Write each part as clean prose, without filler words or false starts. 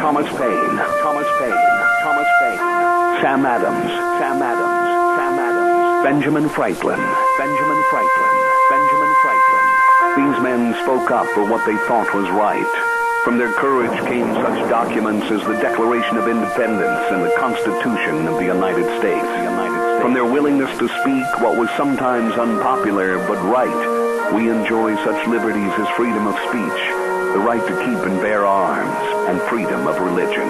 Thomas Paine, Sam Adams, Benjamin Franklin. These men spoke up for what they thought was right. From their courage came such documents as the Declaration of Independence and the Constitution of the United States. From their willingness to speak what was sometimes unpopular but right, we enjoy such liberties as freedom of speech, the right to keep and bear arms, and freedom of religion.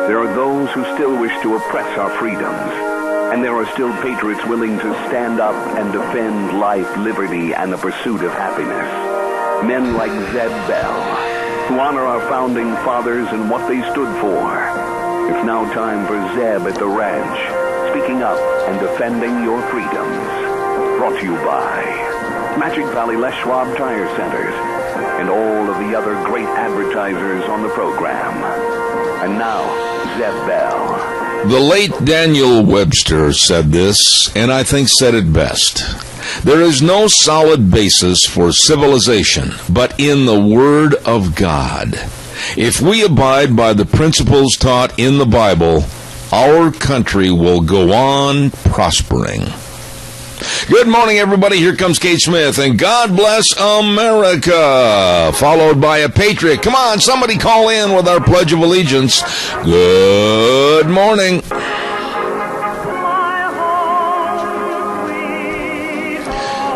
There are those who still wish to oppress our freedoms, and there are still patriots willing to stand up and defend life, liberty, and the pursuit of happiness. Men like Zeb Bell, who honor our founding fathers and what they stood for. It's now time for Zeb at the Ranch, speaking up and defending your freedoms. Brought to you by Magic Valley Les Schwab Tire Centers and all of the other great advertisers on the program. And now, Zeb Bell. The late Daniel Webster said this, and I think said it best. There is no solid basis for civilization but in the Word of God. If we abide by the principles taught in the Bible, our country will go on prospering. Good morning, everybody. Here comes Kate Smith, and God bless America, followed by a patriot. Come on, somebody call in with our Pledge of Allegiance. Good morning.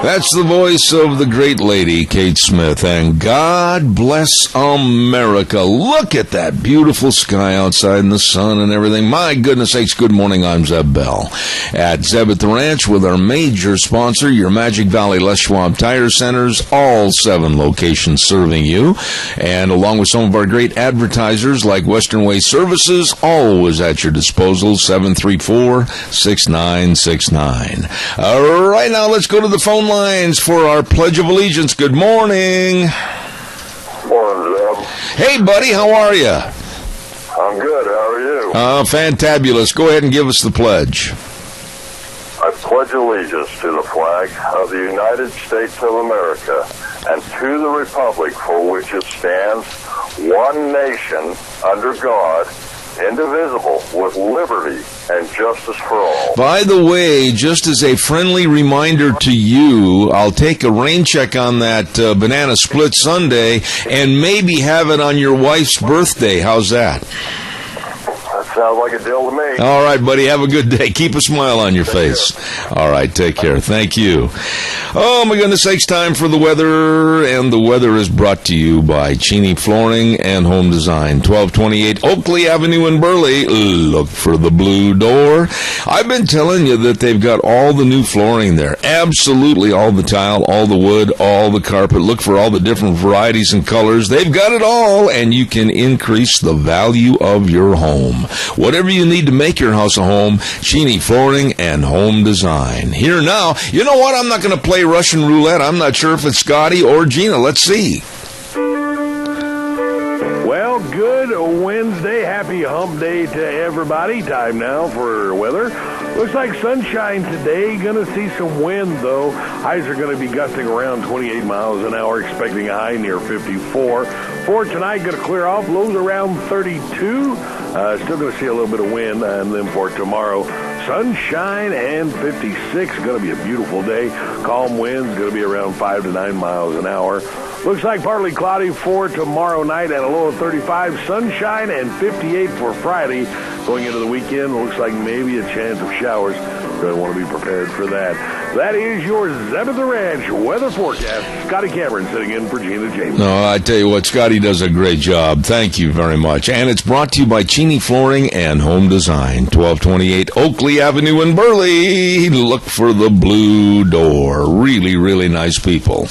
That's the voice of the great lady, Kate Smith, and God bless America. Look at that beautiful sky outside and the sun and everything. My goodness sakes, good morning. I'm Zeb Bell at Zeb at the Ranch with our major sponsor, your Magic Valley Les Schwab Tire Centers, all 7 locations serving you, and along with some of our great advertisers like Western Way Services, always at your disposal, 734-6969. All right, now let's go to the phone lines for our Pledge of Allegiance. Good morning. Morning, Zeb. Hey, buddy, how are you? I'm good. How are you? Fantabulous. Go ahead and give us the pledge. I pledge allegiance to the flag of the United States of America and to the republic for which it stands, one nation, under God, indivisible, with liberty and justice for all. By the way, just as a friendly reminder to you, I'll take a rain check on that banana split sundae and maybe have it on your wife's birthday. How's that? That sounds like a deal to me. All right, buddy. Have a good day. Keep a smile on your face. All right. Take care. Thank you. Oh, my goodness sakes, time for the weather. And the weather is brought to you by Cheney Flooring and Home Design. 1228 Oakley Avenue in Burley. Look for the blue door. I've been telling you that they've got all the new flooring there. Absolutely all the tile, all the wood, all the carpet. Look for all the different varieties and colors. They've got it all, and you can increase the value of your home. Whatever you need to make your house a home, Cheney Flooring and Home Design. Here now, you know what? I'm not going to play Russian roulette. I'm not sure if it's Scotty or Gina. Let's see. Well, good Wednesday. Happy hump day to everybody. Time now for weather. Looks like sunshine today. Going to see some wind, though. Highs are going to be gusting around 28 miles an hour, expecting a high near 54. For tonight, going to clear off. Lows around 32. Still going to see a little bit of wind. And then for tomorrow, sunshine and 56. Going to be a beautiful day. Calm winds. Going to be around 5 to 9 miles an hour. Looks like partly cloudy for tomorrow night at a low of 35. Sunshine and 58 for Friday. Going into the weekend, looks like maybe a chance of showers. Going to want to be prepared for that. That is your Zeb at the Ranch weather forecast. Scotty Cameron sitting in for Gina James. No, I tell you what, Scotty does a great job. Thank you very much. And it's brought to you by Cheney Flooring and Home Design. 1228 Oakley Avenue in Burley. Look for the blue door. Really, really nice people.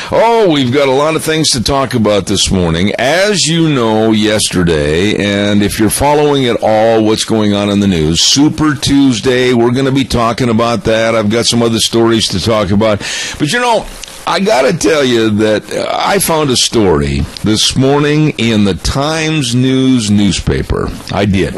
Oh, we've got a lot of things to talk about this morning. As you know, yesterday, and if you're following at all what's going on in the news, Super Tuesday, we're going to be talking about that. I've got some other stories to talk about. But you know, I got to tell you that I found a story this morning in the Times News newspaper. I did.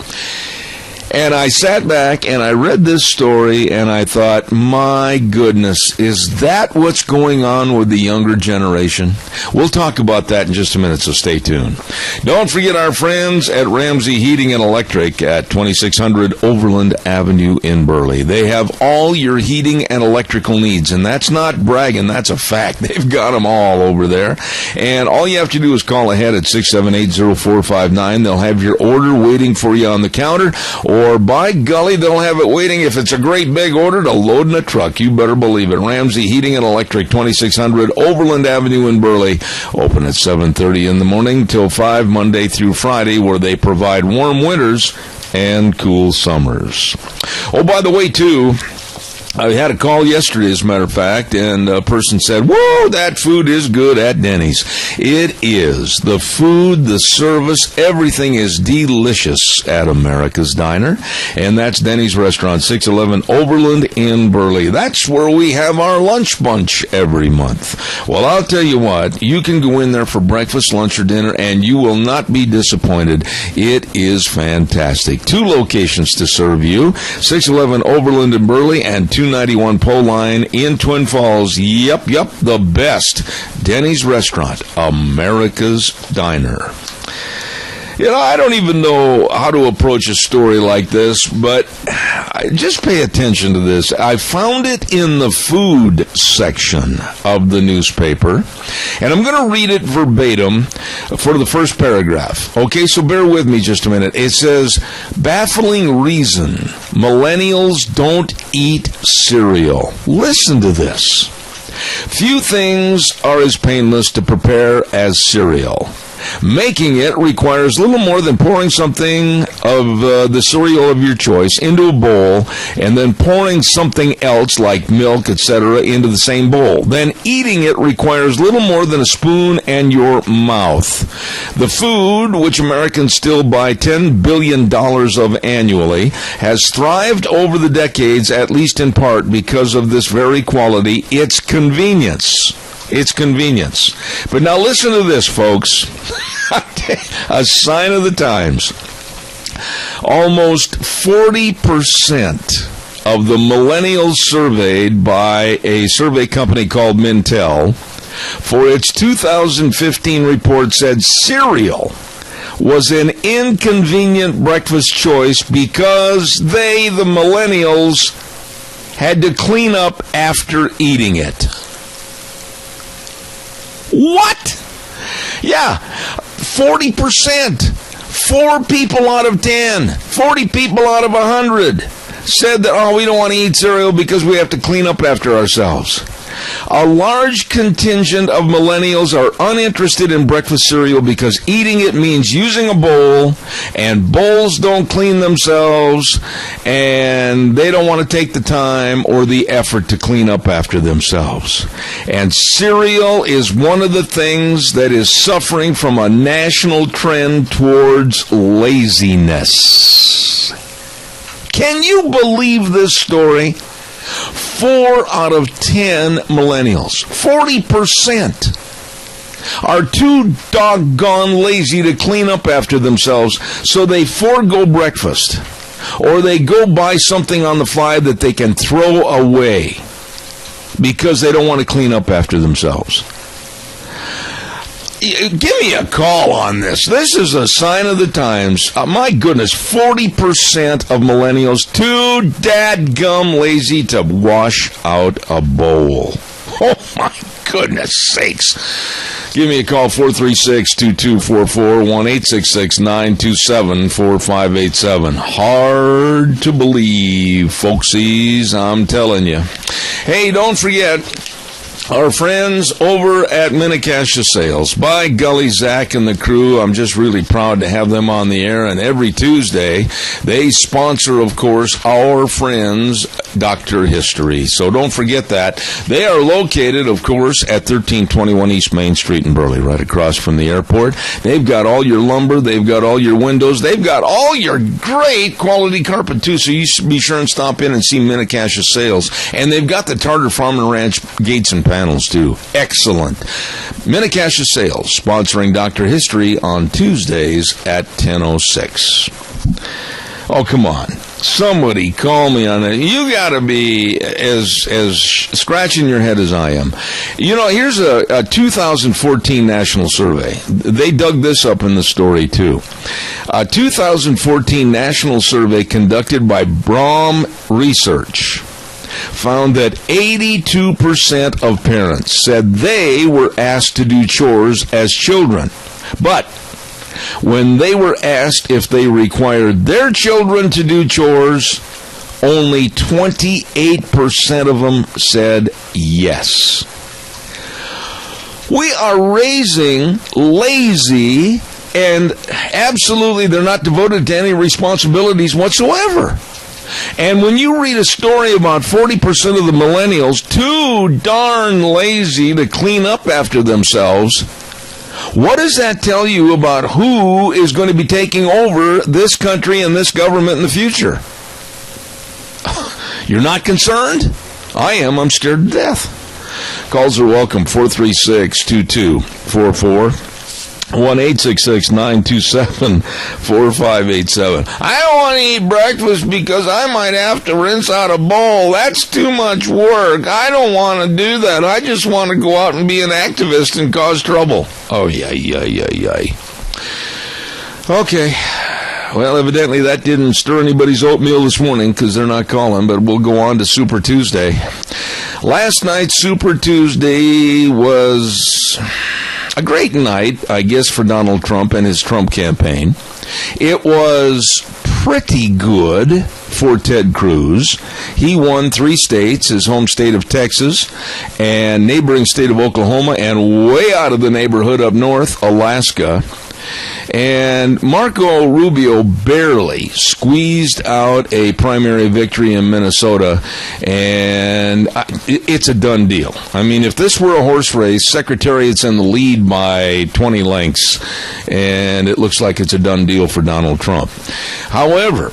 And I sat back and I read this story and I thought, my goodness, is that what's going on with the younger generation? We'll talk about that in just a minute, so stay tuned. Don't forget our friends at Ramsey Heating and Electric at 2600 Overland Avenue in Burley. They have all your heating and electrical needs, and that's not bragging, that's a fact. They've got them all over there. And all you have to do is call ahead at 678-0459. They'll have your order waiting for you on the counter, or by golly, they'll have it waiting if it's a great big order to load in a truck. You better believe it. Ramsey Heating and Electric, 2600 Overland Avenue in Burley. Open at 7:30 in the morning till 5 Monday through Friday, where they provide warm winters and cool summers. Oh, by the way, too, I had a call yesterday, as a matter of fact, and a person said, whoa, that food is good at Denny's. It is. The food, the service, everything is delicious at America's Diner, and that's Denny's Restaurant, 611 Overland in Burley. That's where we have our lunch bunch every month. Well, I'll tell you what, you can go in there for breakfast, lunch, or dinner, and you will not be disappointed. It is fantastic. 2 locations to serve you, 611 Overland in Burley and 291 Pole Line in Twin Falls. Yep, the best Denny's Restaurant, America's Diner. You know, I don't even know how to approach a story like this, but just pay attention to this. I found it in the food section of the newspaper, and I'm going to read it verbatim for the first paragraph. Okay, so bear with me just a minute. It says, baffling reason millennials don't eat cereal. Listen to this. Few things are as painless to prepare as cereal. Making it requires little more than pouring something of the cereal of your choice into a bowl and then pouring something else like milk, etc., into the same bowl. Then eating it requires little more than a spoon and your mouth. The food, which Americans still buy $10 billion of annually, has thrived over the decades, at least in part because of this very quality, its convenience. It's convenience. But now listen to this, folks. A sign of the times. Almost 40% of the millennials surveyed by a survey company called Mintel for its 2015 report said cereal was an inconvenient breakfast choice because they, the millennials, had to clean up after eating it. What? Yeah, 40%. 4 people out of 10. 40 people out of 100 said that, we don't want to eat cereal because we have to clean up after ourselves. A large contingent of millennials are uninterested in breakfast cereal because eating it means using a bowl, and bowls don't clean themselves, and they don't want to take the time or the effort to clean up after themselves. And cereal is one of the things that is suffering from a national trend towards laziness. Can you believe this story? 4 out of 10 millennials, 40%, are too doggone lazy to clean up after themselves, so they forego breakfast, or they go buy something on the fly that they can throw away because they don't want to clean up after themselves. Give me a call on this. This is a sign of the times. My goodness, 40% of millennials too dadgum lazy to wash out a bowl. Oh, my goodness sakes. Give me a call, 436-2244, 1-866-927-4587. Hard to believe, folksies, I'm telling you. Hey, don't forget, our friends over at Minnecasia Sales. By golly, Zach and the crew, I'm just really proud to have them on the air. And every Tuesday, they sponsor, of course, our friends, Dr. History. So don't forget that. They are located, of course, at 1321 East Main Street in Burley, right across from the airport. They've got all your lumber. They've got all your windows. They've got all your great quality carpet, too. So you be sure and stop in and see Minnecasia Sales. And they've got the Tartar Farm and Ranch gates and panels too. Excellent. Minnecasia Sales, sponsoring Dr. History on Tuesdays at 10:06. Oh, come on. Somebody call me on it. You got to be as scratching your head as I am. You know, here's a 2014 national survey. They dug this up in the story, too. A 2014 national survey conducted by Braum Research found that 82% of parents said they were asked to do chores as children. But when they were asked if they required their children to do chores, only 28% of them said yes. We are raising lazy, and absolutely they're not devoted to any responsibilities whatsoever. And when you read a story about 40% of the millennials too darn lazy to clean up after themselves, what does that tell you about who is going to be taking over this country and this government in the future? You're not concerned? I am. I'm scared to death. Calls are welcome. 436-2244. 1-866-927-4587. I don't want to eat breakfast because I might have to rinse out a bowl. That's too much work. I don't want to do that. I just want to go out and be an activist and cause trouble. Oh, yay. Okay. Well, evidently that didn't stir anybody's oatmeal this morning because they're not calling, but we'll go on to Super Tuesday. Last night, Super Tuesday was a great night, I guess, for Donald Trump and his Trump campaign. It was pretty good for Ted Cruz. He won 3 states, his home state of Texas, and neighboring state of Oklahoma, and way out of the neighborhood up north, Alaska. And Marco Rubio barely squeezed out a primary victory in Minnesota, and it's a done deal. I mean, if this were a horse race, Secretariat's in the lead by 20 lengths, and it looks like it's a done deal for Donald Trump. However,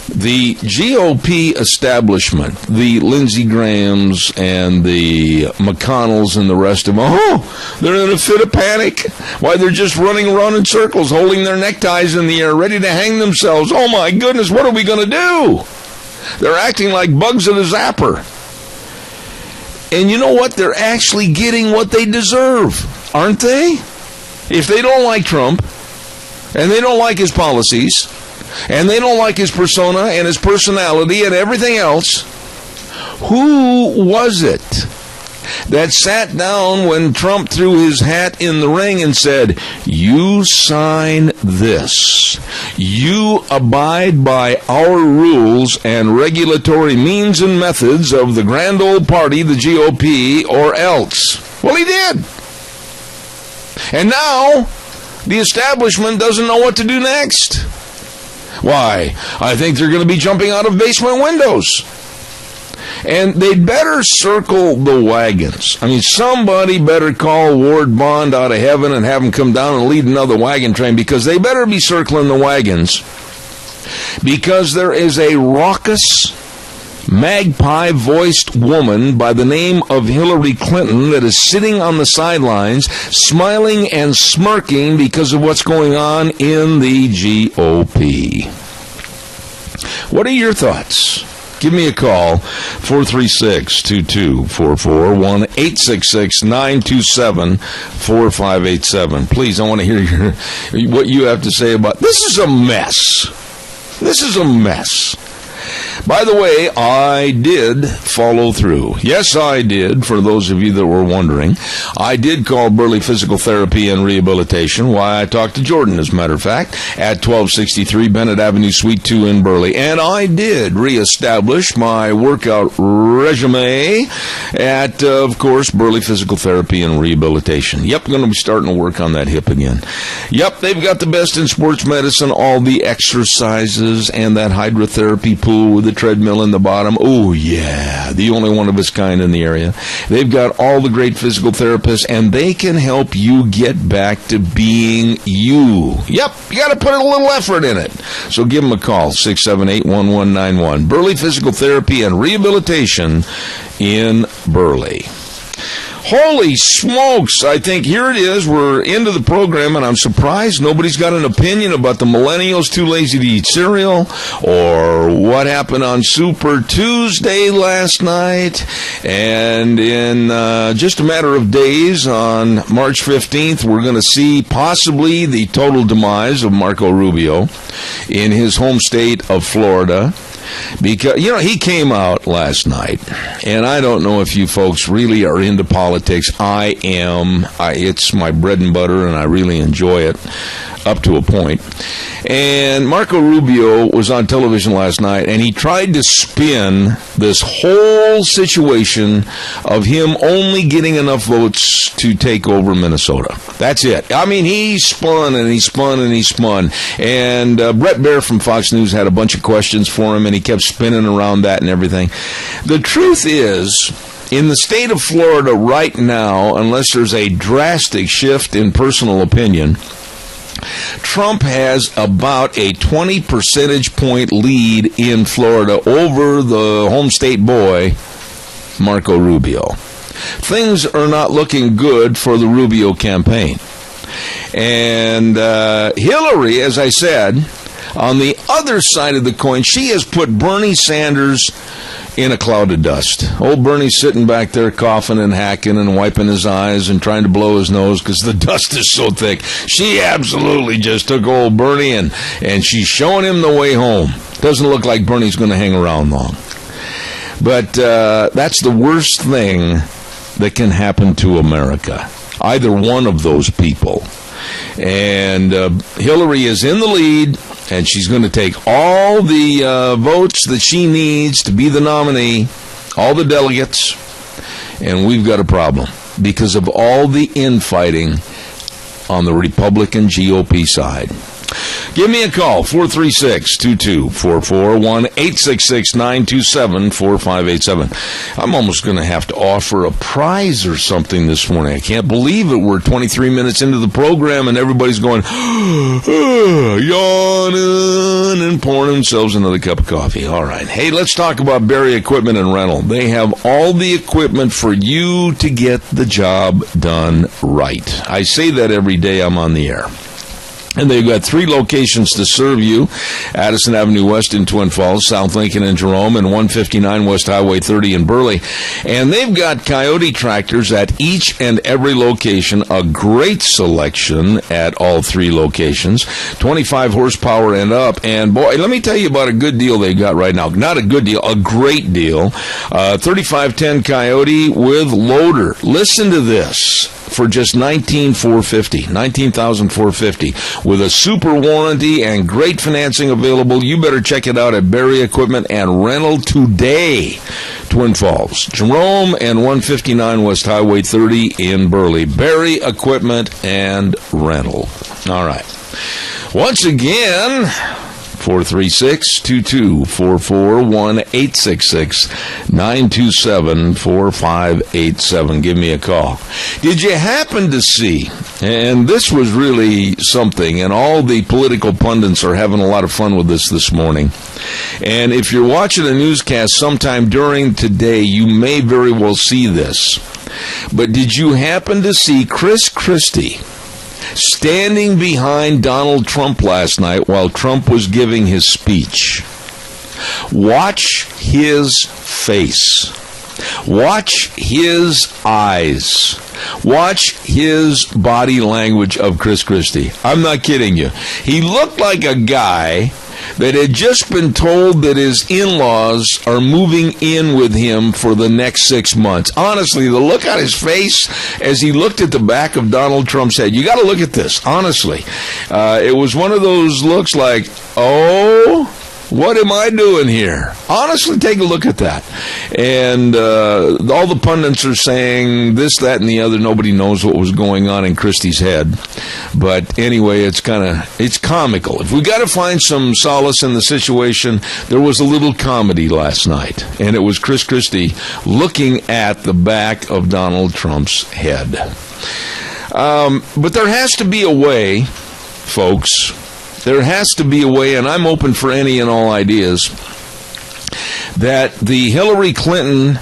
the GOP establishment, the Lindsey Grahams and the McConnells and the rest of them, they're in a fit of panic. Why, they're just running around in circles, holding their neckties in the air, ready to hang themselves. Oh, my goodness, what are we going to do? They're acting like bugs at a zapper. And you know what? They're actually getting what they deserve, aren't they? If they don't like Trump, and they don't like his policies, and they don't like his persona and his personality and everything else, who was it that sat down when Trump threw his hat in the ring and said, you sign this, you abide by our rules and regulatory means and methods of the grand old party, the GOP, or else? Well, he did. And now the establishment doesn't know what to do next. Why? I think they're going to be jumping out of basement windows. And they'd better circle the wagons. I mean, somebody better call Ward Bond out of heaven and have him come down and lead another wagon train, because they better be circling the wagons. Because there is a raucous, magpie-voiced woman by the name of Hillary Clinton that is sitting on the sidelines, smiling and smirking because of what's going on in the GOP. What are your thoughts? Give me a call, 436-2244, 1-866-927-4587. Please, I want to hear what you have to say about this. Is a mess. This is a mess. By the way, I did follow through. Yes, I did, for those of you that were wondering. I did call Burley Physical Therapy and Rehabilitation. Why, I talked to Jordan, as a matter of fact, at 1263 Bennett Avenue, Suite 2 in Burley. And I did reestablish my workout resume at, of course, Burley Physical Therapy and Rehabilitation. Yep, going to be starting to work on that hip again. Yep, they've got the best in sports medicine, all the exercises, and that hydrotherapy pool with the treadmill in the bottom. Oh, yeah, the only one of its kind in the area. They've got all the great physical therapists, and they can help you get back to being you. Yep, you got to put a little effort in it. So give them a call, 678-1191. Burley Physical Therapy and Rehabilitation in Burley. Holy smokes. I think here it is. We're into the program, and I'm surprised nobody's got an opinion about the millennials too lazy to eat cereal, or what happened on Super Tuesday last night. And in just a matter of days, on March 15th, we're going to see possibly the total demise of Marco Rubio in his home state of Florida. Because, he came out last night, and I don't know if you folks really are into politics. I am. It's my bread and butter, and I really enjoy it up to a point. And Marco Rubio was on television last night, and he tried to spin this whole situation of him only getting enough votes to take over Minnesota. That's it. I mean, he spun and he spun and he spun. And Brett Baer from Fox News had a bunch of questions for him, and he kept spinning around that and everything. The truth is, in the state of Florida right now, unless there's a drastic shift in personal opinion, Trump has about a 20 percentage point lead in Florida over the home state boy, Marco Rubio. Things are not looking good for the Rubio campaign. And Hillary, as I said, on the other side of the coin, she has put Bernie Sanders in a cloud of dust. Old Bernie's sitting back there coughing and hacking and wiping his eyes and trying to blow his nose because the dust is so thick. She absolutely just took old Bernie and she's showing him the way home. Doesn't look like Bernie's going to hang around long. But that's the worst thing that can happen to America. Either one of those people. And Hillary is in the lead, and she's going to take all the votes that she needs to be the nominee, all the delegates, and we've got a problem because of all the infighting on the Republican GOP side. Give me a call, 436-2244, 1-866-927-4587. I'm almost going to have to offer a prize or something this morning. I can't believe it. We're 23 minutes into the program, and everybody's going, yawning and pouring themselves another cup of coffee. All right. Hey, let's talk about Berry Equipment and Rental. They have all the equipment for you to get the job done right. I say that every day I'm on the air. And they've got 3 locations to serve you: Addison Avenue West in Twin Falls, South Lincoln in Jerome, and 159 West Highway 30 in Burley. And they've got Coyote tractors at each and every location, a great selection at all 3 locations, 25 horsepower and up. And boy, let me tell you about a good deal they got right now. Not a good deal, a great deal. 3510 Coyote with loader. Listen to this. For just $19,450 with a super warranty and great financing available. You better check it out at Berry Equipment and Rental today. Twin Falls, Jerome, and 159 West Highway 30 in Burley. Berry Equipment and Rental. All right. Once again, 436-2244, 1-866-927-4587. Give me a call. Did you happen to see, and this was really something, and all the political pundits are having a lot of fun with this morning, and if you're watching a newscast sometime during today, you may very well see this, but did you happen to see Chris Christie standing behind Donald Trump last night while Trump was giving his speech? Watch his face. Watch his eyes. Watch his body language of Chris Christie. I'm not kidding you. He looked like a guy that had just been told that his in-laws are moving in with him for the next 6 months. Honestly, the look on his face as he looked at the back of Donald Trump's head, you got to look at this, honestly. It was one of those looks like, oh, what am I doing here? Honestly, take a look at that. And all the pundits are saying this, that, and the other. Nobody knows what was going on in Christie's head. But anyway, it's comical. If we got to find some solace in the situation, there was a little comedy last night. And it was Chris Christie looking at the back of Donald Trump's head. But there has to be a way, folks. There has to be a way, and I'm open for any and all ideas, that the Hillary Clinton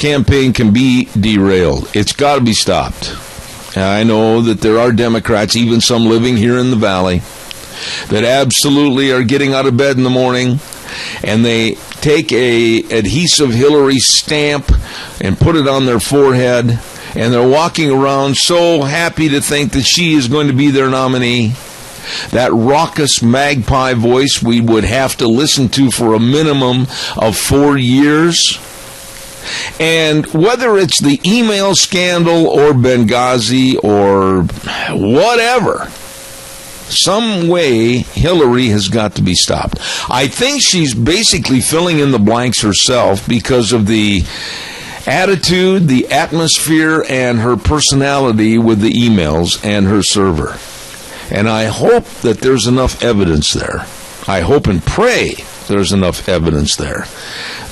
campaign can be derailed. It's got to be stopped. And I know that there are Democrats, even some living here in the Valley, that absolutely are getting out of bed in the morning and they take a adhesive Hillary stamp and put it on their forehead, and they're walking around so happy to think that she is going to be their nominee. That raucous magpie voice we would have to listen to for a minimum of 4 years. And whether it's the email scandal or Benghazi or whatever, some way Hillary has got to be stopped. I think she's basically filling in the blanks herself because of the attitude, the atmosphere, and her personality with the emails and her server. And I hope that there's enough evidence there. I hope and pray there's enough evidence there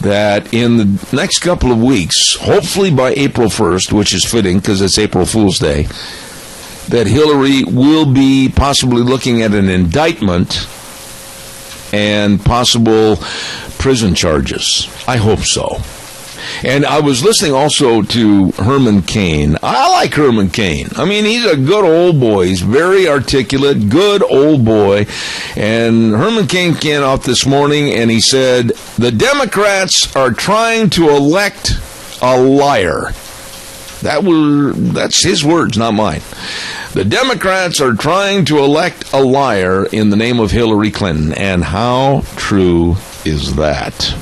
that in the next couple of weeks, hopefully by April 1st, which is fitting because it's April Fool's Day, that Hillary will be possibly looking at an indictment and possible prison charges. I hope so. And I was listening also to Herman Cain. I like Herman Cain. I mean, he's a good old boy. He's very articulate, good old boy. And Herman Cain came out this morning and he said, the Democrats are trying to elect a liar. That's his words, not mine. The Democrats are trying to elect a liar in the name of Hillary Clinton. And how true is that?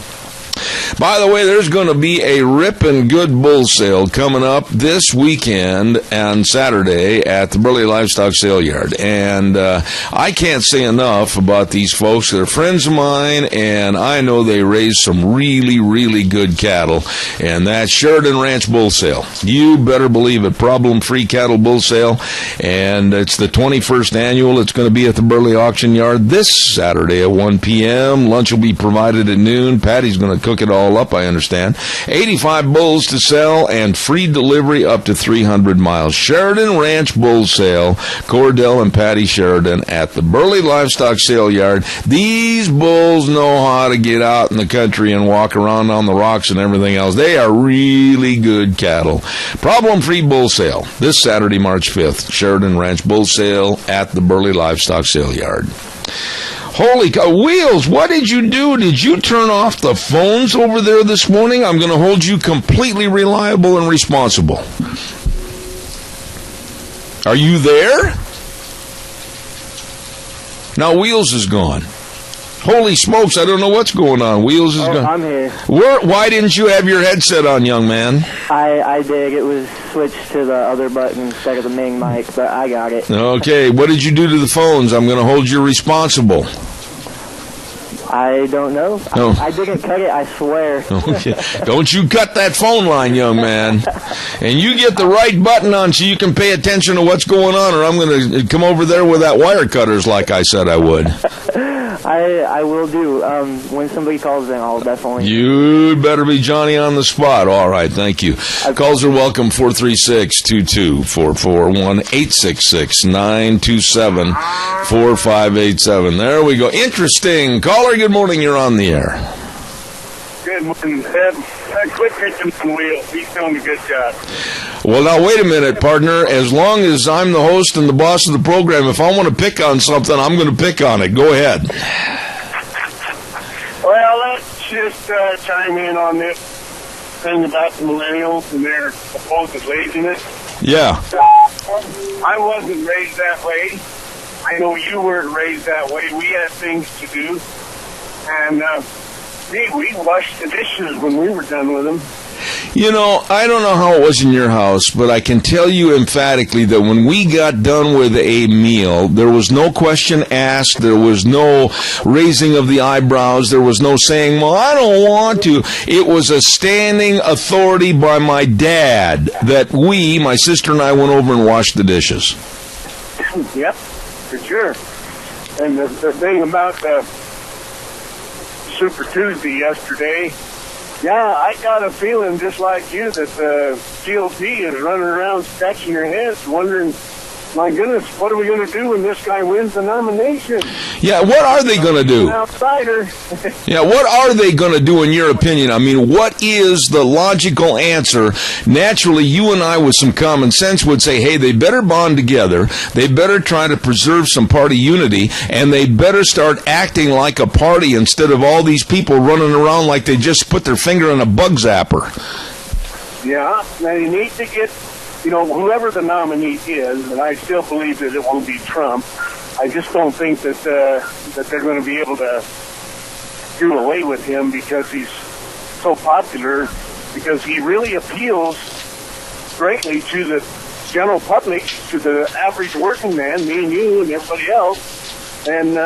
By the way, there's going to be a ripping good bull sale coming up this weekend and Saturday at the Burley Livestock Sale Yard. And I can't say enough about these folks. They're friends of mine, and I know they raise some really, really good cattle. And that's Sheridan Ranch Bull Sale. You better believe it. Problem-free cattle bull sale. And it's the 21st annual. It's going to be at the Burley Auction Yard this Saturday at 1 p.m. Lunch will be provided at noon. Patty's going to cook it all up, I understand. 85 bulls to sell and free delivery up to 300 miles. Sheridan Ranch Bull Sale, Cordell and Patty Sheridan at the Burley Livestock Sale Yard. These bulls know how to get out in the country and walk around on the rocks and everything else. They are really good cattle. Problem-free bull sale this Saturday, March 5th. Sheridan Ranch Bull Sale at the Burley Livestock Sale Yard. Holy cow. Wheels, what did you do? Did you turn off the phones over there this morning? I'm going to hold you completely reliable and responsible. Are you there? Now Wheels is gone. Holy smokes, I don't know what's going on. Wheels is gone. I'm here. Why didn't you have your headset on, young man? I did. It was switched to the other button instead of the main mic, but I got it. Okay, what did you do to the phones? I'm going to hold you responsible. I don't know. No. I didn't cut it, I swear. Okay. Don't you cut that phone line, young man. And you get the right button on so you can pay attention to what's going on, or I'm going to come over there with that wire cutters like I said I would. I will do. When somebody calls in, I'll definitely. You'd better be Johnny on the spot. All right, thank you. Calls are welcome, 436-2244, 1-866-927-4587. There we go. Interesting. Caller, good morning. You're on the air. Good morning, Ed. Quit pitching the wheel. He's doing a good job. Well, now, wait a minute, partner. As long as I'm the host and the boss of the program, if I want to pick on something, I'm going to pick on it. Go ahead. Well, let's just chime in on this thing about the millennials and their supposed laziness. Yeah. I wasn't raised that way. I know you weren't raised that way. We had things to do. And we washed the dishes when we were done with them. You know, I don't know how it was in your house, but I can tell you emphatically that when we got done with a meal, there was no question asked, there was no raising of the eyebrows, there was no saying, well, I don't want to. It was a standing authority by my dad that my sister and I went over and washed the dishes. Yep, for sure. And the thing about Super Tuesday yesterday, yeah, I got a feeling just like you that the GOP is running around scratching their heads wondering my goodness, what are we going to do when this guy wins the nomination? Yeah, what are they going to do? An outsider. Yeah, what are they going to do in your opinion? I mean, what is the logical answer? Naturally, you and I with some common sense would say, hey, they better bond together, they better try to preserve some party unity, and they better start acting like a party instead of all these people running around like they just put their finger in a bug zapper. Yeah, they need to get, whoever the nominee is, and I still believe that it won't be Trump. I just don't think that they're going to be able to do away with him because he's so popular, because he really appeals greatly to the general public, to the average working man, me and you and everybody else. And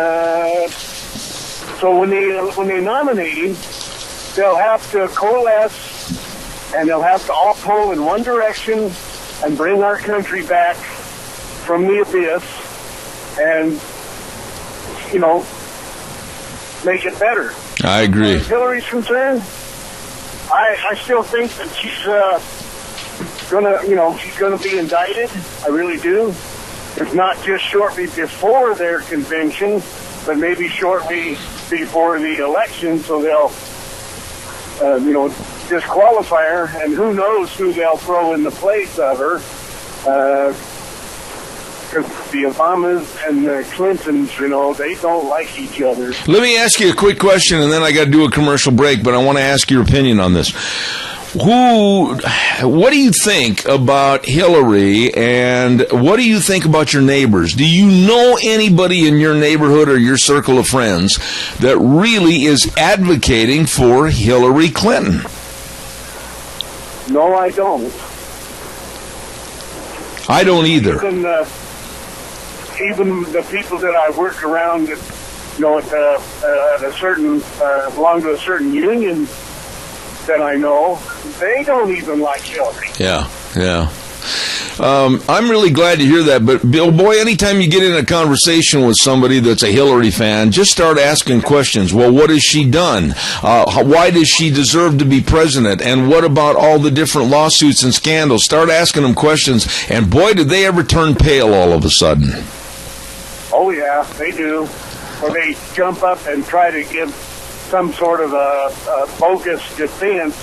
so when they nominate him, they'll have to coalesce and they'll have to all pull in one direction and bring our country back from the abyss and, make it better. I agree. As Hillary's concerned, I still think that she's gonna be indicted. I really do. If not just shortly before their convention, but maybe shortly before the election, so they'll, disqualify her, and who knows who they'll throw in the place of her. Because the Obamas and the Clintons, they don't like each other. Let me ask you a quick question, and then I got to do a commercial break, but I want to ask your opinion on this. What do you think about Hillary, and what do you think about your neighbors? Do you know anybody in your neighborhood or your circle of friends that really is advocating for Hillary Clinton? No, I don't. I don't either. Even the people that I work around, at a certain, belong to a certain union that I know, they don't even like Hillary. Yeah. I'm really glad to hear that, but Bill, boy, anytime you get in a conversation with somebody that's a Hillary fan, just start asking questions. Well, what has she done? Why does she deserve to be president? And what about all the different lawsuits and scandals? Start asking them questions, and boy, did they ever turn pale all of a sudden. Oh, yeah, they do. Or they jump up and try to give some sort of a bogus defense.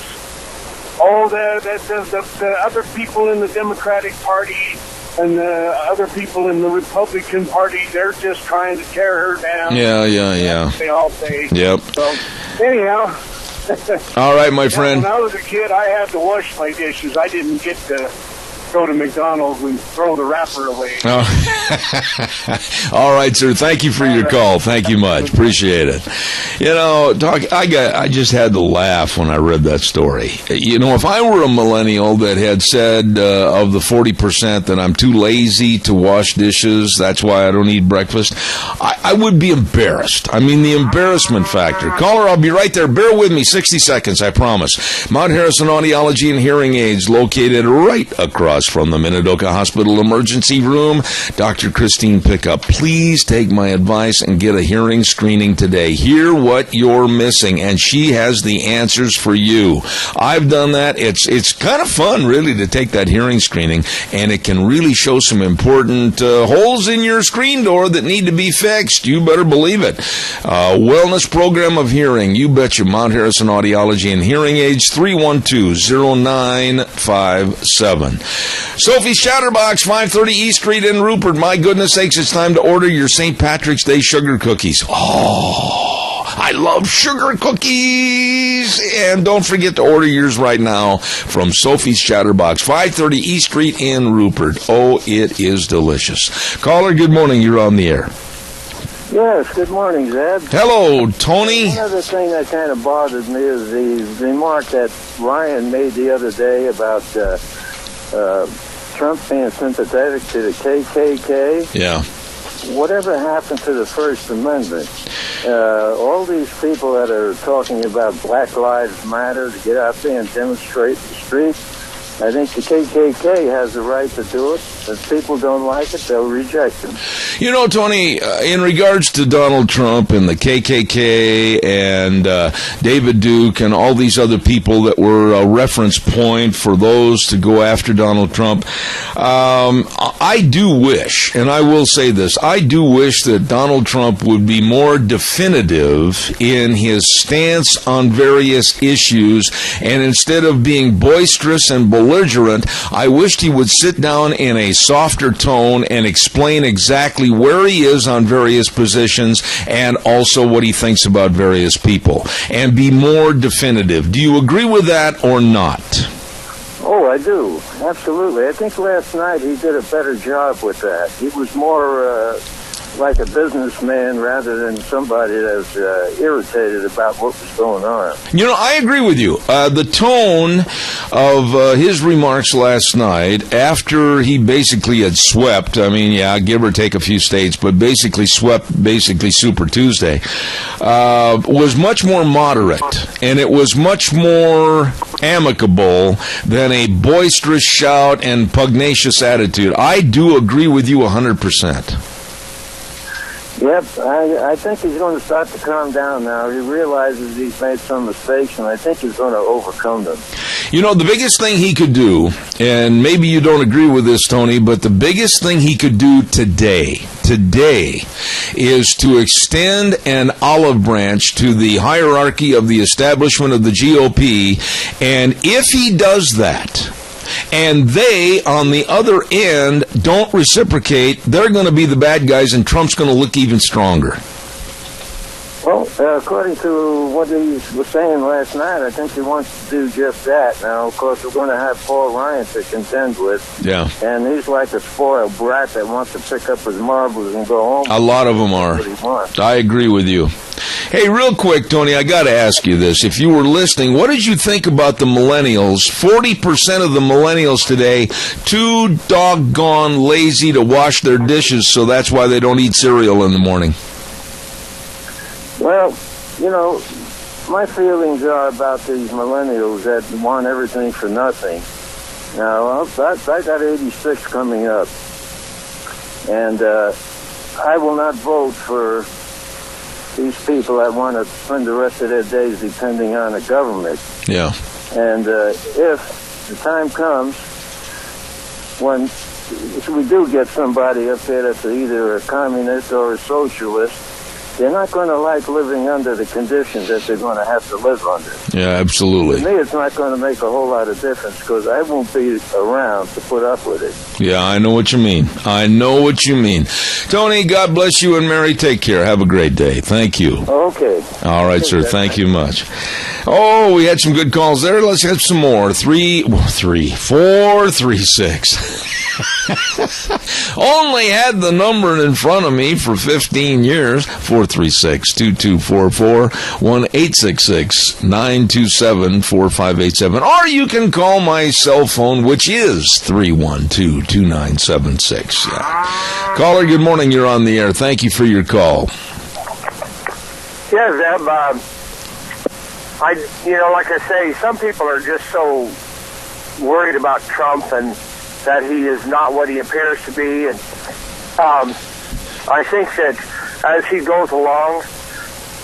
Oh, the other people in the Democratic Party and the other people in the Republican Party, they're just trying to tear her down. Yeah. They all say. Yep. So, anyhow. All right, my friend. When I was a kid, I had to wash my dishes. I didn't get to go to McDonald's and throw the wrapper away. Oh. All right, sir. Thank you for your call. Thank you much. Appreciate it. I just had to laugh when I read that story. If I were a millennial that had said of the 40% that I'm too lazy to wash dishes, that's why I don't eat breakfast, I would be embarrassed. I mean, the embarrassment factor. Caller, I'll be right there. Bear with me 60 seconds, I promise. Mount Harrison Audiology and Hearing Aids, located right across from the Minidoka Hospital Emergency Room. Dr. Christine Pickup, please take my advice and get a hearing screening today. Hear what you're missing, and she has the answers for you. I've done that. It's kind of fun, really, to take that hearing screening, and it can really show some important holes in your screen door that need to be fixed. You better believe it. Wellness program of hearing. You betcha. Mount Harrison Audiology and Hearing Aids, 312-0957. Sophie's Chatterbox, 530 East Street in Rupert. My goodness sakes, it's time to order your St. Patrick's Day sugar cookies. Oh, I love sugar cookies. And don't forget to order yours right now from Sophie's Chatterbox, 530 East Street in Rupert. Oh, it is delicious. Caller, good morning. You're on the air. Yes, good morning, Zeb. Hello, Tony. Another thing that kind of bothered me is the remark that Ryan made the other day about Trump being sympathetic to the KKK. Yeah. Whatever happened to the First Amendment? All these people that are talking about Black Lives Matter to get out there and demonstrate in the streets, I think the KKK has the right to do it. If people don't like it, they'll reject him. You know, Tony, in regards to Donald Trump and the KKK and David Duke and all these other people that were a reference point for those to go after Donald Trump, I do wish, and I will say this, I do wish that Donald Trump would be more definitive in his stance on various issues, and instead of being boisterous and belligerent, I wished he would sit down in a softer tone and explain exactly where he is on various positions and also what he thinks about various people, and be more definitive. Do you agree with that or not? Oh, I do. Absolutely. I think last night he did a better job with that. He was more like a businessman rather than somebody that's irritated about what was going on. You know, I agree with you. The tone of his remarks last night, after he basically had swept, I mean, yeah, give or take a few states, but basically swept basically Super Tuesday, was much more moderate, and it was much more amicable than a boisterous shout and pugnacious attitude. I do agree with you 100%. Yep, I think he's going to start to calm down now. He realizes he's made some mistakes, and I think he's going to overcome them. You know, the biggest thing he could do, and maybe you don't agree with this, Tony, but the biggest thing he could do today is to extend an olive branch to the hierarchy of the establishment of the GOP, and if he does that, and they, on the other end, don't reciprocate, they're going to be the bad guys, and Trump's going to look even stronger. Well, according to what he was saying last night, I think he wants to do just that. Now, of course, we're going to have Paul Ryan to contend with. Yeah. And he's like a spoiled brat that wants to pick up his marbles and go home. A lot of them are. I agree with you. Hey, real quick, Tony, I got to ask you this. If you were listening, what did you think about the millennials? 40% of the millennials today, too doggone lazy to wash their dishes, so that's why they don't eat cereal in the morning. Well, you know, my feelings are about these millennials that want everything for nothing. Now, I got 86 coming up, and I will not vote for these people that want to spend the rest of their days depending on the government. Yeah. And if the time comes when we do get somebody up there that's either a communist or a socialist, they're not going to like living under the conditions that they're going to have to live under. Yeah, absolutely. To me, it's not going to make a whole lot of difference because I won't be around to put up with it. Yeah, I know what you mean. I know what you mean. Tony, God bless you and Mary. Take care. Have a great day. Thank you. Okay. All right, sir. Thank you much. Oh, we had some good calls there. Let's have some more. 436. Only had the number in front of me for 15 years. 436-2244, 1-866-927-4587. Or you can call my cell phone, which is 312-2976. Yeah. Caller, good morning. You're on the air. Thank you for your call. Yeah, Zeb, like I say, some people are just so worried about Trump and that he is not what he appears to be. And I think that as he goes along,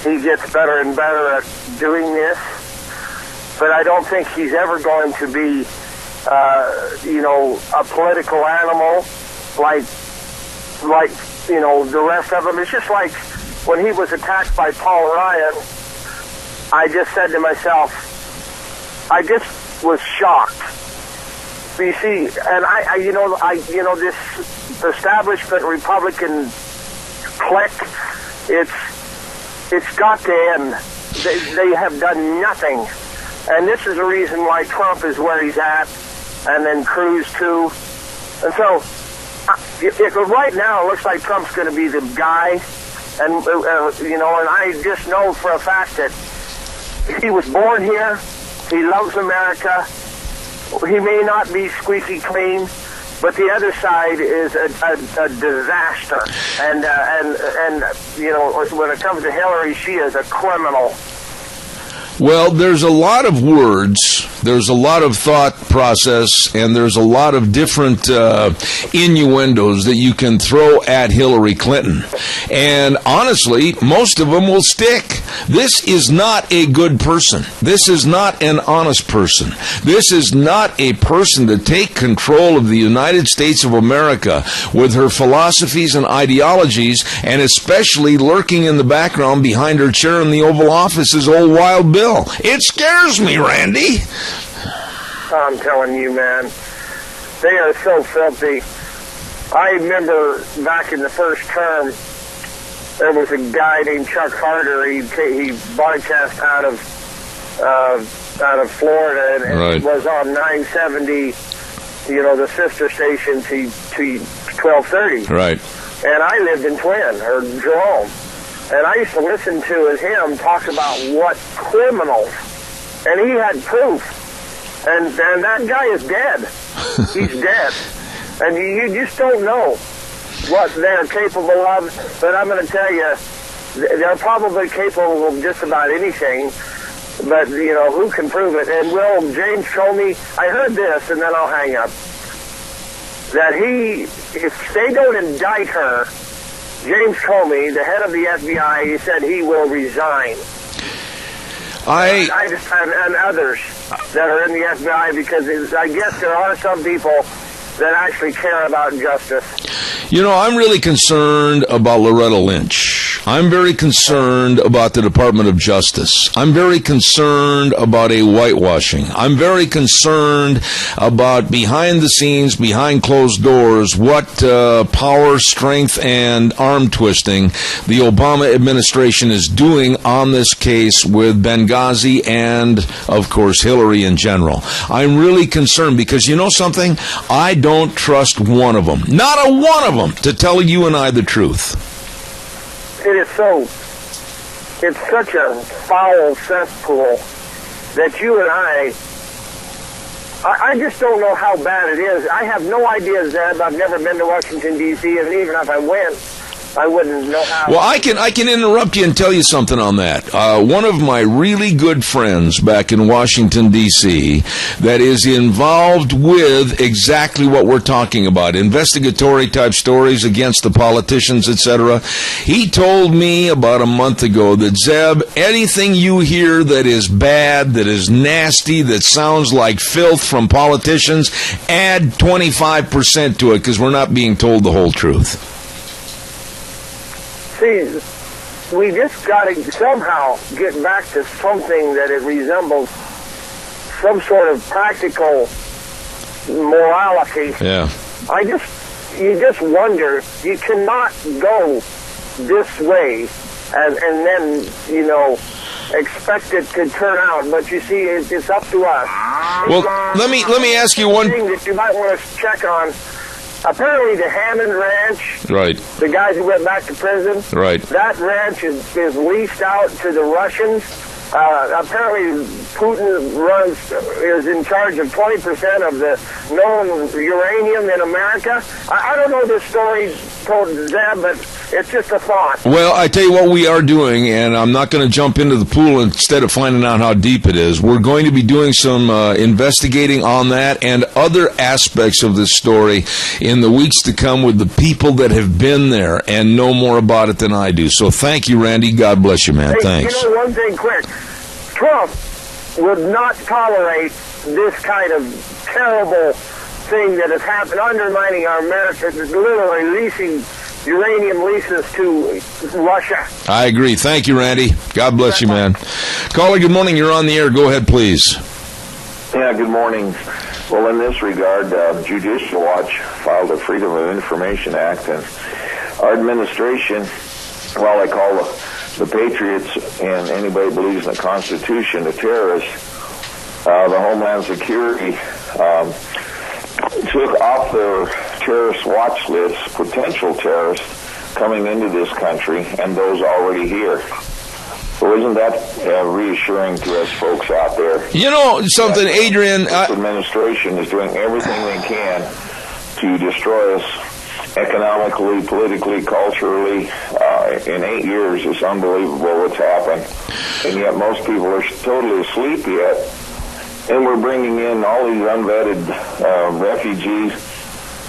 he gets better and better at doing this. But I don't think he's ever going to be, a political animal like the rest of them. It's just like when he was attacked by Paul Ryan, I just said to myself, I just was shocked. You see, and this establishment Republican clique, it's got to end. They have done nothing, and this is the reason why Trump is where he's at, and then Cruz too. And so, right now it looks like Trump's going to be the guy, and and I just know for a fact that he was born here. He loves America. He may not be squeaky clean, but the other side is a disaster. And when it comes to Hillary, she is a criminal. Well, there's a lot of words, there's a lot of thought process, and there's a lot of different innuendos that you can throw at Hillary Clinton. And honestly, most of them will stick. This is not a good person. This is not an honest person. This is not a person to take control of the United States of America with her philosophies and ideologies, and especially lurking in the background behind her chair in the Oval Office is old Wild Bill. It scares me, Randy. I'm telling you, man, they are so filthy. I remember back in the first term, there was a guy named Chuck Harder. He body cast out of Florida, and right. was on 970, the sister station to 1230. Right. And I lived in Twin, or Jerome. And I used to listen to him talk about what criminals, and he had proof. And that guy is dead. He's dead. And you just don't know what they're capable of. But I'm going to tell you, they're probably capable of just about anything. But, who can prove it? And Will James told me, I heard this, and then I'll hang up, that if they don't indict her, James Comey, the head of the FBI, he said he will resign. And others that are in the FBI, because I guess there are some people that actually care about justice. I'm really concerned about Loretta Lynch. I'm very concerned about the Department of Justice. I'm very concerned about a whitewashing. I'm very concerned about behind the scenes, behind closed doors, what power, strength, and arm twisting the Obama administration is doing on this case with Benghazi and, of course, Hillary in general. I'm really concerned because you know something? I don't trust one of them. Not a one of them to tell you and I the truth. It's such a foul cesspool that you and I just don't know how bad it is. I have no idea, Zeb. I've never been to Washington, D.C., and even if I went, I wouldn't know how. Well, I can interrupt you and tell you something on that. One of my really good friends back in Washington, D.C., that is involved with exactly what we're talking about, investigatory type stories against the politicians, etc. He told me about a month ago that, Zeb, anything you hear that is bad, that is nasty, that sounds like filth from politicians, add 25% to it because we're not being told the whole truth. See, we just got to somehow get back to something that it resembles some sort of practical morality. Yeah. You just wonder, you cannot go this way and then, expect it to turn out. But you see, it's up to us. Well, let me ask you one thing that you might want to check on. Apparently the Hammond Ranch, right, the guys who went back to prison, right, that ranch is leased out to the Russians. Apparently Putin is in charge of 20% of the known uranium in America. I don't know this story told Zeb, but it's just a thought. Well, I tell you what we are doing, and I'm not going to jump into the pool instead of finding out how deep it is. We're going to be doing some investigating on that and other aspects of this story in the weeks to come with the people that have been there and know more about it than I do. So thank you, Randy. God bless you, man. Hey, thanks. One thing quick. Trump would not tolerate this kind of terrible thing that has happened, undermining our America, literally leasing uranium leases to Russia. I agree. Thank you, Randy. God bless you, man. Caller, good morning. You're on the air. Go ahead, please. Yeah, good morning. Well, in this regard, Judicial Watch filed a Freedom of Information Act, and our administration, well, they call the Patriots and anybody who believes in the Constitution, the terrorists, the Homeland Security, took off their terrorist watch list potential terrorists coming into this country and those already here. So isn't that reassuring to us folks out there? You know something, Adrian? This administration is doing everything they can to destroy us economically, politically, culturally, in 8 years. It's unbelievable what's happened. And yet most people are totally asleep yet. And we're bringing in all these unvetted refugees.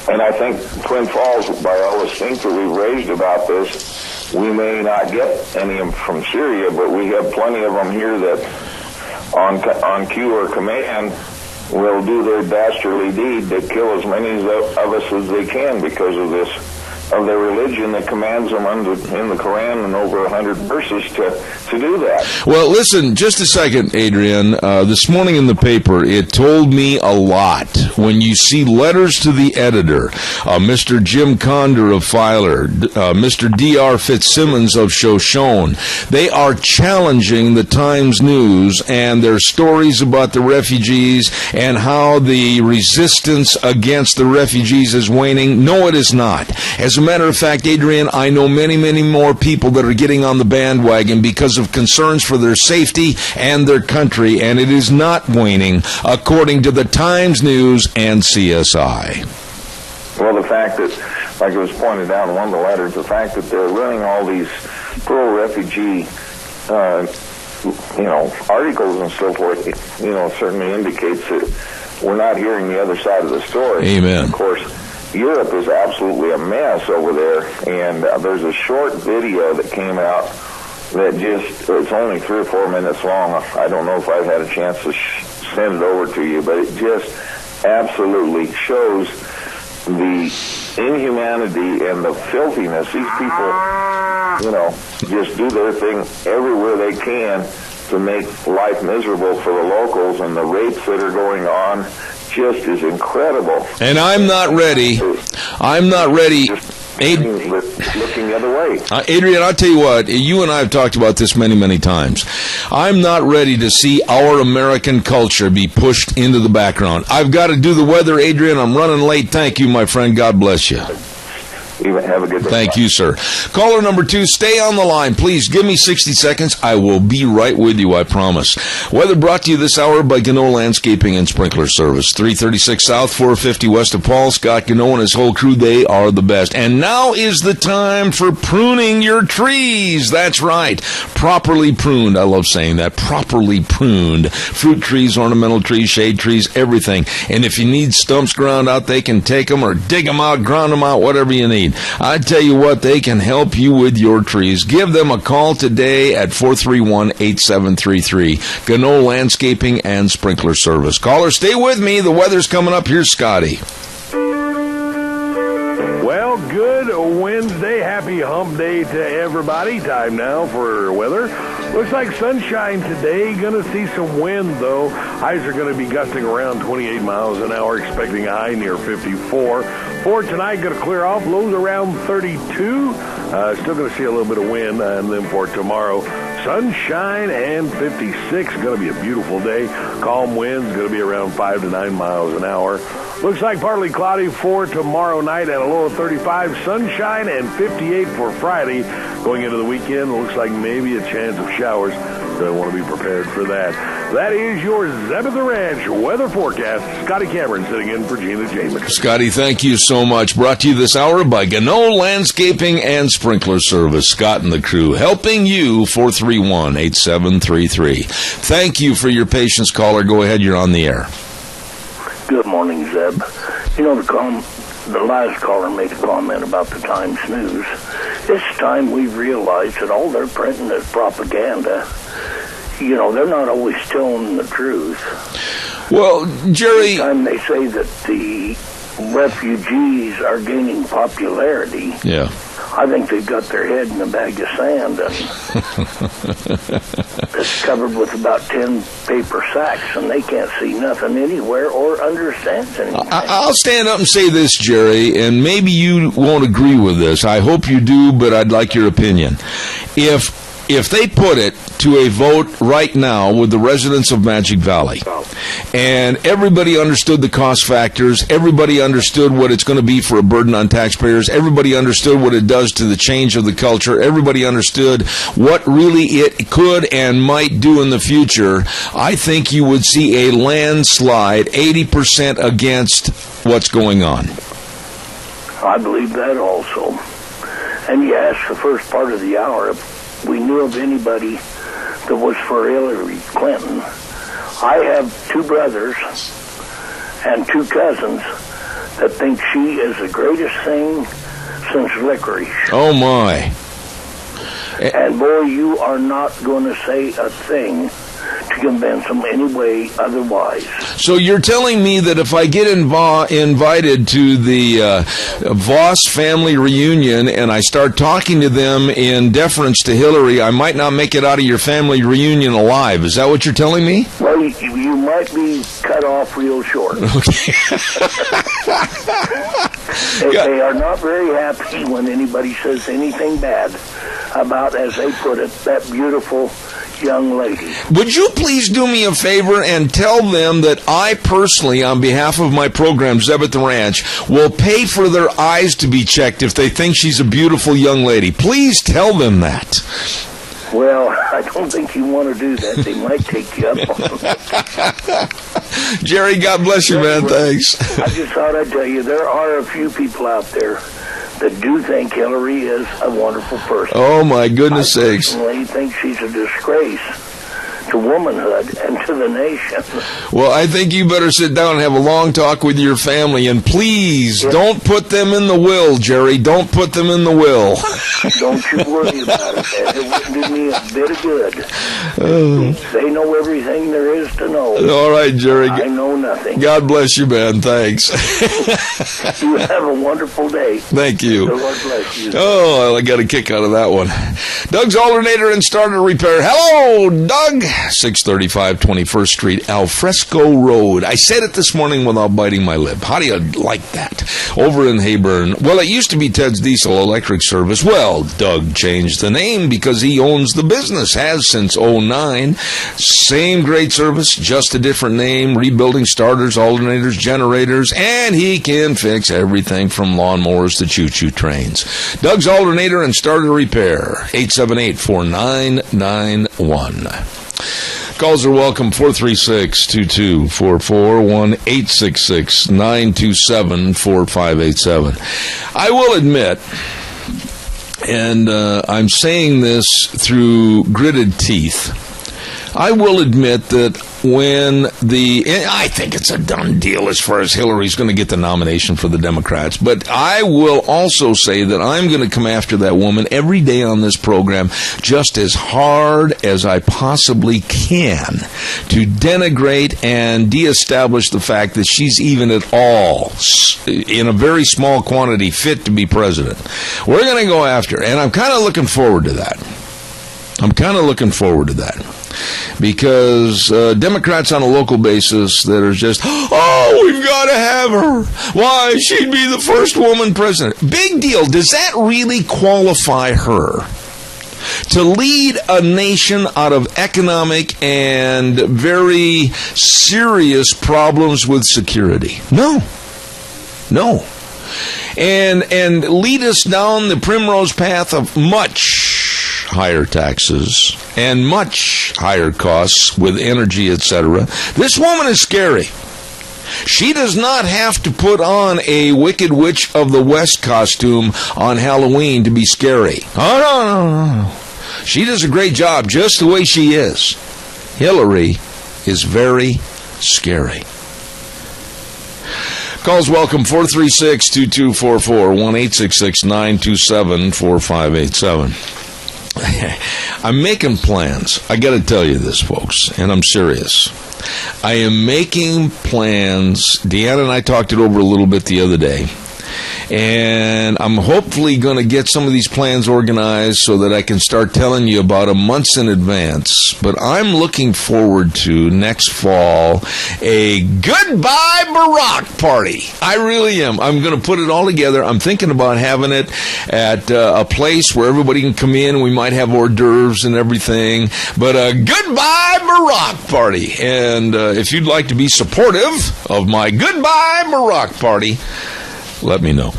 And I think Twin Falls, by all the stink that we've raised about this, we may not get any from Syria, but we have plenty of them here that on cue or command will do their dastardly deed to kill as many of us as they can because of this, of their religion that commands them in the Quran and over 100 verses to do that. Well, listen, just a second, Adrian. This morning in the paper, it told me a lot. When you see letters to the editor, Mr. Jim Condor of Filer, Mr. D.R. Fitzsimmons of Shoshone, they are challenging the Times News and their stories about the refugees and how the resistance against the refugees is waning. No, it is not. As a matter of fact, Adrian, I know many, many more people that are getting on the bandwagon because of concerns for their safety and their country, and it is not waning, according to the Times News and CSI. Well, the fact that, like it was pointed out in one of the letters, the fact that they're running all these pro-refugee, articles and so forth, certainly indicates that we're not hearing the other side of the story. Amen. Of course, Europe is absolutely a mess over there, and there's a short video that came out that it's only 3 or 4 minutes long. I don't know if I've had a chance to send it over to you, but it just absolutely shows the inhumanity and the filthiness. These people, just do their thing everywhere they can to make life miserable for the locals, and the rapes that are going on just is incredible. And I'm not ready. Looking the other way. Adrian, I'll tell you what, you and I have talked about this many, many times. I'm not ready to see our American culture be pushed into the background. I've got to do the weather, Adrian. I'm running late. Thank you, my friend. God bless you. Have a good day. Thank you, sir. Caller number 2, stay on the line. Please give me 60 seconds. I will be right with you, I promise. Weather brought to you this hour by Gano Landscaping and Sprinkler Service. 336 South, 450 west of Paul. Scott Gano and his whole crew, they are the best. And now is the time for pruning your trees. That's right. Properly pruned. I love saying that. Properly pruned. Fruit trees, ornamental trees, shade trees, everything. And if you need stumps ground out, they can take them or dig them out, ground them out, whatever you need. I tell you what, they can help you with your trees. Give them a call today at 431-8733. Gano Landscaping and Sprinkler Service. Caller, stay with me. The weather's coming up. Here's Scotty. Well, good Wednesday. Happy hump day to everybody. Time now for weather. Looks like sunshine today. Going to see some wind, though. Highs are going to be gusting around 28 miles an hour, expecting a high near 54. For tonight, going to clear off. Lows around 32. Still going to see a little bit of wind. And then for tomorrow, sunshine and 56. Going to be a beautiful day. Calm winds. Going to be around 5 to 9 miles an hour. Looks like partly cloudy for tomorrow night at a low of 35. Sunshine and 58 for Friday. Going into the weekend, looks like maybe a chance of showers. So I want to be prepared for that. That is your Zeb at the Ranch weather forecast. Scotty Cameron sitting in for Gina Jamin. Scotty, thank you so much. Brought to you this hour by Gano Landscaping and Sprinkler Service. Scott and the crew helping you. 431-8733. Thank you for your patience, caller. Go ahead. You're on the air. Good morning, Zeb. The last caller made a comment about the Times News. This time we've realized that all they're printing is propaganda. They're not always telling the truth. Well, Jerry... Every time they say that the refugees are gaining popularity... Yeah. I think they've got their head in a bag of sand and it's covered with about 10 paper sacks, and they can't see nothing anywhere or understand anything. I'll stand up and say this, Jerry, and maybe you won't agree with this. I hope you do, but I'd like your opinion. If they put it to a vote right now with the residents of Magic Valley, and everybody understood the cost factors, everybody understood what it's going to be for a burden on taxpayers, everybody understood what it does to the change of the culture, everybody understood what really it could and might do in the future, I think you would see a landslide, 80% against what's going on. I believe that also. and you asked the first part of the hour if we knew of anybody that was for Hillary Clinton. I have 2 brothers and 2 cousins that think she is the greatest thing since licorice. Oh, my. And, boy, you are not going to say a thing to convince them any way otherwise. So you're telling me that if I get invited to the Voss family reunion and I start talking to them in deference to Hillary, I might not make it out of your family reunion alive. Is that what you're telling me? Well, you might be cut off real short. Okay. They are not very happy when anybody says anything bad about, as they put it, that beautiful young lady. Would you please do me a favor and tell them that I personally, on behalf of my program, Zeb at the Ranch, will pay for their eyes to be checked if they think she's a beautiful young lady. Please tell them that. Well, I don't think you want to do that. They might take you up on it. Jerry, God bless you, man. Thanks. I just thought I'd tell you, there are a few people out there that do think Hillary is a wonderful person. Oh, my goodness sakes. I personally think she's a disgrace to womanhood and to the nation. Well, I think you better sit down and have a long talk with your family, and please don't put them in the will, Jerry. Don't put them in the will. Don't you worry about it. It wouldn't do me a bit of good. They know everything there is to know. All right, Jerry. I know nothing. God bless you, man. Thanks. You have a wonderful day. Thank you. The Lord bless you. Oh, I got a kick out of that one. Doug's Alternator and Starter Repair. Hello, Doug. 635 21st Street, Alfresco Road. I said it this morning without biting my lip. How do you like that? Over in Hayburn. Well, it used to be Ted's Diesel Electric Service. Well, Doug changed the name because he owns the business. Has since 2009. Same great service, just a different name. Rebuilding starters, alternators, generators, and he can fix everything from lawnmowers to choo-choo trains. Doug's Alternator and Starter Repair. 878-4991. Calls are welcome, 436-2244, 1-866-927-4587. I will admit, and I'm saying this through gritted teeth, I will admit that I think it's a done deal as far as Hillary's going to get the nomination for the Democrats, but I will also say that I'm going to come after that woman every day on this program just as hard as I possibly can to denigrate and de-establish the fact that she's even at all, in a very small quantity, fit to be president. We're going to go after her, and I'm kind of looking forward to that. Because Democrats on a local basis that are just, oh, we've got to have her. Why? She'd be the first woman president. Big deal. Does that really qualify her to lead a nation out of economic and very serious problems with security? No. And lead us down the primrose path of much higher taxes and much higher costs with energy, etc. This woman is scary. She does not have to put on a Wicked Witch of the West costume on Halloween to be scary. Oh, no. She does a great job just the way she is. Hillary is very scary. Calls welcome, 436-2244, 1-866-927-4587. I'm making plans. I got to tell you this, folks, and I'm serious. I am making plans. Deanna and I talked it over a little bit the other day. And I'm hopefully going to get some of these plans organized so that I can start telling you about them months in advance. But I'm looking forward to next fall a Goodbye Barack party. I really am. I'm going to put it all together. I'm thinking about having it at a place where everybody can come in. We might have hors d'oeuvres and everything. But a Goodbye Barack party. And if you'd like to be supportive of my Goodbye Barack party, let me know.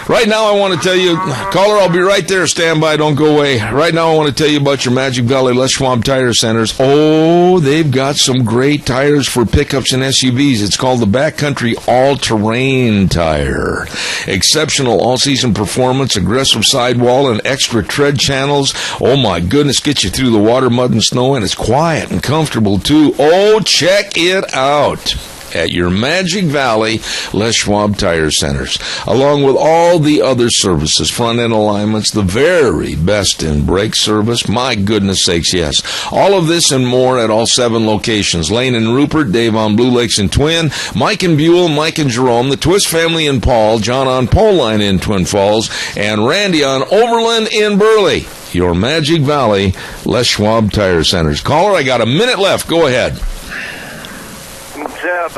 Right now, I want to tell you, caller, I'll be right there. Stand by. Don't go away. Right now, I want to tell you about your Magic Valley Les Schwab Tire Centers. Oh, they've got some great tires for pickups and SUVs. It's called the Backcountry All-Terrain Tire. Exceptional all-season performance, aggressive sidewall, and extra tread channels. Oh, my goodness, get you through the water, mud, and snow, and it's quiet and comfortable, too. Oh, check it out at your Magic Valley Les Schwab Tire Centers, along with all the other services, front-end alignments, the very best in brake service. My goodness sakes, yes. All of this and more at all 7 locations. Lane and Rupert, Dave on Blue Lakes and Twin, Mike and Buell, Mike and Jerome, the Twist family in Paul, John on Pole Line in Twin Falls, and Randy on Overland in Burley. Your Magic Valley Les Schwab Tire Centers. Caller, I got a minute left. Go ahead. Zeb,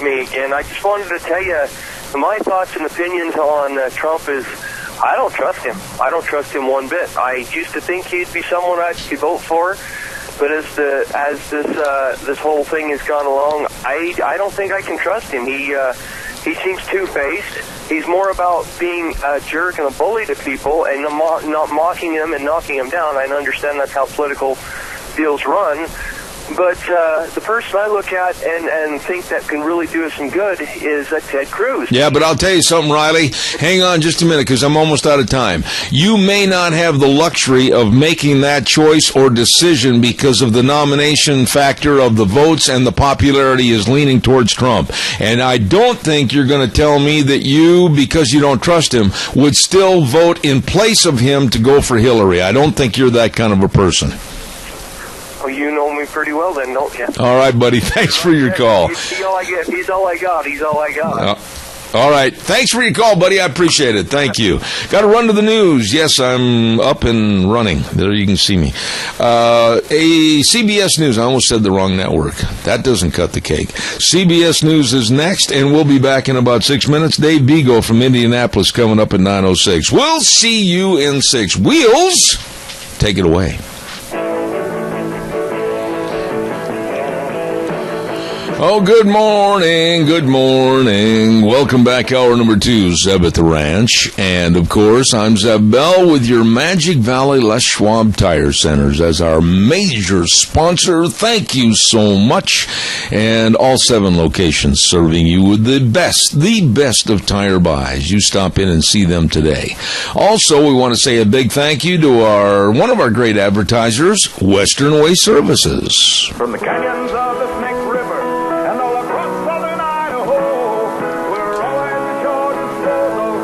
me again. I just wanted to tell you my thoughts and opinions on Trump is I don't trust him. I don't trust him one bit. I used to think he'd be someone I could vote for, but as this whole thing has gone along, I don't think I can trust him. He seems two-faced. He's more about being a jerk and a bully to people and not mocking them and knocking them down. I understand that's how political deals run. But the person I look at and think that can really do us some good is Ted Cruz. Yeah, but I'll tell you something, Riley. Hang on just a minute, because I'm almost out of time. You may not have the luxury of making that choice or decision because of the nomination factor of the votes, and the popularity is leaning towards Trump. And I don't think you're going to tell me that you, because you don't trust him, would still vote in place of him to go for Hillary. I don't think you're that kind of a person. Well, you know me pretty well then, don't you? All right, buddy. Thanks for your call. He's all I get. He's all I got. He's all I got. All right. Thanks for your call, buddy. I appreciate it. Thank you. Got to run to the news. Yes, I'm up and running. There you can see me. A CBS News. I almost said the wrong network. That doesn't cut the cake. CBS News is next, and we'll be back in about 6 minutes. Dave Bego from Indianapolis coming up at 9:06. We'll see you in 6. Wheels, take it away. Oh, good morning, good morning. Welcome back, hour number 2, Zeb at the Ranch. And, of course, I'm Zeb Bell with your Magic Valley Les Schwab Tire Centers as our major sponsor. Thank you so much. And all 7 locations serving you with the best of tire buys. You stop in and see them today. Also, we want to say a big thank you to one of our great advertisers, Western Way Services. From the canyons of the Snake River and all across southern Idaho, we're always at your disposal.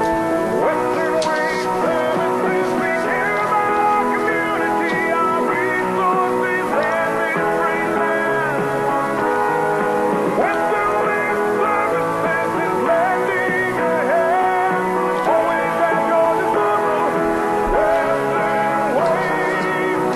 Western Way Services, we care about our community, our resources, and this great land. Western Way Services is landing ahead, always at your disposal. Western Way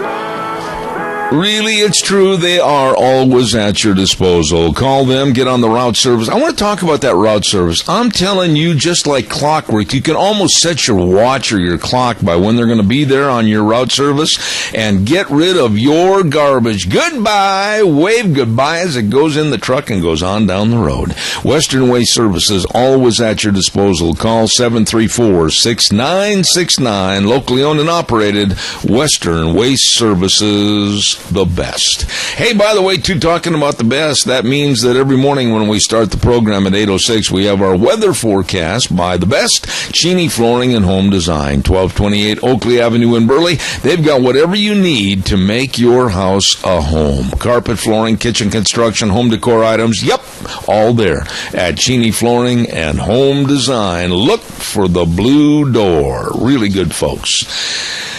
Services. Really, it's true. They are always at your disposal. Call them, get on the route service. I want to talk about that route service. I'm telling you, just like clockwork, you can almost set your watch or your clock by when they're going to be there on your route service and get rid of your garbage. Goodbye. Wave goodbye as it goes in the truck and goes on down the road. Western Way Services, always at your disposal. Call 734-6969. Locally owned and operated. Western Waste Services, the best. Hey, by the way, too, talking about the best, that means that every morning when we start the program at 8:06, we have our weather forecast by the best, Cheney Flooring and Home Design, 1228 Oakley Avenue in Burley. They've got whatever you need to make your house a home. Carpet, flooring, kitchen construction, home decor items, yep, all there at Cheney Flooring and Home Design. Look for the blue door. Really good folks.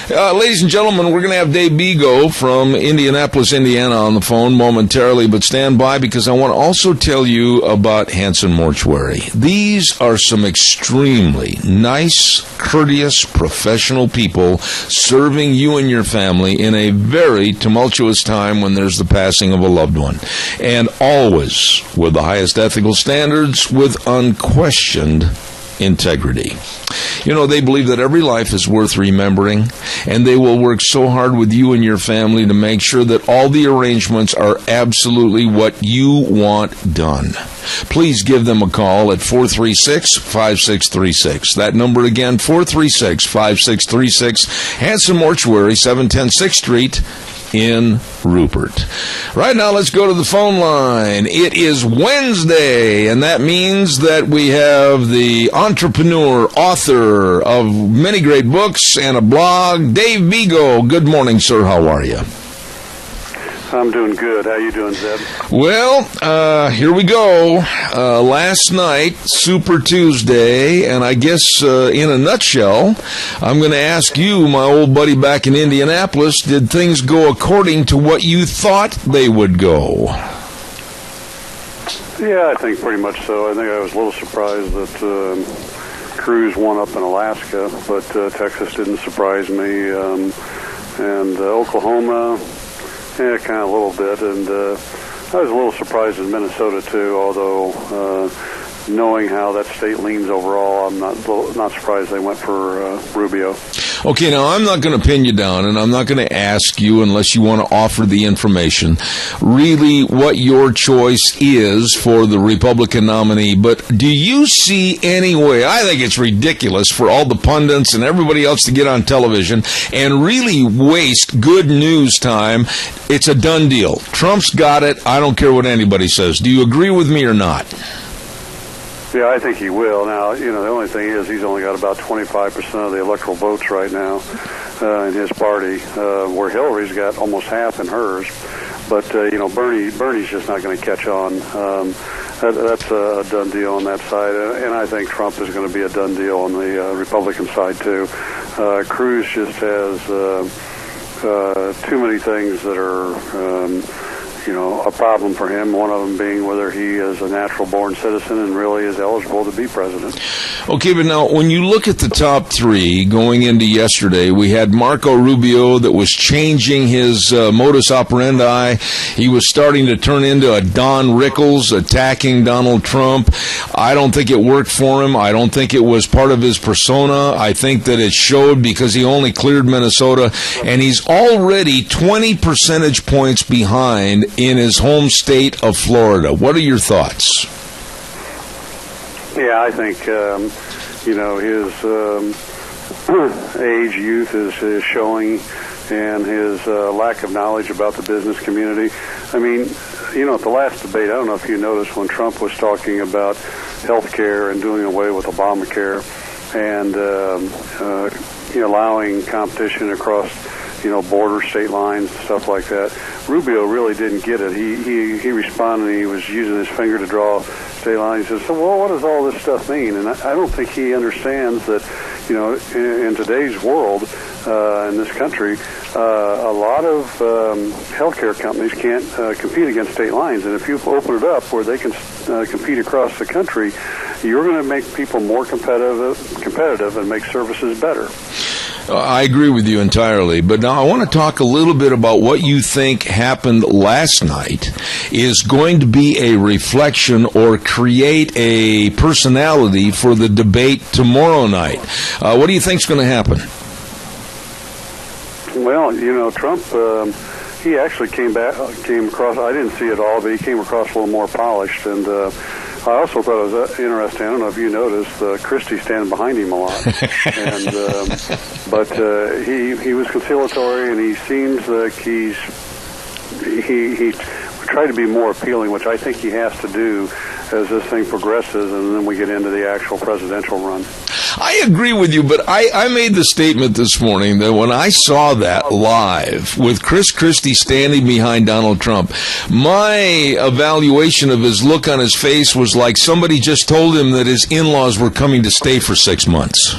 Ladies and gentlemen, we're going to have Dave Bego from Indianapolis, Indiana on the phone momentarily, but stand by because I want to also tell you about Hanson Mortuary. These are some extremely nice, courteous, professional people serving you and your family in a very tumultuous time when there's the passing of a loved one. And always with the highest ethical standards, with unquestioned integrity. You know, they believe that every life is worth remembering, and they will work so hard with you and your family to make sure that all the arrangements are absolutely what you want done. Please give them a call at 436-5636. That number again, 436-5636. Hanson Mortuary, 710 6th Street in Rupert. Right now, let's go to the phone line. It is Wednesday, and that means that we have the entrepreneur, author of many great books and a blog, Dave Vigo. Good morning, sir. How are you? I'm doing good. How you doing, Zeb? Well, here we go. Last night, Super Tuesday, and I guess in a nutshell, I'm going to ask you, my old buddy back in Indianapolis, did things go according to what you thought they would go? Yeah, I think pretty much so. I think I was a little surprised that Cruz won up in Alaska, but Texas didn't surprise me, and Oklahoma, yeah, kind of a little bit, and I was a little surprised in Minnesota too. Although knowing how that state leans overall, I'm not surprised they went for Rubio. Okay, now I'm not going to pin you down, and I'm not going to ask you unless you want to offer the information, really what your choice is for the Republican nominee. But do you see any way? I think it's ridiculous for all the pundits and everybody else to get on television and really waste good news time. It's a done deal. Trump's got it. I don't care what anybody says. Do you agree with me or not? Yeah, I think he will. Now, you know, the only thing is he's only got about 25% of the electoral votes right now in his party, where Hillary's got almost half in hers. But, you know, Bernie's just not going to catch on. That's a done deal on that side. And I think Trump is going to be a done deal on the Republican side, too. Cruz just has too many things that are... you know, a problem for him, one of them being whether he is a natural-born citizen and really is eligible to be president. Okay, but now, when you look at the top three going into yesterday, we had Marco Rubio that was changing his modus operandi. He was starting to turn into a Don Rickles attacking Donald Trump. I don't think it worked for him. I don't think it was part of his persona. I think that it showed because he only cleared Minnesota, and he's already 20 percentage points behind in his home state of Florida. What are your thoughts? Yeah, I think, you know, his age, youth is showing, and his lack of knowledge about the business community. I mean, you know, at the last debate, I don't know if you noticed when Trump was talking about health care and doing away with Obamacare and you know, allowing competition across, you know, border state lines and stuff like that. Rubio really didn't get it. He responded, and he was using his finger to draw state lines. He said, so, well, what does all this stuff mean? And I don't think he understands that, you know, in today's world, in this country, a lot of healthcare companies can't compete against state lines. And if you open it up where they can compete across the country, you're going to make people more competitive and make services better. I agree with you entirely, but now I want to talk a little bit about what you think happened last night is going to be a reflection or create a personality for the debate tomorrow night. What do you think is going to happen? Well, you know, Trump, he actually came across, I didn't see it all, but he came across a little more polished, and I also thought it was interesting. I don't know if you noticed, Christie standing behind him a lot, and but he was conciliatory, and he seems like he tried to be more appealing, which I think he has to do as this thing progresses, and then we get into the actual presidential run. I agree with you, but I made the statement this morning that when I saw that live with Chris Christie standing behind Donald Trump, my evaluation of his look on his face was like somebody just told him that his in-laws were coming to stay for 6 months.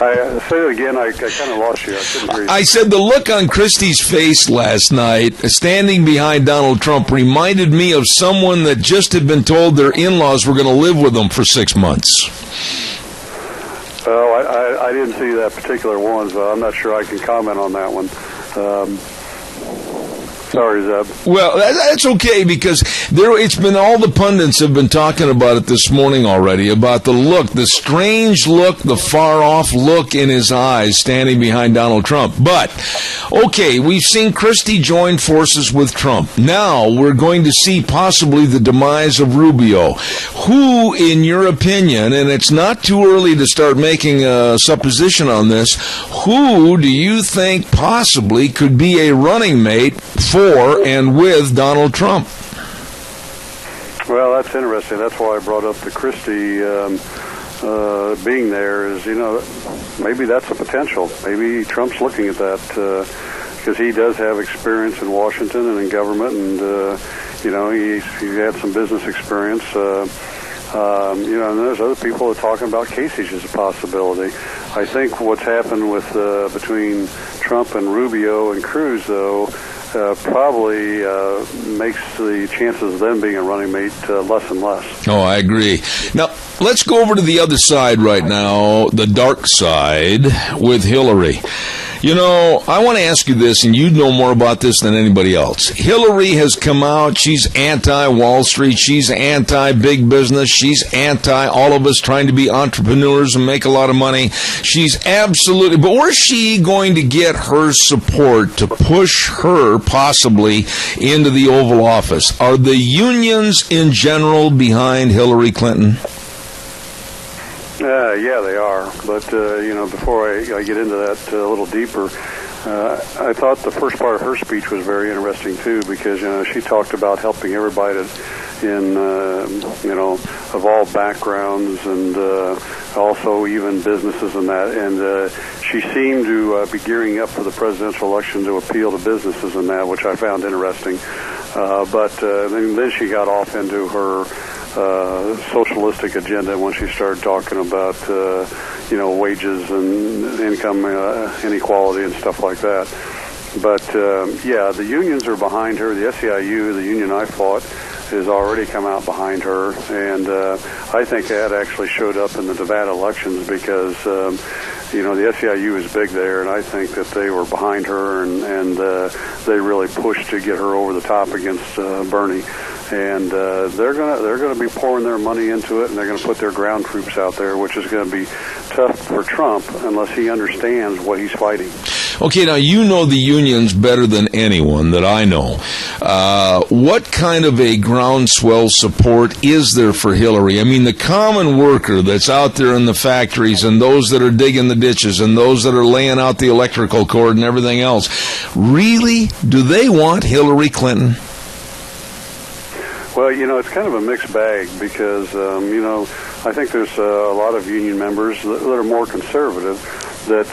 I say it again. I kind of lost you. I couldn't hear you. I said the look on Christie's face last night, standing behind Donald Trump, reminded me of someone that just had been told their in-laws were going to live with them for 6 months. Well, I didn't see that particular one, so I'm not sure I can comment on that one. Sorry, Zeb. Well, that's okay, because it's been, all the pundits have been talking about it this morning already, about the look, the strange look, the far-off look in his eyes standing behind Donald Trump. But, okay, we've seen Christie join forces with Trump. Now we're going to see possibly the demise of Rubio. Who, in your opinion, and it's not too early to start making a supposition on this, who do you think possibly could be a running mate for and with Donald Trump? Well, that's interesting. That's why I brought up the Christie being there. Is, maybe that's a potential. Maybe Trump's looking at that because he does have experience in Washington and in government, and he's had some business experience. And there's other people that are talking about Kasich as a possibility. I think what's happened with between Trump and Rubio and Cruz, though, probably makes the chances of them being a running mate less and less. Oh, I agree. Now, let's go over to the other side right now, the dark side, with Hillary. I want to ask you this, and you know more about this than anybody else. Hillary has come out. She's anti-Wall Street. She's anti-big business. She's anti-all of us trying to be entrepreneurs and make a lot of money. She's absolutely... But where's she going to get her support to push her possibly into the Oval Office? Are the unions in general behind Hillary Clinton? Yeah, they are. But, before I get into that a little deeper, I thought the first part of her speech was very interesting, too, because, she talked about helping everybody of all backgrounds and also even businesses and that. And she seemed to be gearing up for the presidential election to appeal to businesses and that, which I found interesting. But then she got off into her socialistic agenda when she started talking about wages and income inequality and stuff like that. But the unions are behind her. The SEIU, the union I fought, has already come out behind her, and I think that actually showed up in the Nevada elections because the SEIU is big there, and I think that they were behind her, and they really pushed to get her over the top against Bernie. And they're gonna be pouring their money into it, and they're gonna put their ground troops out there, which is going to be tough for Trump unless he understands what he's fighting. Okay, now you know the unions better than anyone that I know. What kind of a groundswell support is there for Hillary? I mean, the common worker that's out there in the factories, and those that are digging the ditches, and those that are laying out the electrical cord and everything else, really, do they want Hillary Clinton? Well, it's kind of a mixed bag because, I think there's a lot of union members that are more conservative that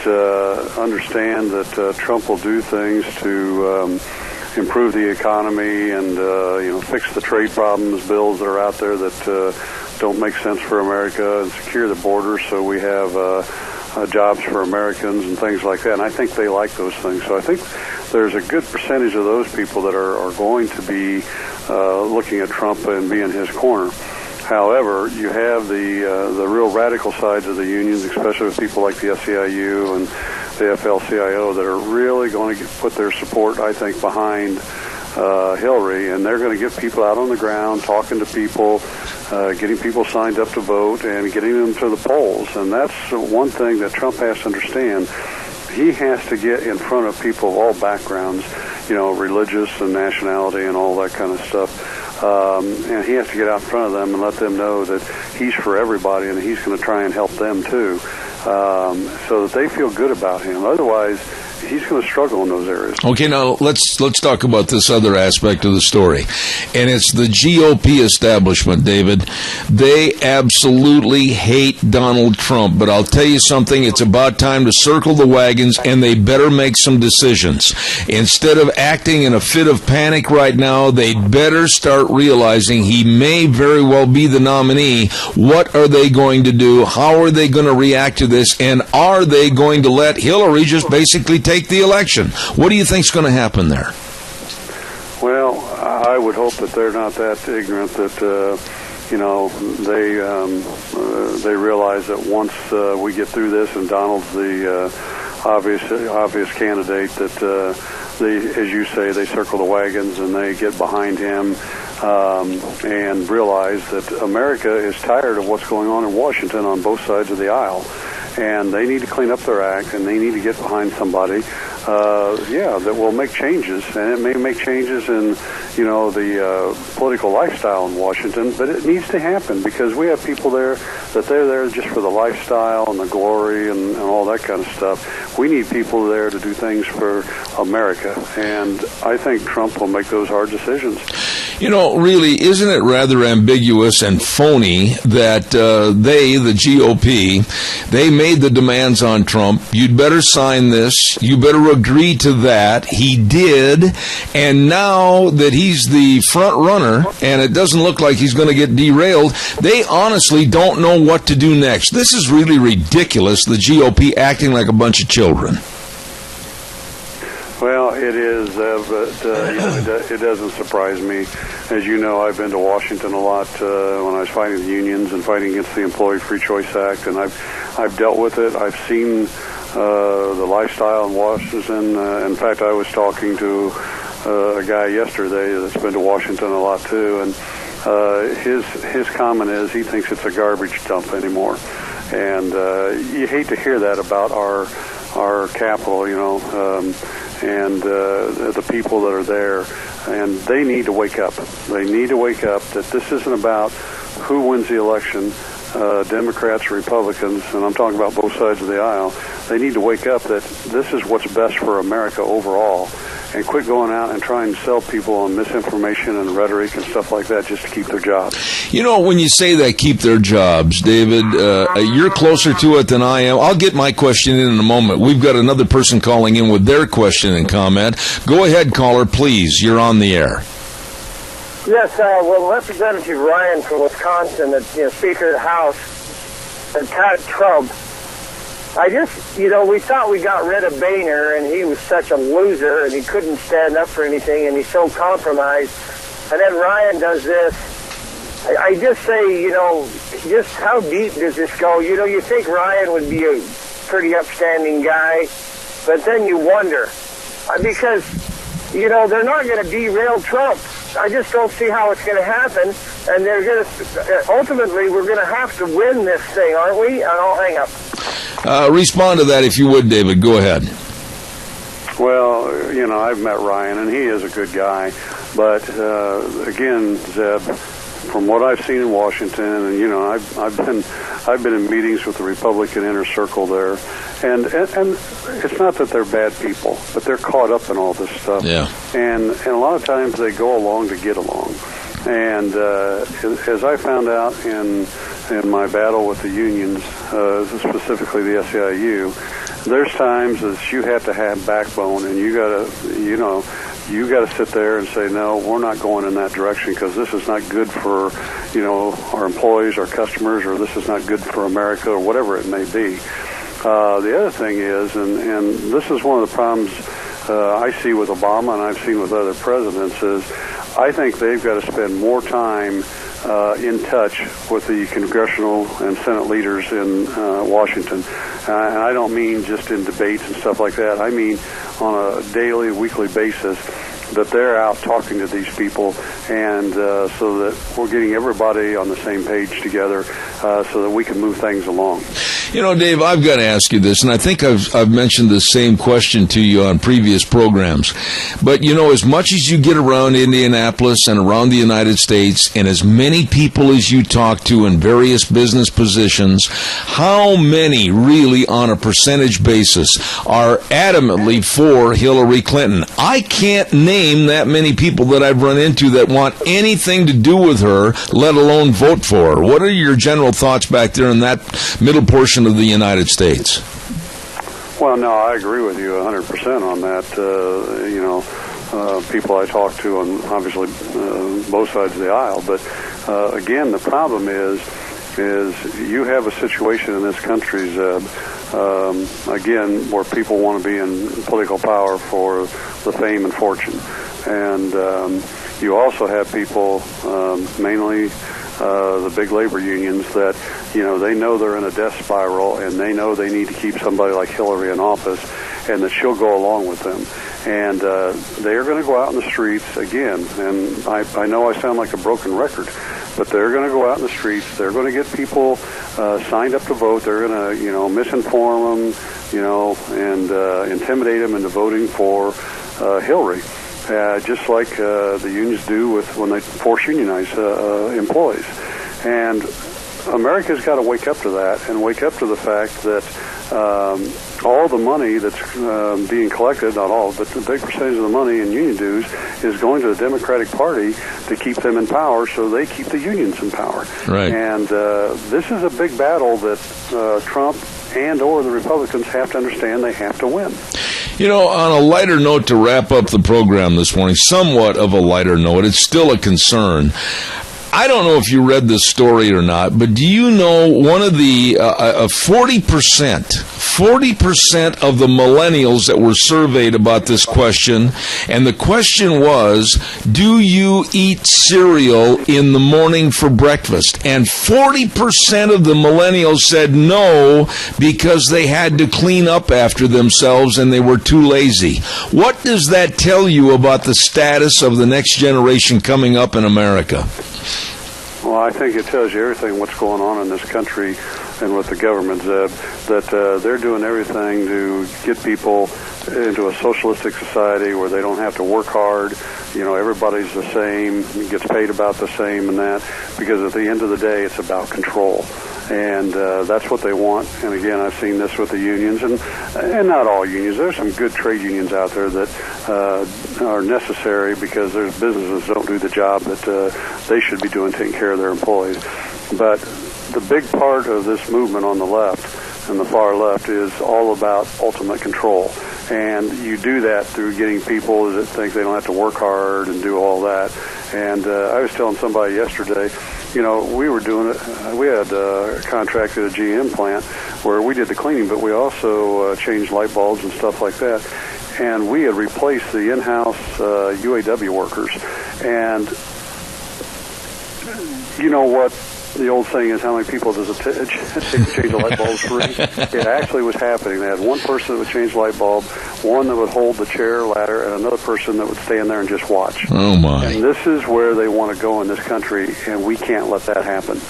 understand that Trump will do things to improve the economy and, fix the trade problems, bills that are out there that don't make sense for America, and secure the border so we have jobs for Americans and things like that. And I think they like those things. So I think there's a good percentage of those people that are going to be looking at Trump and be in his corner. However, you have the real radical sides of the unions, especially with people like the SEIU and the AFL-CIO, that are really going to put their support, I think, behind Hillary, and they're going to get people out on the ground, talking to people, getting people signed up to vote, and getting them to the polls. And that's one thing that Trump has to understand. He has to get in front of people of all backgrounds, religious and nationality and all that kind of stuff. And he has to get out in front of them and let them know that he's for everybody and he's going to try and help them too, so that they feel good about him. Otherwise, he's going to struggle in those areas. Okay, now let's talk about this other aspect of the story, and it's the GOP establishment, David. They absolutely hate Donald Trump, but I'll tell you something, it's about time to circle the wagons, and they better make some decisions. Instead of acting in a fit of panic right now, they'd better start realizing he may very well be the nominee. What are they going to do? How are they going to react to this? And are they going to let Hillary just basically take the election? What do you think's going to happen there? Well, I would hope that they're not that ignorant that they realize that once we get through this and Donald's the obvious candidate, that as you say, they circle the wagons and they get behind him and realize that America is tired of what's going on in Washington on both sides of the aisle. And they need to clean up their act, and they need to get behind somebody, that will make changes. And it may make changes in, the political lifestyle in Washington, but it needs to happen because we have people there that they're there just for the lifestyle and the glory and all that kind of stuff. We need people there to do things for America, and I think Trump will make those hard decisions. Really, isn't it rather ambiguous and phony that the GOP, they made the demands on Trump, you'd better sign this, you better agree to that. He did, and now that he's the front runner, and it doesn't look like he's going to get derailed, they honestly don't know what to do next. This is really ridiculous, the GOP acting like a bunch of children. Well, it is, but it doesn't surprise me. As you know, I've been to Washington a lot when I was fighting the unions and fighting against the Employee Free Choice Act, and I've dealt with it. I've seen the lifestyle in Washington. In fact, I was talking to a guy yesterday that's been to Washington a lot too, and his comment is he thinks it's a garbage dump anymore. And you hate to hear that about our capital, and the people that are there, and they need to wake up. They need to wake up that this isn't about who wins the election, Democrats or Republicans, and I'm talking about both sides of the aisle. They need to wake up that this is what's best for America overall, and quit going out and trying to sell people on misinformation and rhetoric and stuff like that just to keep their jobs. When you say that, keep their jobs, David, you're closer to it than I am. I'll get my question in a moment. We've got another person calling in with their question and comment. Go ahead, caller, please. You're on the air. Yes, Representative Ryan from Wisconsin, Speaker of the House, attacked Trump. We thought we got rid of Boehner, and he was such a loser, and he couldn't stand up for anything, and he's so compromised. And then Ryan does this. I just say, just how deep does this go? You think Ryan would be a pretty upstanding guy, but then you wonder. Because, they're not going to derail Trump. I just don't see how it's going to happen, and they're going to, ultimately, we're going to have to win this thing, aren't we? And I'll hang up. Respond to that if you would, David. Go ahead. Well, I've met Ryan, and he is a good guy. But, again, Zeb, from what I've seen in Washington, and, I've been in meetings with the Republican inner circle there, and it's not that they're bad people, but they're caught up in all this stuff. Yeah. And a lot of times they go along to get along. And as I found out in my battle with the unions, specifically the SEIU, there's times that you have to have backbone, and you gotta sit there and say, no, we're not going in that direction because this is not good for our employees, our customers, or this is not good for America, or whatever it may be. The other thing is, and this is one of the problems I see with Obama and I've seen with other presidents, is I think they've got to spend more time in touch with the congressional and Senate leaders in Washington. And I don't mean just in debates and stuff like that. I mean on a daily, weekly basis, that they're out talking to these people, and so that we're getting everybody on the same page together so that we can move things along. Dave, I've got to ask you this, and I think I've mentioned the same question to you on previous programs. But, as much as you get around Indianapolis and around the United States, and as many people as you talk to in various business positions, how many really, on a percentage basis, are adamantly for Hillary Clinton? I can't name that many people that I've run into that want anything to do with her, let alone vote for her. What are your general thoughts back there in that middle portion of the United States? Well, no, I agree with you 100% on that. People I talk to on obviously both sides of the aisle, but again, the problem is you have a situation in this country, Zeb, again, where people want to be in political power for the fame and fortune. And you also have people, mainly the big labor unions, that, they know they're in a death spiral, and they know they need to keep somebody like Hillary in office. and that she'll go along with them. And they're going to go out in the streets again. And I know I sound like a broken record, but they're going to go out in the streets. They're going to get people signed up to vote. They're going to, misinform them, and intimidate them into voting for Hillary, just like the unions do when they force unionize employees. And America's got to wake up to that and wake up to the fact that all the money that's being collected, not all, but the big percentage of the money in union dues is going to the Democratic Party to keep them in power, so they keep the unions in power. Right. And this is a big battle that Trump and or the Republicans have to understand they have to win. On a lighter note to wrap up the program this morning, somewhat of a lighter note, it's still a concern. I don't know if you read this story or not, but do you know one of the 40% of the millennials that were surveyed about this question, and the question was, do you eat cereal in the morning for breakfast? And 40% of the millennials said no because they had to clean up after themselves and they were too lazy. What does that tell you about the status of the next generation coming up in America? Well, I think it tells you everything what's going on in this country and with the government, Zeb, that they're doing everything to get people into a socialistic society where they don't have to work hard. Everybody's the same, gets paid about the same and that, because at the end of the day, it's about control. And that's what they want. And again, I've seen this with the unions, and not all unions. There's some good trade unions out there that are necessary because there's businesses that don't do the job that they should be doing, taking care of their employees. But the big part of this movement on the left and the far left is all about ultimate control. And you do that through getting people that think they don't have to work hard and do all that. And I was telling somebody yesterday, we were doing it. We had contracted a GM plant where we did the cleaning, but we also changed light bulbs and stuff like that. And we had replaced the in-house UAW workers. And you know what? The old saying is, how many people does it take to change a light bulb for? It actually was happening. They had one person that would change the light bulb, one that would hold the chair ladder, and another person that would stand there and just watch. Oh, my. And this is where they want to go in this country, and we can't let that happen.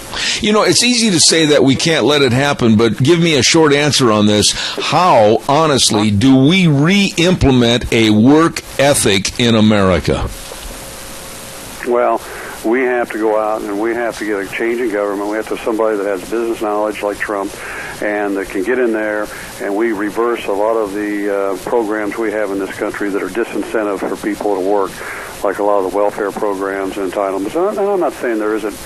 It's easy to say that we can't let it happen, but give me a short answer on this. How, honestly, do we re-implement a work ethic in America? Well, we have to go out and we have to get a change in government. We have to have somebody that has business knowledge like Trump and that can get in there, and we reverse a lot of the programs we have in this country that are disincentive for people to work, like a lot of the welfare programs and entitlements. And I'm not saying there isn't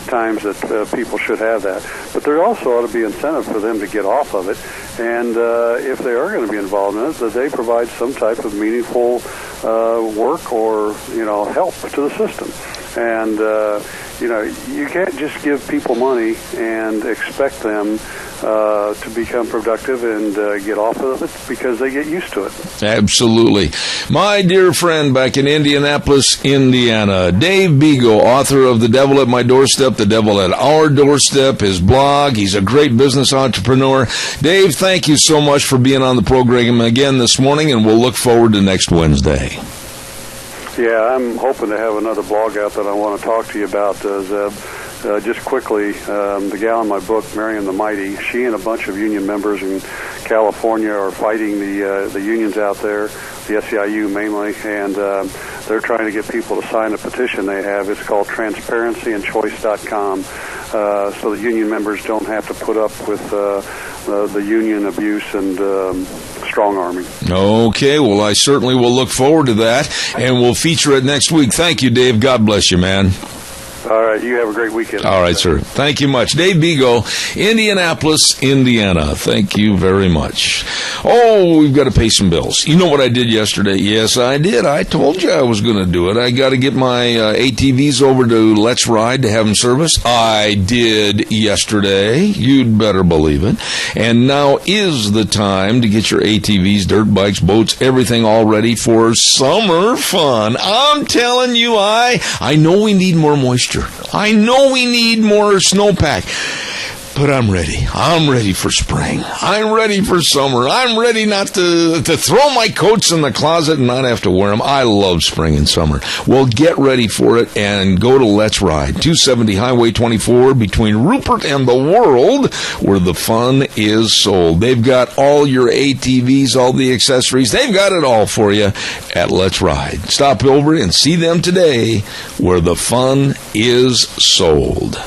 times that people should have that, but there also ought to be incentive for them to get off of it. And if they are going to be involved in it, that they provide some type of meaningful work or help to the system. And you can't just give people money and expect them to become productive and get off of it because they get used to it. Absolutely. My dear friend back in Indianapolis, Indiana, Dave Bego, author of The Devil at My Doorstep, The Devil at Our Doorstep, his blog. He's a great business entrepreneur. Dave, thank you so much for being on the program again this morning, and we'll look forward to next Wednesday. Yeah, I'm hoping to have another blog out that I want to talk to you about, Zeb. Just quickly, the gal in my book, Marion the Mighty, she and a bunch of union members in California are fighting the unions out there, the SEIU mainly, and they're trying to get people to sign a petition they have. It's called transparencyandchoice.com, so that union members don't have to put up with the union abuse and strong-arming. Okay, well, I certainly will look forward to that, and we'll feature it next week. Thank you, Dave. God bless you, man. All right, you have a great weekend. All right, sir. Thank you much. Dave Bego, Indianapolis, Indiana. Thank you very much. Oh, we've got to pay some bills. You know what I did yesterday? Yes, I did. I told you I was going to do it. I got to get my ATVs over to Let's Ride to have them serviced. I did yesterday. You'd better believe it. And now is the time to get your ATVs, dirt bikes, boats, everything all ready for summer fun. I'm telling you, I know we need more moisture. I know we need more snowpack. But I'm ready. I'm ready for spring. I'm ready for summer. I'm ready not to throw my coats in the closet and not have to wear them. I love spring and summer. Well, get ready for it and go to Let's Ride, 270 Highway 24 between Rupert and the World, where the fun is sold. They've got all your ATVs, all the accessories. They've got it all for you at Let's Ride. Stop over and see them today, where the fun is sold.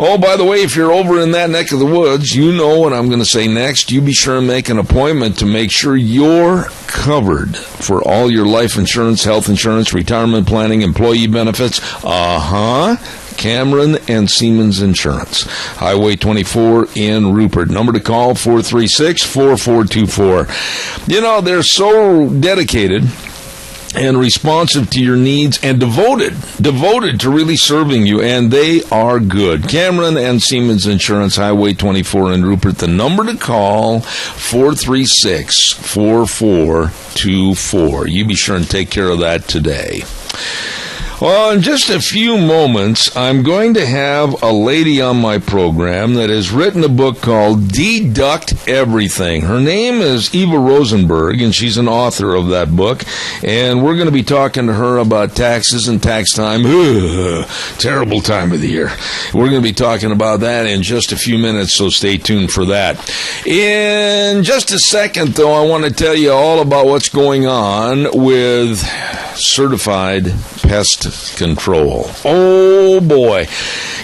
Oh, by the way, if you're over in that neck of the woods, you know what I'm going to say next. You be sure and make an appointment to make sure you're covered for all your life insurance, health insurance, retirement planning, employee benefits. Cameron and Siemens Insurance. Highway 24 in Rupert. Number to call, 436-4424. You know, they're so dedicated and responsive to your needs and devoted to really serving you, and they are good. Cameron and Siemens Insurance, Highway 24 in Rupert. The number to call, 436-4424. You be sure and take care of that today. Well, in just a few moments, I'm going to have a lady on my program that has written a book called Deduct Everything. Her name is Eva Rosenberg, and she's an author of that book. And we're going to be talking to her about taxes and tax time. Terrible time of the year. We're going to be talking about that in just a few minutes, so stay tuned for that. In just a second, though, I want to tell you all about what's going on with Certified Pest Control. Oh, boy.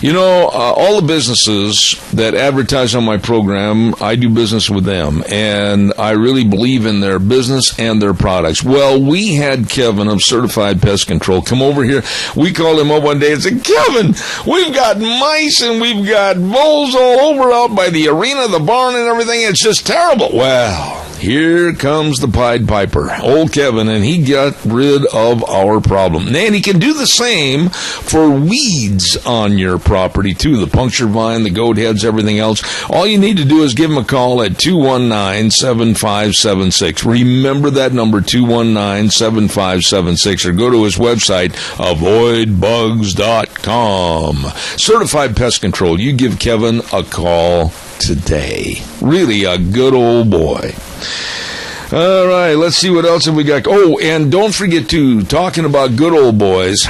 You know, all the businesses that advertise on my program, I do business with them, and I really believe in their business and their products. Well, we had Kevin of Certified Pest Control come over here. We called him up one day and said, Kevin, we've got mice and we've got voles all over out by the arena, the barn and everything. It's just terrible. Well, here comes the Pied Piper, old Kevin, and he got rid of our problem. And he can do the same for weeds on your property, too. The puncture vine, the goat heads, everything else. All you need to do is give him a call at 219-7576. Remember that number, 219-7576, or go to his website, avoidbugs.com. Certified Pest Control. You give Kevin a call today. Really a good old boy. All right, let's see what else have we got. Oh, and don't forget to, talking about good old boys,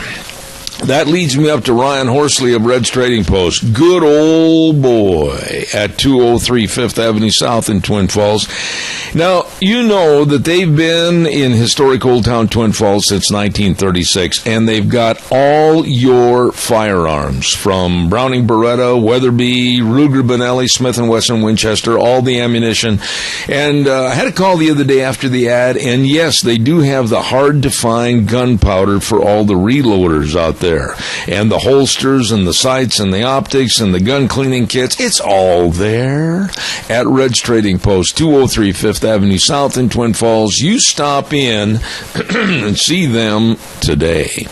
that leads me up to Ryan Horsley of Red's Trading Post. Good old boy at 203 5th Avenue South in Twin Falls. Now, you know that they've been in historic Old Town Twin Falls since 1936, and they've got all your firearms, from Browning Beretta, Weatherby, Ruger Benelli, Smith & Wesson, Winchester, all the ammunition. And I had a call the other day after the ad, and yes, they do have the hard-to-find gunpowder for all the reloaders out there. And the holsters and the sights and the optics and the gun cleaning kits, it's all there at Red's Trading Post, 203 5th Avenue South in Twin Falls. You stop in and see them today.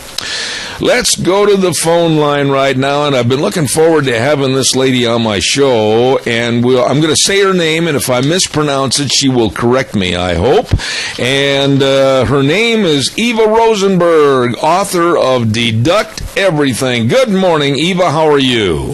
Let's go to the phone line right now, and I've been looking forward to having this lady on my show, and I'm going to say her name, and if I mispronounce it, she will correct me, I hope. And her name is Eva Rosenberg, author of Deduct Everything. Good morning, Eva. How are you?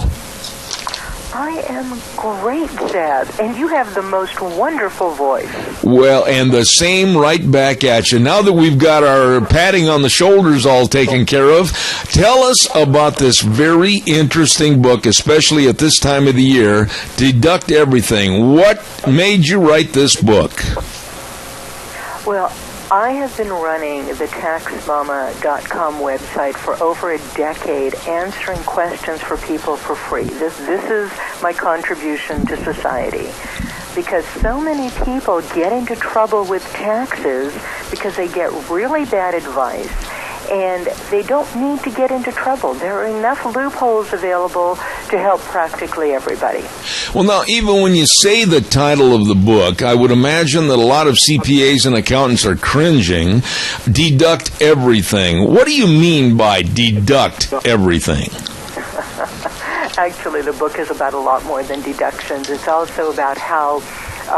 I am great, Zeb, and you have the most wonderful voice. Well, and the same right back at you. Now that we've got our patting on the shoulders all taken care of, tell us about this very interesting book, especially at this time of the year, Deduct Everything. What made you write this book? Well, I have been running the TaxMama.com website for over a decade, answering questions for people for free. This is my contribution to society, because so many people get into trouble with taxes because they get really bad advice, and they don't need to get into trouble. There are enough loopholes available to help practically everybody. Well, now, even when you say the title of the book, I would imagine that a lot of CPAs and accountants are cringing. Deduct everything. What do you mean by deduct everything? Actually, the book is about a lot more than deductions. It's also about how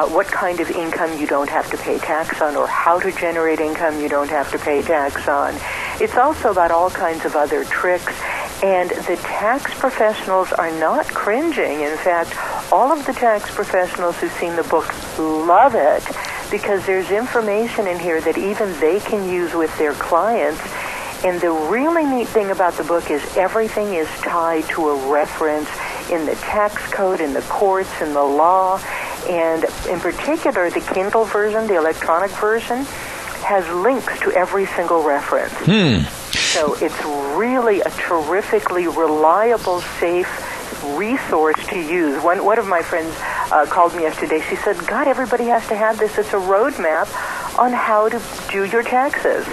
what kind of income you don't have to pay tax on, or how to generate income you don't have to pay tax on. It's also about all kinds of other tricks And the tax professionals are not cringing. In fact, all of the tax professionals who've seen the book love it because there's information in here that even they can use with their clients. And the really neat thing about the book is everything is tied to a reference in the tax code, in the courts, in the law. And in particular, the Kindle version, the electronic version, has links to every single reference. So it's really a terrifically reliable, safe resource to use. One of my friends called me yesterday. She said, God, everybody has to have this. It's a roadmap on how to do your taxes.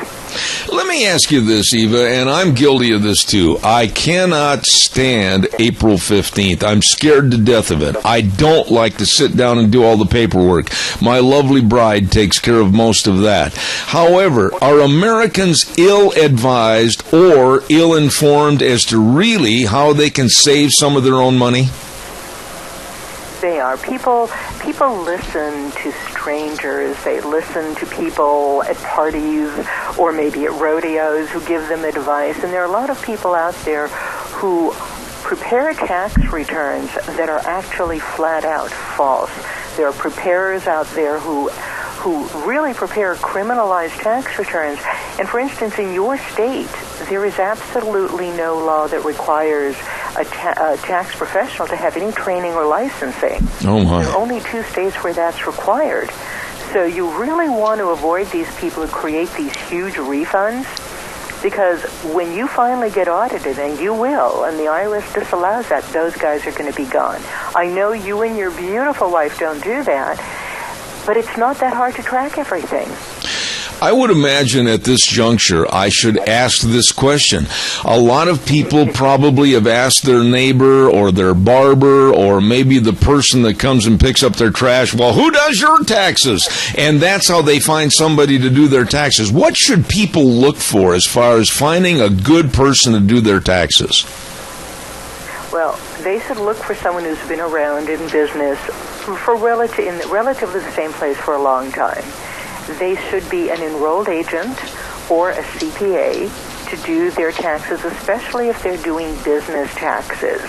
Let me ask you this, Eva, and I'm guilty of this too. I cannot stand April 15th. I'm scared to death of it. I don't like to sit down and do all the paperwork. My lovely bride takes care of most of that. However, are Americans ill-advised or ill-informed as to really how they can save some of their own money? They are. People listen to strangers. They listen to people at parties or maybe at rodeos who give them advice. And there are a lot of people out there who prepare tax returns that are actually flat out false. There are preparers out there who really prepare criminalized tax returns. And for instance, in your state, there is absolutely no law that requires a tax professional to have any training or licensing. Oh my. There are only 2 states where that's required. So you really want to avoid these people who create these huge refunds, because when you finally get audited, and you will, and the IRS disallows that, those guys are going to be gone. I know you and your beautiful wife don't do that, but it's not that hard to track everything. I would imagine at this juncture I should ask this question. A lot of people probably have asked their neighbor or their barber or maybe the person that comes and picks up their trash, well, who does your taxes? And that's how they find somebody to do their taxes. What should people look for as far as finding a good person to do their taxes? Well, they should look for someone who's been around in business for in relatively the same place for a long time. They should be an enrolled agent or a CPA to do their taxes, especially if they're doing business taxes.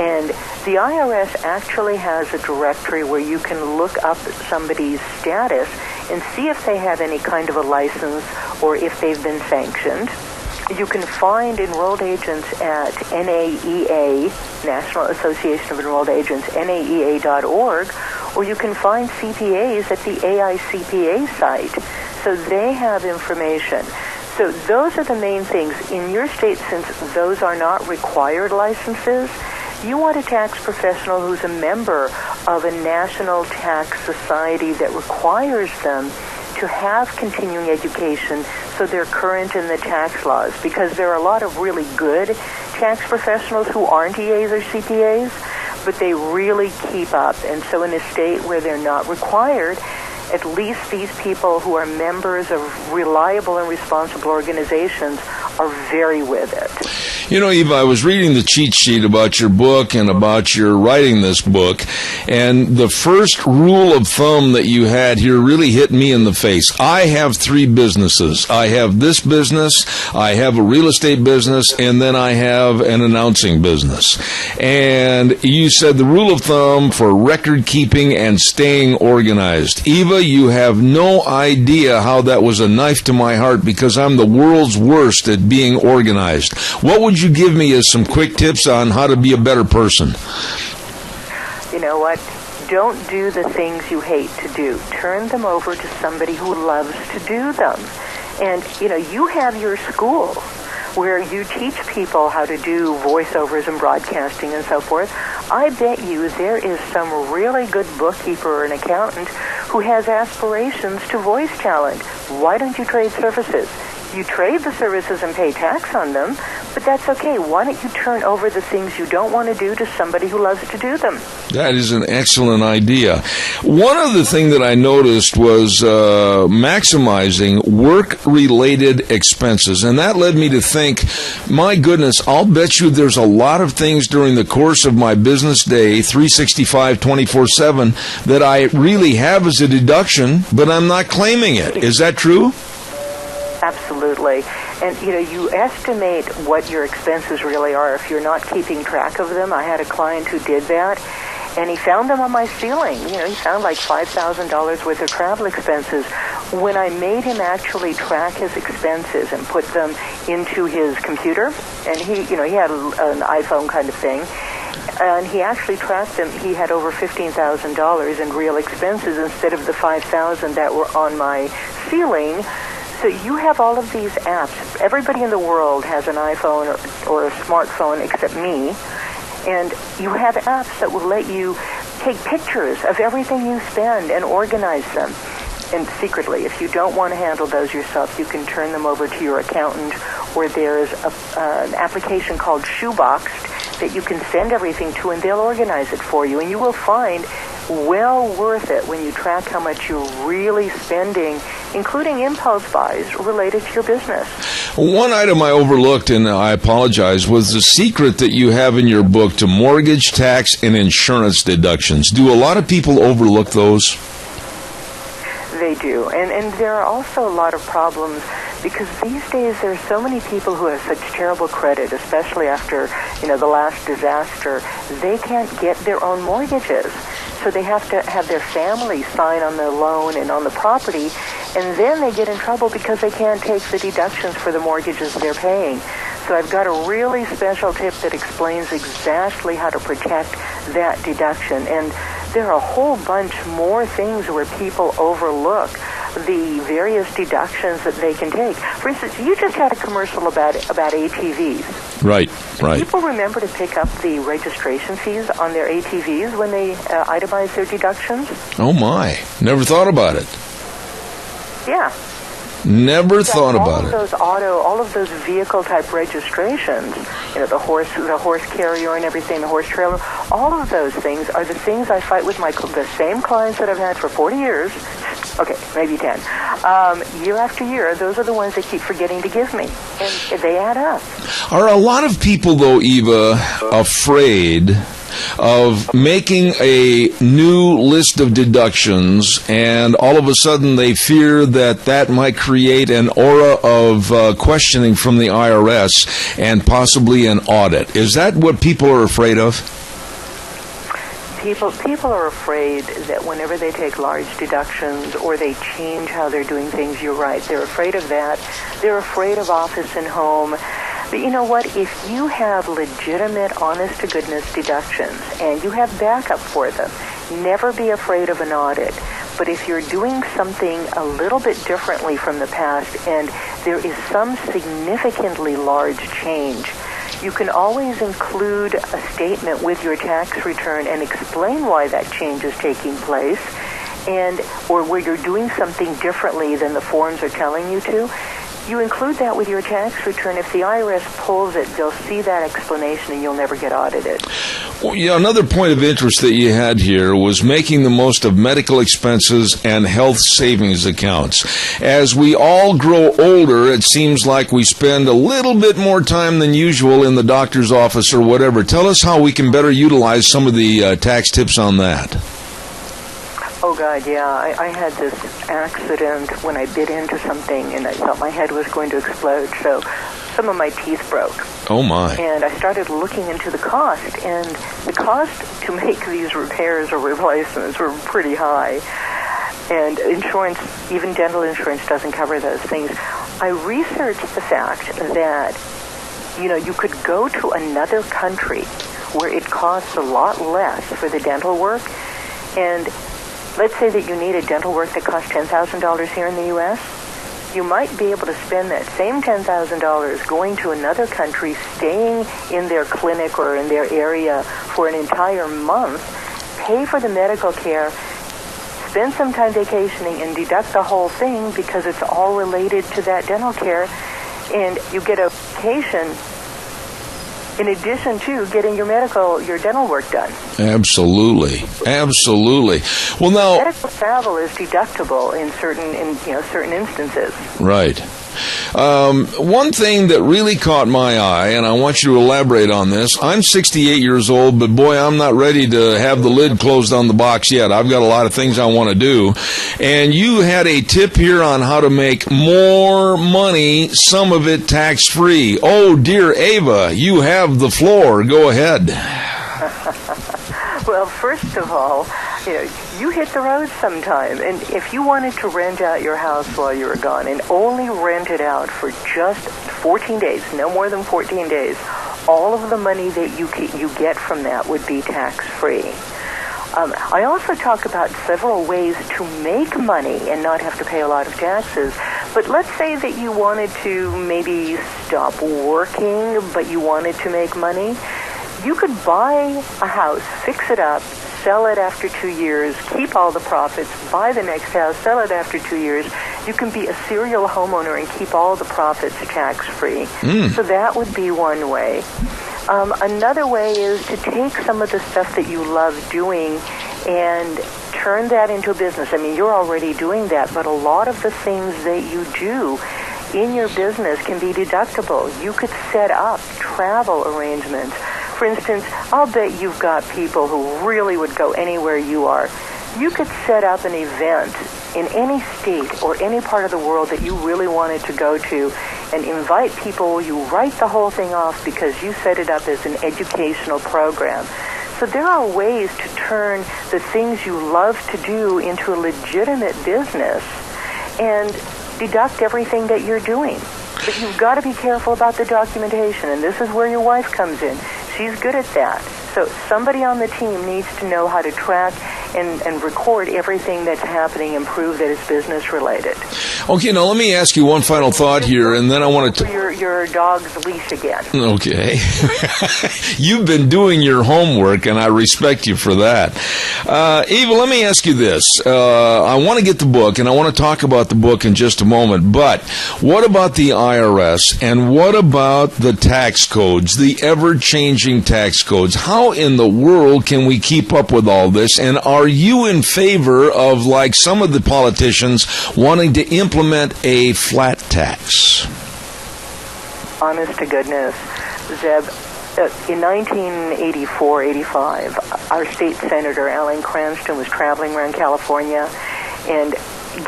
And the IRS actually has a directory where you can look up somebody's status and see if they have any kind of a license or if they've been sanctioned. You can find enrolled agents at NAEA, National Association of Enrolled Agents, NAEA.org, or you can find CPAs at the AICPA site. So they have information. So those are the main things. In your state, since those are not required licenses, you want a tax professional who's a member of a national tax society that requires them to have continuing education so they're current in the tax laws, because there are a lot of really good tax professionals who aren't EAs or CPAs, but they really keep up. And so in a state where they're not required, at least these people who are members of reliable and responsible organizations are very with it. You know, Eva, I was reading the cheat sheet about your book and about your writing this book, and the first rule of thumb that you had here really hit me in the face. I have 3 businesses. I have this business, I have a real estate business, and then I have an announcing business. And you said the rule of thumb for record keeping and staying organized. Eva, you have no idea how that was a knife to my heart, because I'm the world's worst at being organized. What would you give me as some quick tips on how to be a better person? You know what? Don't do the things you hate to do. Turn them over to somebody who loves to do them. And, you know, you have your school where you teach people how to do voiceovers and broadcasting and so forth. I bet you there is some really good bookkeeper or an accountant who has aspirations to voice talent. Why don't you trade services? You trade the services and pay tax on them, but that's okay. Why don't you turn over the things you don't want to do to somebody who loves to do them? That is an excellent idea. One other thing that I noticed was maximizing work-related expenses, and that led me to think, my goodness, I'll bet you there's a lot of things during the course of my business day, 365, 24/7, that I really have as a deduction, but I'm not claiming it. Is that true? Absolutely. And, you estimate what your expenses really are if you're not keeping track of them. I had a client who did that, and he found them on my ceiling. He found like $5,000 worth of travel expenses. When I made him actually track his expenses and put them into his computer, and he had an iPhone kind of thing, and he actually tracked them, he had over $15,000 in real expenses instead of the $5,000 that were on my ceiling. So you have all of these apps. Everybody in the world has an iPhone or a smartphone except me. And you have apps that will let you take pictures of everything you spend and organize them. And secretly, if you don't want to handle those yourself, you can turn them over to your accountant, or there's an application called Shoeboxed that you can send everything to, and they'll organize it for you. And you will find well worth it when you track how much you're really spending, including impulse buys related to your business. One item I overlooked, and I apologize, was the secret that you have in your book to mortgage, tax, and insurance deductions. Do a lot of people overlook those? They do. And there are also a lot of problems because these days there are so many people who have such terrible credit, especially after, the last disaster. They can't get their own mortgages. So they have to have their family sign on the loan and on the property, and then they get in trouble because they can't take the deductions for the mortgages they're paying. So I've got a really special tip that explains exactly how to protect that deduction. And there are a whole bunch more things where people overlook the various deductions that they can take. For instance, you just had a commercial about ATVs. Right. People remember to pick up the registration fees on their ATVs when they itemize their deductions? Oh, my. Never thought about it. Yeah. Never thought about it. All of those vehicle-type registrations, the horse carrier and everything, the horse trailer, all of those things are the things I fight with the same clients that I've had for 40 years. Okay, maybe 10. Year after year, those are the ones they keep forgetting to give me, and they add up. Are a lot of people, though, Eva, afraid of making a new list of deductions, and all of a sudden they fear that might create an aura of questioning from the IRS and possibly an audit? Is that what people are afraid of? People are afraid that whenever they take large deductions or they change how they're doing things, you're right, they're afraid of that. They're afraid of office and home. But you know what? If you have legitimate, honest-to-goodness deductions and you have backup for them, never be afraid of an audit. But if you're doing something a little bit differently from the past and there is some significantly large change, you can always include a statement with your tax return and explain why that change is taking place, or where you're doing something differently than the forms are telling you to. You include that with your tax return. If the IRS pulls it, they'll see that explanation and you'll never get audited. Well, another point of interest that you had here was making the most of medical expenses and health savings accounts. As we all grow older, it seems like we spend a little bit more time than usual in the doctor's office or whatever. Tell us how we can better utilize some of the tax tips on that. Oh, God, yeah. I had this accident when I bit into something, and I thought my head was going to explode, so some of my teeth broke. Oh, my. And I started looking into the cost, and the cost to make these repairs or replacements were pretty high. And insurance, even dental insurance, doesn't cover those things. I researched the fact that, you could go to another country where it costs a lot less for the dental work, and let's say that you need a dental work that costs $10,000 here in the U.S. You might be able to spend that same $10,000 going to another country, staying in their clinic or in their area for an entire month, pay for the medical care, spend some time vacationing, and deduct the whole thing because it's all related to that dental care, and you get a vacation in addition to getting your dental work done. Absolutely. Well, now medical travel is deductible in certain instances. Right. One thing that really caught my eye, and I want you to elaborate on this. I'm 68 years old, but boy, I'm not ready to have the lid closed on the box yet. I've got a lot of things I want to do. And you had a tip here on how to make more money, some of it tax-free. Oh, dear Ava, you have the floor. Go ahead. Well, first of all, you hit the road sometime, and if you wanted to rent out your house while you were gone and only rent it out for just 14 days, no more than 14 days, all of the money that you get from that would be tax-free. I also talk about several ways to make money and not have to pay a lot of taxes. But let's say that you wanted to maybe stop working, but you wanted to make money. You could buy a house, fix it up, sell it after 2 years, keep all the profits, buy the next house, sell it after 2 years. You can be a serial homeowner and keep all the profits tax-free. So that would be one way. Another way is to take some of the stuff that you love doing and turn that into a business. I mean, you're already doing that, but a lot of the things that you do in your business can be deductible. You could set up travel arrangements. For instance, I'll bet you've got people who really would go anywhere you are. You could set up an event in any state or any part of the world that you really wanted to go to and invite people. You write the whole thing off because you set it up as an educational program. So there are ways to turn the things you love to do into a legitimate business and deduct everything that you're doing. But you've got to be careful about the documentation, and this is where your wife comes in. She's good at that. So somebody on the team needs to know how to track and record everything that's happening and prove that it's business related. Okay, now let me ask you one final thought here, and then I want to... Your dog's leash again. Okay. You've been doing your homework, and I respect you for that. Eva, let me ask you this. I want to get the book, and I want to talk about the book in just a moment, but what about the IRS, and what about the tax codes, the ever-changing tax codes? How in the world can we keep up with all this, and are you in favor of, like some of the politicians, wanting to implement a flat tax? Honest to goodness, Zeb, in 1984-85, our state senator, Alan Cranston, was traveling around California and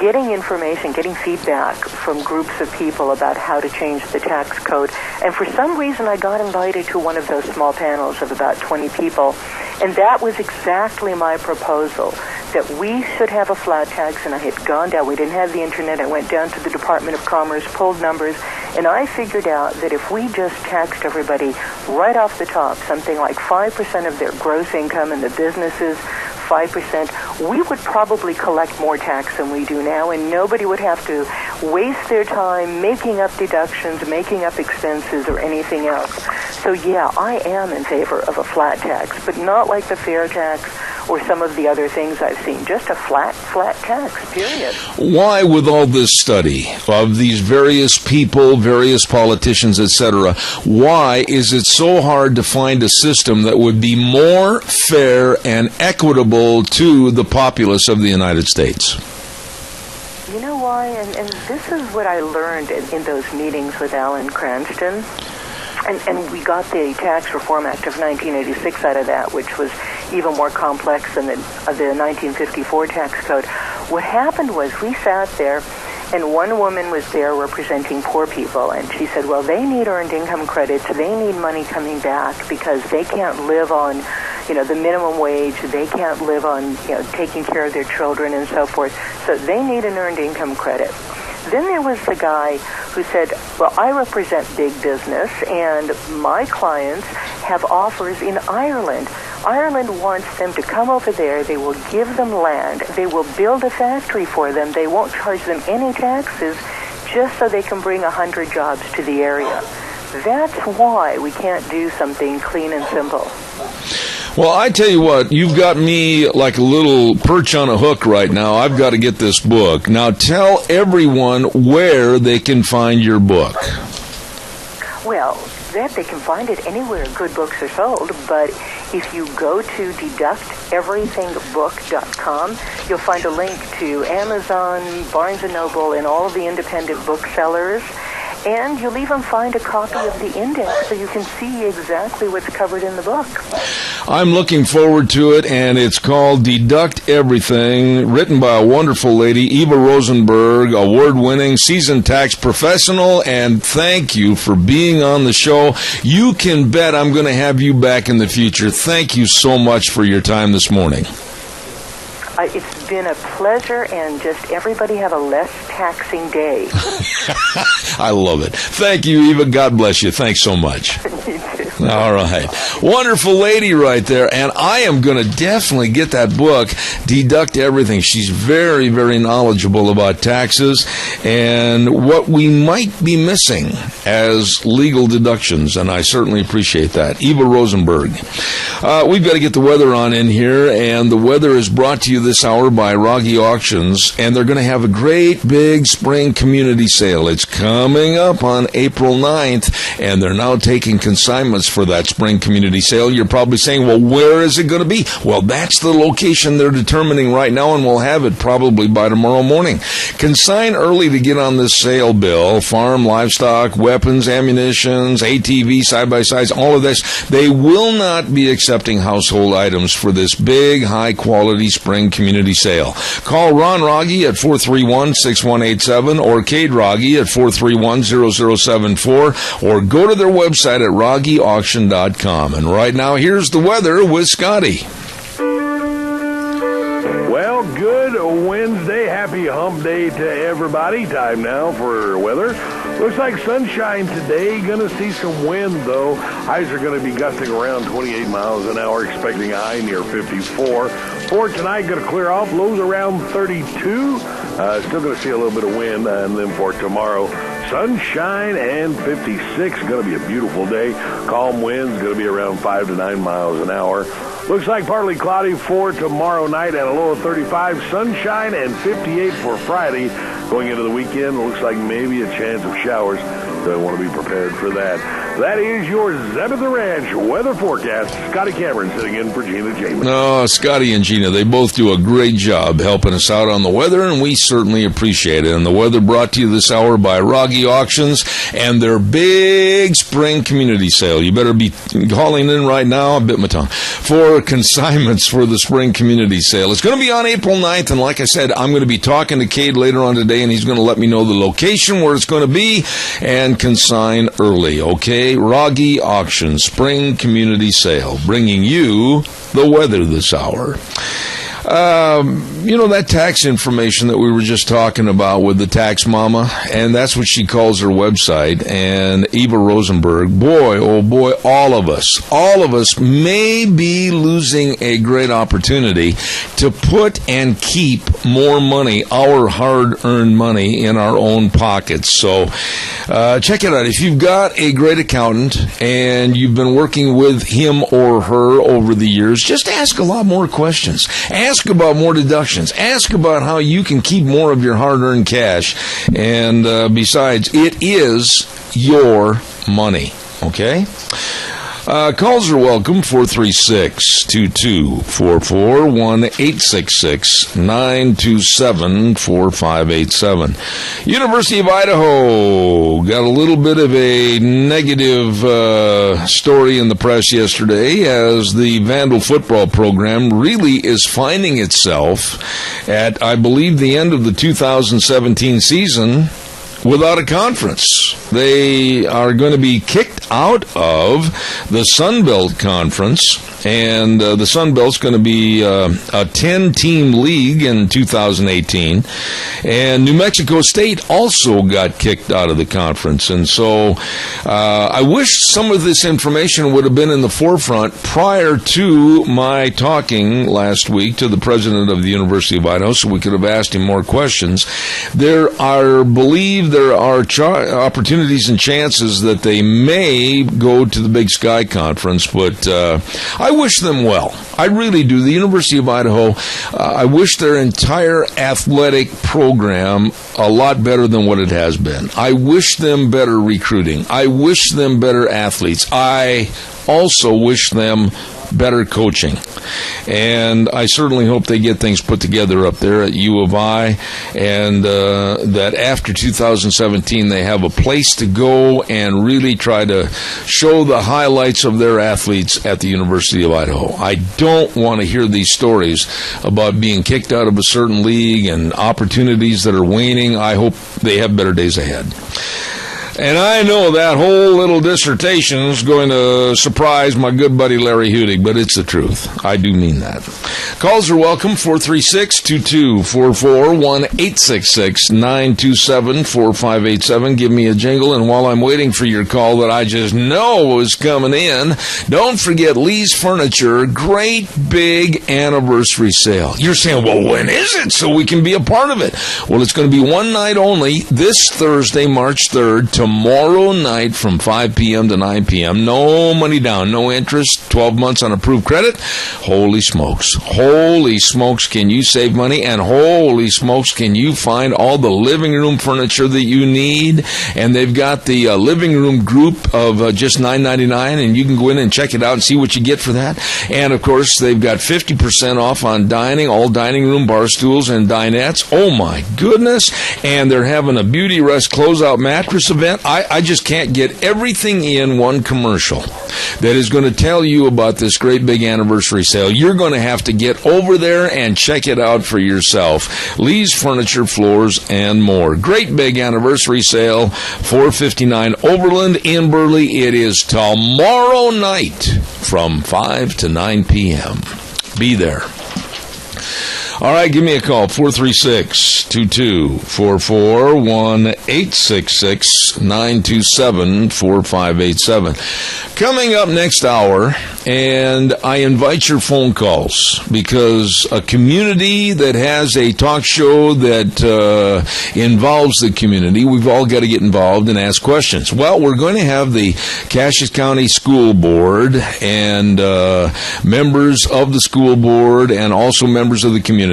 getting information, getting feedback from groups of people about how to change the tax code. And for some reason, I got invited to one of those small panels of about 20 people. And that was exactly my proposal, that we should have a flat tax. And I had gone down. We didn't have the internet. I went down to the Department of Commerce, pulled numbers, and I figured out that if we just taxed everybody right off the top, something like 5% of their gross income in the businesses, 5%, we would probably collect more tax than we do now, and nobody would have to waste their time making up deductions, making up expenses, or anything else. So yeah, I am in favor of a flat tax, but not like the fair tax or some of the other things I've seen. Just a flat tax, period. Why, with all this study of these various people, various politicians, etc., why is it so hard to find a system that would be more fair and equitable to the populace of the United States? You know why? And this is what I learned in those meetings with Alan Cranston. And we got the Tax Reform Act of 1986 out of that, which was even more complex than the 1954 tax code. What happened was we sat there, and one woman was there representing poor people, and she said, well, they need earned income credits, they need money coming back because they can't live on, the minimum wage, they can't live on, taking care of their children and so forth, so they need an earned income credit. Then there was the guy who said, well, I represent big business, and my clients have offers in Ireland. Ireland wants them to come over there. They will give them land. They will build a factory for them. They won't charge them any taxes just so they can bring 100 jobs to the area. That's why we can't do something clean and simple. Well, I tell you what, you've got me like a little perch on a hook right now. I've got to get this book. Now tell everyone where they can find your book. Well, Zed, they can find it anywhere good books are sold, but if you go to deducteverythingbook.com, you'll find a link to Amazon, Barnes & Noble, and all of the independent booksellers. And you'll even find a copy of the index so you can see exactly what's covered in the book. I'm looking forward to it, and it's called Deduct Everything, written by a wonderful lady, Eva Rosenberg, award-winning seasoned tax professional, and thank you for being on the show. You can bet I'm going to have you back in the future. Thank you so much for your time this morning. It's been a pleasure, and just everybody have a less taxing day. I love it. Thank you, Eva. God bless you. Thanks so much. You too. All right. Wonderful lady right there. And I am going to definitely get that book, Deduct Everything. She's very, very knowledgeable about taxes and what we might be missing as legal deductions. And I certainly appreciate that. Eva Rosenberg. We've got to get the weather on in here. And the weather is brought to you this hour by Rogge Auctions. And they're going to have a great big spring community sale. It's coming up on April 9th. And they're now taking consignments for that spring community sale. You're probably saying, well, where is it going to be? Well, that's the location they're determining right now, and we'll have it probably by tomorrow morning. Consign early to get on this sale bill. Farm, livestock, weapons, ammunitions, ATV, side-by-sides, all of this. They will not be accepting household items for this big, high-quality spring community sale. Call Ron Rogge at 431-6187 or Cade Rogge at 431-0074 or go to their website at RoggeAuction.com. And right now, here's the weather with Scotty. Well, good Wednesday. Happy hump day to everybody. Time now for weather. Looks like sunshine today. Going to see some wind, though. Highs are going to be gusting around 28 miles an hour, expecting a high near 54. For tonight, going to clear off. Lows around 32. Still going to see a little bit of wind. And then for tomorrow, sunshine and 56. Going to be a beautiful day. Calm winds. Going to be around 5 to 9 miles an hour. Looks like partly cloudy for tomorrow night at a low of 35. Sunshine and 58 for Friday. Going into the weekend, looks like maybe a chance of showers. So I want to be prepared for that. That is your Zeb at the Ranch weather forecast. Scotty Cameron sitting in for Gina Jamin. Oh, Scotty and Gina, they both do a great job helping us out on the weather, and we certainly appreciate it. And the weather brought to you this hour by Rogge Auctions and their big spring community sale. You better be calling in right now, I bit my tongue, for consignments for the spring community sale. It's going to be on April 9th, and like I said, I'm going to be talking to Cade later on today, and he's going to let me know the location where it's going to be and consign early, okay? Rogge Auction Spring Community Sale, bringing you the weather this hour. You know, that tax information that we were just talking about with the tax mama, and that's what she calls her website, and Eva Rosenberg, boy, oh boy, all of us may be losing a great opportunity to put and keep more money, our hard-earned money, in our own pockets. So check it out. If you've got a great accountant and you've been working with him or her over the years, just ask a lot more questions. Ask about more deductions. Ask about how you can keep more of your hard-earned cash. And besides, it is your money. Okay? Calls are welcome, 436-2244, 1-866-927-4587. University of Idaho got a little bit of a negative story in the press yesterday as the Vandal football program really is finding itself at, I believe, the end of the 2017 season without a conference. They are going to be kicked out of the Sun Belt Conference, and the Sun Belt's going to be a 10-team league in 2018. And New Mexico State also got kicked out of the conference. And so I wish some of this information would have been in the forefront prior to my talking last week to the president of the University of Idaho, so we could have asked him more questions. There are believed there are opportunities and chances that they may go to the Big Sky Conference, but I wish them well. I really do. The University of Idaho, I wish their entire athletic program a lot better than what it has been. I wish them better recruiting. I wish them better athletes. I also wish them better coaching. And I certainly hope they get things put together up there at U of I, and that after 2017 they have a place to go and really try to show the highlights of their athletes at the University of Idaho. I don't want to hear these stories about being kicked out of a certain league and opportunities that are waning. I hope they have better days ahead. And I know that whole little dissertation is going to surprise my good buddy Larry Hudig, but it's the truth. I do mean that. Calls are welcome, 436-2244, 1-866-927-4587. Give me a jingle, and while I'm waiting for your call that I just know is coming in, don't forget Lee's Furniture, great big anniversary sale. You're saying, well, when is it so we can be a part of it? Well, it's going to be one night only, this Thursday, March 3rd, tomorrow night from 5 p.m. to 9 p.m. No money down, no interest, 12 months on approved credit. Holy smokes. Holy smokes, can you save money? And holy smokes, can you find all the living room furniture that you need? And they've got the living room group of just $9.99, and you can go in and check it out and see what you get for that. And, of course, they've got 50% off on dining, all dining room bar stools and dinettes. Oh, my goodness. And they're having a Beauty Rest closeout mattress event. I just can't get everything in one commercial that is going to tell you about this great big anniversary sale. You're going to have to get over there and check it out for yourself. Lee's Furniture, Floors, and more. Great big anniversary sale, 459 Overland in Burley. It is tomorrow night from 5 to 9 p.m. Be there. All right, give me a call, 436-2244, 1-866-927-4587. Coming up next hour, and I invite your phone calls, because a community that has a talk show that involves the community, we've all got to get involved and ask questions. Well, we're going to have the Cassius County School Board and members of the school board and also members of the community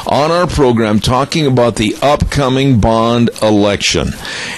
on our program talking about the upcoming bond election.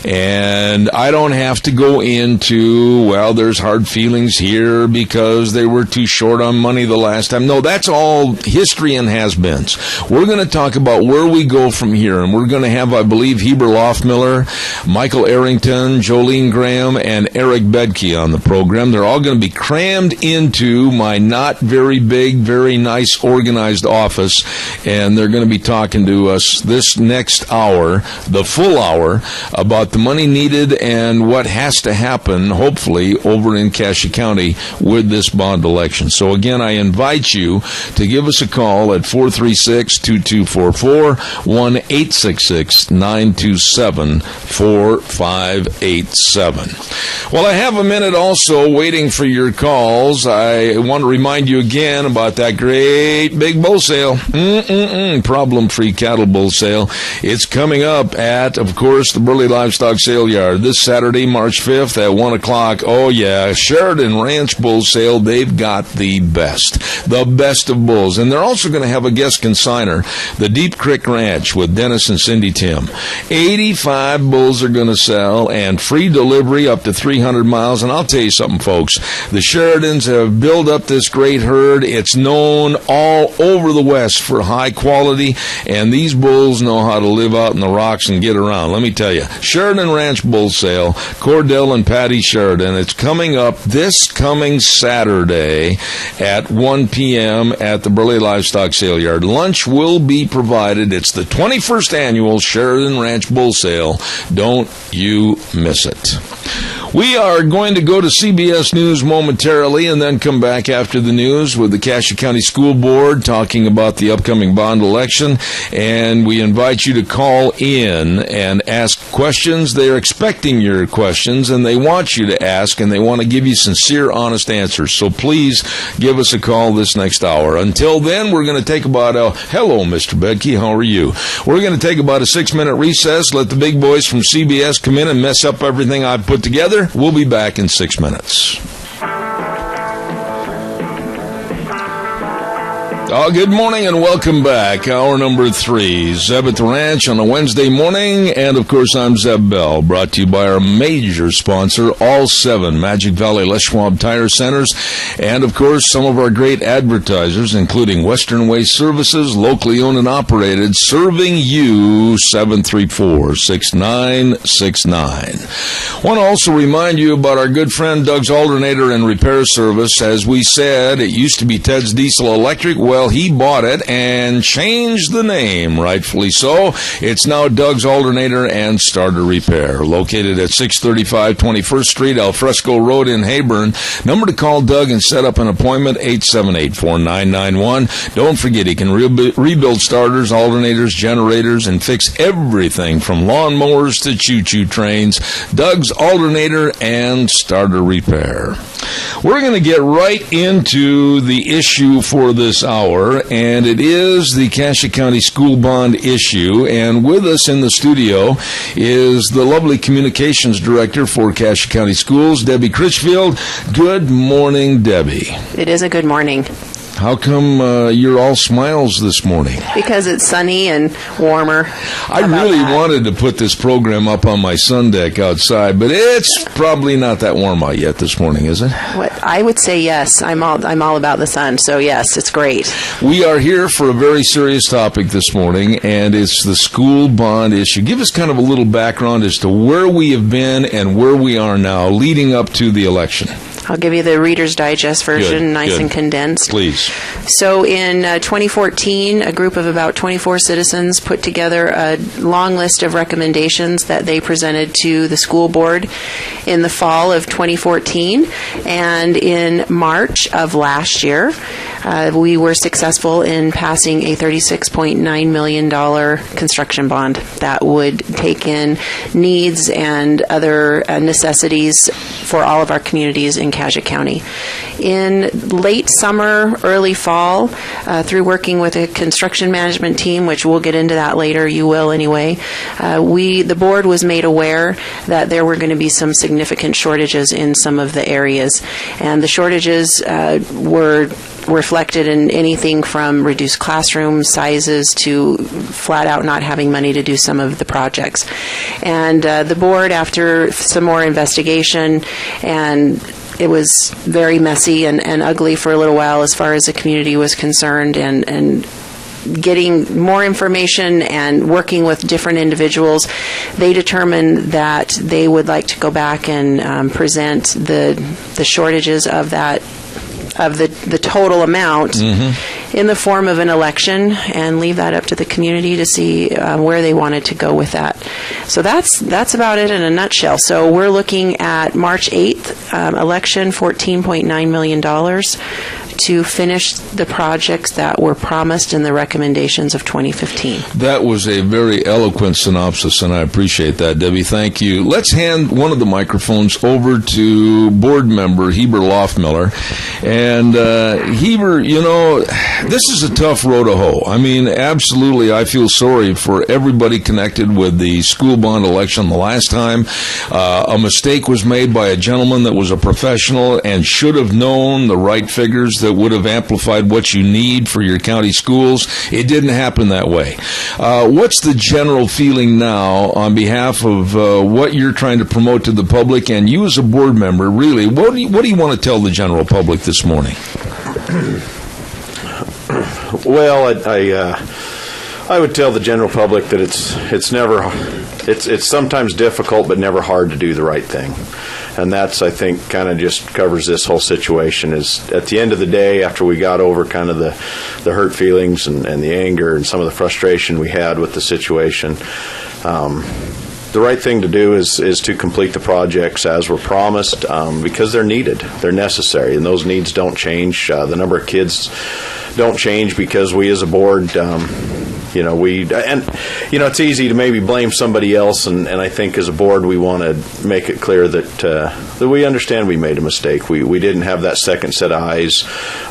And I don't have to go into, well, there's hard feelings here because they were too short on money the last time. No, that's all history and has-beens. We're going to talk about where we go from here, and we're going to have, I believe, Heber Loftmiller, Michael Arrington, Jolene Graham, and Eric Bedke on the program. They're all going to be crammed into my not very big, very nice, organized office, and they're going to be talking to us this next hour, the full hour, about the money needed and what has to happen, hopefully, over in Cassius County with this bond election. So again, I invite you to give us a call at 436-2244, 1-866-927-4587. Well, I have a minute also waiting for your calls. I want to remind you again about that great big bull sale. Problem-free cattle bull sale. It's coming up at, of course, the Burley Livestock Sale Yard this Saturday, March 5th at 1 o'clock. Oh, yeah, Sheridan Ranch Bull Sale. They've got the best of bulls. And they're also going to have a guest consigner, the Deep Creek Ranch with Dennis and Cindy Tim. 85 bulls are going to sell, and free delivery up to 300 miles. And I'll tell you something, folks. The Sheridans have built up this great herd. It's known all over the West for high quality, and these bulls know how to live out in the rocks and get around. Let me tell you, Sheridan Ranch Bull Sale, Cordell and Patty Sheridan. It's coming up this coming Saturday at 1 p.m. at the Burley Livestock Sale Yard. Lunch will be provided. It's the 21st annual Sheridan Ranch Bull Sale. Don't you miss it. We are going to go to CBS News momentarily and then come back after the news with the Cassia County School Board talking about the upcoming bond election. And we invite you to call in and ask questions. They are expecting your questions, and they want you to ask, and they want to give you sincere, honest answers. So please give us a call this next hour. Until then, we're going to take about hello, Mr. Bedke. How are you? We're going to take about a 6-minute recess. Let the big boys from CBS come in and mess up everything I've put together. We'll be back in 6 minutes. Good morning and welcome back. Hour number 3, Zeb at the Ranch on a Wednesday morning. And, of course, I'm Zeb Bell, brought to you by our major sponsor, all 7 Magic Valley Les Schwab Tire Centers. And, of course, some of our great advertisers, including Western Waste Services, locally owned and operated, serving you 734-6969. Want to also remind you about our good friend Doug's Alternator and Repair Service. As we said, it used to be Ted's Diesel Electric. Well, he bought it and changed the name, rightfully so. It's now Doug's Alternator and Starter Repair, located at 635 21st Street, Alfresco Road in Hayburn. Number to call Doug and set up an appointment, 878-4991. Don't forget, he can rebuild starters, alternators, generators, and fix everything from lawnmowers to choo-choo trains. Doug's Alternator and Starter Repair. We're going to get right into the issue for this hour, and it is the Cassia County School Bond issue. And with us in the studio is the lovely Communications Director for Cassia County Schools, Debbie Critchfield. Good morning, Debbie. It is a good morning. How come you're all smiles this morning? Because it's sunny and warmer. I really wanted to put this program up on my sun deck outside, but it's probably not that warm out yet this morning, is it? What I would say yes. I'm all about the sun, so yes, it's great. We are here for a very serious topic this morning, and it's the school bond issue. Give us kind of a little background as to where we have been and where we are now leading up to the election. I'll give you the Reader's Digest version, nice good. And condensed. Please. So in 2014, a group of about 24 citizens put together a long list of recommendations that they presented to the school board in the fall of 2014. And in March of last year, we were successful in passing a $36.9 million construction bond that would take in needs and other necessities for all of our communities in Cassia County. In late summer, early fall, through working with a construction management team, which we'll get into that later, you will anyway, the board was made aware that there were going to be some significant shortages in some of the areas. And the shortages were reflected in anything from reduced classroom sizes to flat out not having money to do some of the projects. And the board, after some more investigation, and it was very messy and ugly for a little while as far as the community was concerned, and getting more information and working with different individuals, they determined that they would like to go back and present the shortages of that, of the total amount, in the form of an election, and leave that up to the community to see where they wanted to go with that. So that's about it in a nutshell. So we're looking at March 8th, election, $14.9 million to finish the projects that were promised in the recommendations of 2015. That was a very eloquent synopsis, and I appreciate that, Debbie. Thank you. Let's hand one of the microphones over to board member Heber Loftmiller. And Heber, you know, this is a tough road to hoe. I mean, absolutely, I feel sorry for everybody connected with the school bond election the last time. A mistake was made by a gentleman that was a professional and should have known the right figures that would have amplified what you need for your county schools. It didn't happen that way. What's the general feeling now on behalf of what you're trying to promote to the public, and you as a board member, really, what do you want to tell the general public this morning? Well, I would tell the general public that it's sometimes difficult but never hard to do the right thing. And that's, I think, kind of just covers this whole situation. Is at the end of the day, after we got over kind of the hurt feelings and the anger and some of the frustration we had with the situation, the right thing to do is to complete the projects as were promised, because they're needed, they're necessary, and those needs don't change. The number of kids don't change because we as a board, it's easy to maybe blame somebody else, and I think as a board we want to make it clear that we understand we made a mistake. We didn't have that second set of eyes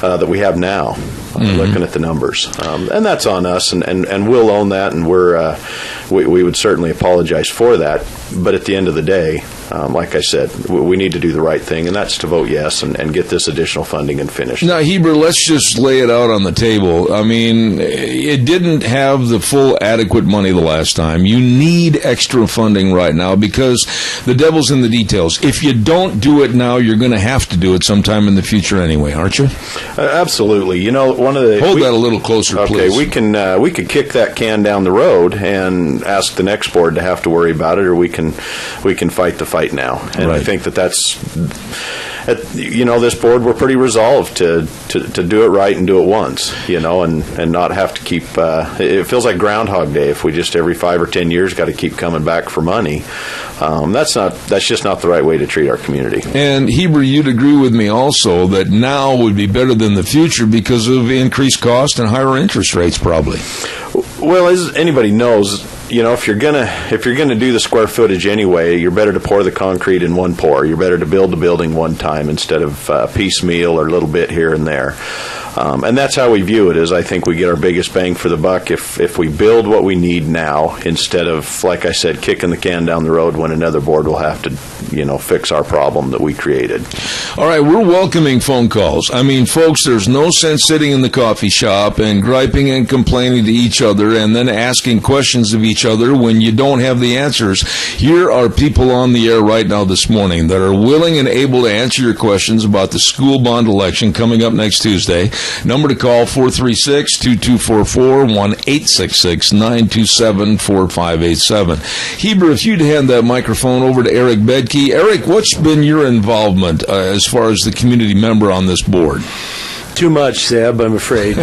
that we have now, looking at the numbers, and that's on us, and we'll own that, and we would certainly apologize for that. But at the end of the day, like I said, we need to do the right thing, and that's to vote yes and get this additional funding and finish. Now, Heber, let's just lay it out on the table. I mean, it didn't have the full adequate money the last time. You need extra funding right now because the devil's in the details. If you don't do it now, you're going to have to do it sometime in the future anyway, aren't you? Absolutely. Hold that a little closer, please. Okay, we could kick that can down the road and ask the next board to have to worry about it, or we can fight the fight now. And right. I think that's this board, we're pretty resolved to do it right and do it once, and not have to keep. It feels like Groundhog Day if we just every 5 or 10 years got to keep coming back for money. That's just not the right way to treat our community. And Heber, you'd agree with me also that now would be better than the future because of increased cost and higher interest rates, probably. Well, as anybody knows, if you're gonna do the square footage anyway, you're better to pour the concrete in one pour. You're better to build the building one time instead of piecemeal or a little bit here and there. And that's how we view it. Is I think we get our biggest bang for the buck if we build what we need now instead of, like I said, kicking the can down the road when another board will have to fix our problem that we created. All right, we're welcoming phone calls. I mean, folks, there's no sense sitting in the coffee shop and griping and complaining to each other and then asking questions of each other when you don't have the answers. Here are people on the air right now this morning that are willing and able to answer your questions about the school bond election coming up next Tuesday. Number to call, 436-2244, 1-866-927-4587. Heber, if you'd hand that microphone over to Eric Bedke. Eric, what's been your involvement as far as the community member on this board? Too much, Zeb, I'm afraid.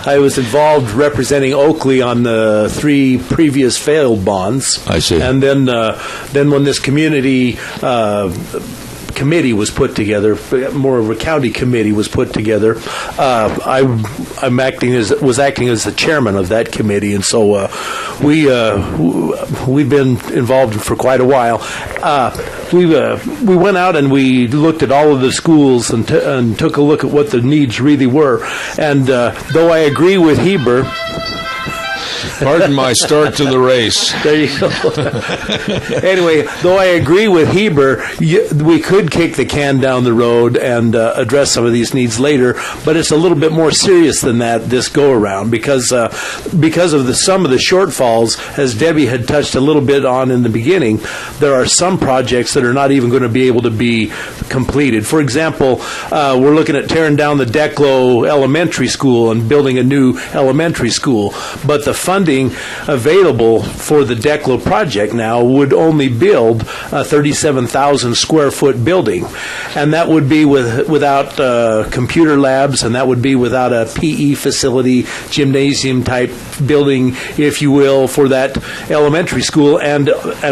I was involved representing Oakley on the 3 previous failed bonds. I see. And then when this community committee was put together, more of a county committee was put together, I was acting as the chairman of that committee, and so we've been involved for quite a while. We went out and we looked at all of the schools and took a look at what the needs really were. And though I agree with Heber, pardon my start to the race. There you go. Anyway, though I agree with Heber, we could kick the can down the road and address some of these needs later, but it's a little bit more serious than that this go-around because of some of the shortfalls, as Debbie had touched a little bit on in the beginning. There are some projects that are not even going to be able to be completed. For example, we're looking at tearing down the Declo Elementary School and building a new elementary school, but the funding available for the Declo project now would only build a 37,000 square foot building, and that would be without computer labs, and that would be without a PE facility, gymnasium type building, if you will, for that elementary school. And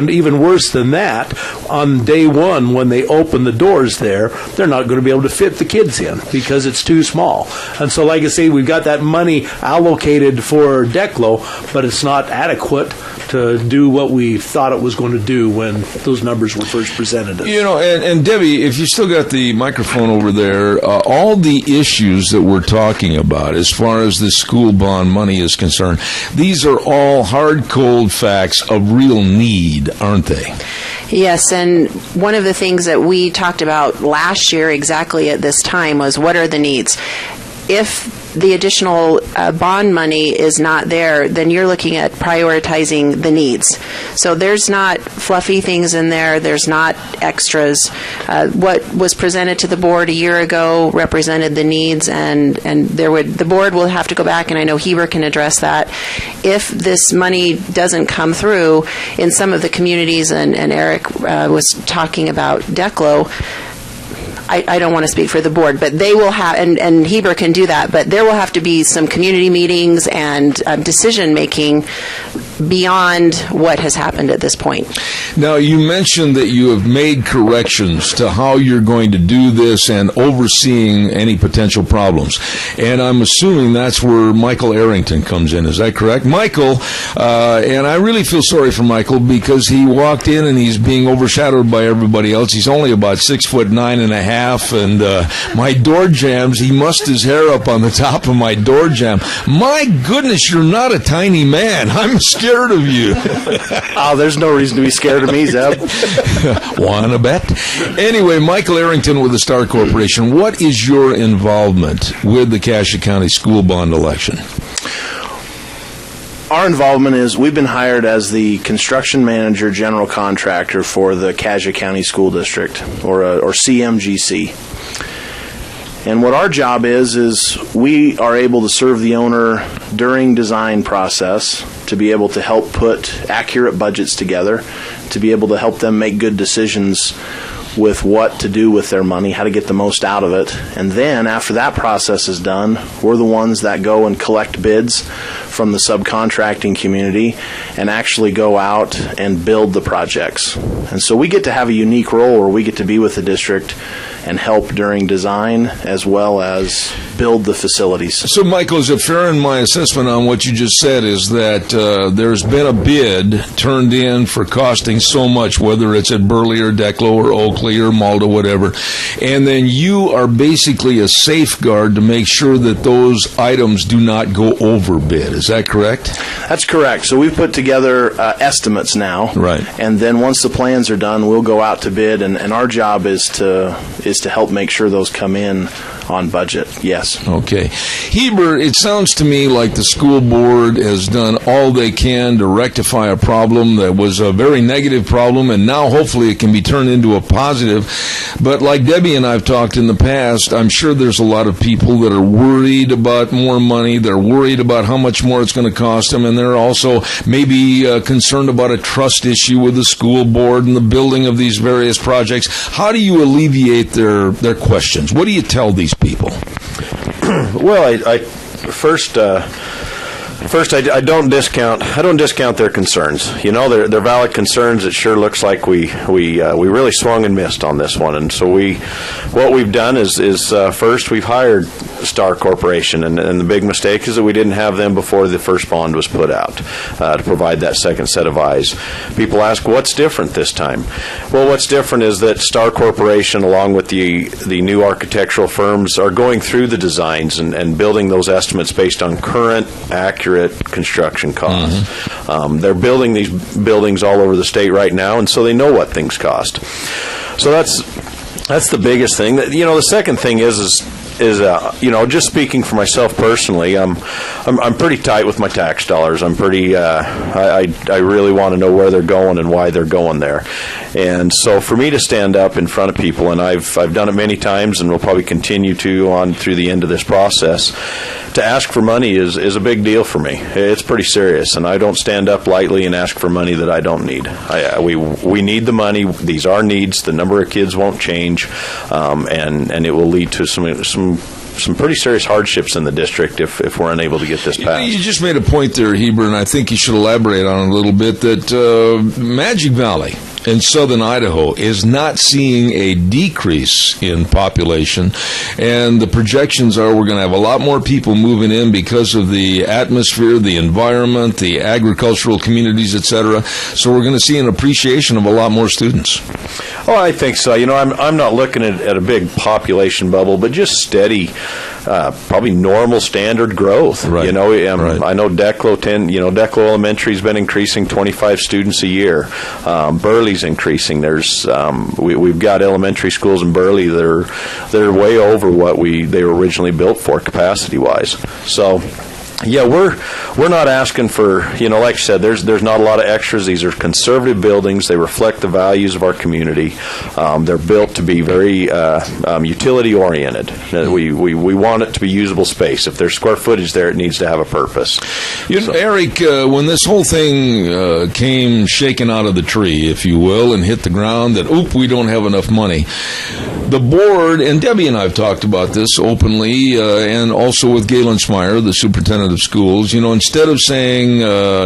even worse than that, on day one when they open the doors there, they're not going to be able to fit the kids in because it's too small. And so, like I say, we've got that money allocated for Declo, but it's not adequate to do what we thought it was going to do when those numbers were first presented. And Debbie, if you still got the microphone over there, all the issues that we're talking about as far as the school bond money is concerned, these are all hard, cold facts of real need, aren't they? Yes, and one of the things that we talked about last year exactly at this time was what are the needs? If the additional bond money is not there, then you're looking at prioritizing the needs. So there's not fluffy things in there. There's not extras. What was presented to the board a year ago represented the needs, and the board will have to go back, and I know Heber can address that. If this money doesn't come through in some of the communities, and Eric was talking about Declo, I don't want to speak for the board, but they will have, and Heber can do that, but there will have to be some community meetings and decision-making beyond what has happened at this point. Now, you mentioned that you have made corrections to how you're going to do this and overseeing any potential problems. And I'm assuming that's where Michael Arrington comes in. Is that correct? Michael, and I really feel sorry for Michael because he walked in and he's being overshadowed by everybody else. He's only about 6'9.5", and my door jams, he mussed his hair up on the top of my door jamb. My goodness, you're not a tiny man. I'm scared of you. Oh, there's no reason to be scared of me, Zeb. Wanna bet? Anyway, Michael Arrington with the Star Corporation, what is your involvement with the Cassia County school bond election? Our involvement is we've been hired as the construction manager general contractor for the Cassia County School District, or CMGC. And what our job is we are able to serve the owner during design process, to be able to help put accurate budgets together, to be able to help them make good decisions with what to do with their money, how to get the most out of it. And then after that process is done, we're the ones that go and collect bids from the subcontracting community and actually go out and build the projects. And so we get to have a unique role where we get to be with the district and help during design as well as build the facilities. So, Michael, is it fair in my assessment on what you just said is that there's been a bid turned in for costing so much, whether it's at Burley or Declo or Oakley or Malta, whatever, and then you are basically a safeguard to make sure that those items do not go over bid. Is that correct? That's correct. So we've put together estimates now. Right. And then once the plans are done, we'll go out to bid, and our job is to help make sure those come in on budget. Yes. Okay. Heber, it sounds to me like the school board has done all they can to rectify a problem that was a very negative problem, and now hopefully it can be turned into a positive. But like Debbie and I've talked in the past, I'm sure there's a lot of people that are worried about more money. They're worried about how much more it's going to cost them, and they're also maybe concerned about a trust issue with the school board and the building of these various projects. How do you alleviate their questions? What do you tell these people? Well, I don't discount their concerns. You know, they're valid concerns. It sure looks like we really swung and missed on this one. And so what we've done is first we've hired Star Corporation, and the big mistake is that we didn't have them before the first bond was put out to provide that second set of eyes. People ask, what's different this time? Well, what's different is that Star Corporation, along with the new architectural firms, are going through the designs and building those estimates based on current, accurate construction costs. Mm-hmm. They're building these buildings all over the state right now, and so they know what things cost. So that's the biggest thing. The second thing is just speaking for myself personally, I'm pretty tight with my tax dollars. I'm pretty I really want to know where they're going and why they're going there. And so for me to stand up in front of people, and I've done it many times and will probably continue to on through the end of this process, to ask for money is a big deal for me. It's pretty serious, and I don't stand up lightly and ask for money that I don't need. We need the money. These are needs. The number of kids won't change, and it will lead to some pretty serious hardships in the district if we're unable to get this passed. You just made a point there, Heber, and I think you should elaborate on it a little bit, that Magic Valley in southern Idaho is not seeing a decrease in population, and the projections are we're going to have a lot more people moving in because of the atmosphere, the environment, the agricultural communities, etc. So we're going to see an appreciation of a lot more students. Oh, I think so. I'm not looking at a big population bubble, but just steady, probably normal standard growth. Right. Right. I know Declo Elementary's been increasing 25 students a year. Burley's increasing. There's we've got elementary schools in Burley that are way over what they were originally built for capacity wise. So. Yeah, we're not asking for, like I said, there's not a lot of extras. These are conservative buildings. They reflect the values of our community. They're built to be very utility oriented. We want it to be usable space. If there's square footage there, it needs to have a purpose. Eric, when this whole thing came shaken out of the tree, if you will, and hit the ground, that we don't have enough money. The board, and Debbie and I have talked about this openly, and also with Galen Smyer, the superintendent of schools. Instead of saying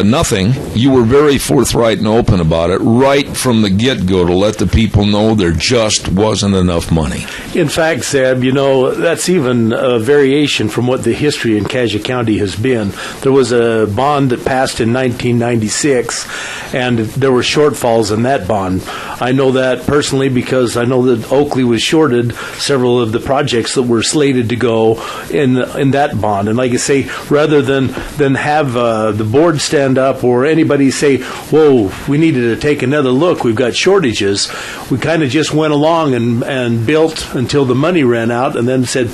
nothing, you were very forthright and open about it right from the get-go to let the people know there just wasn't enough money. In fact, Zeb, that's even a variation from what the history in Cassia County has been. There was a bond that passed in 1996, and there were shortfalls in that bond. I know that personally because I know that Oakley was shorted several of the projects that were slated to go in that bond. And like I say, rather than have the board stand up or anybody say, whoa, we needed to take another look, we've got shortages, we kind of just went along and built until the money ran out and then said,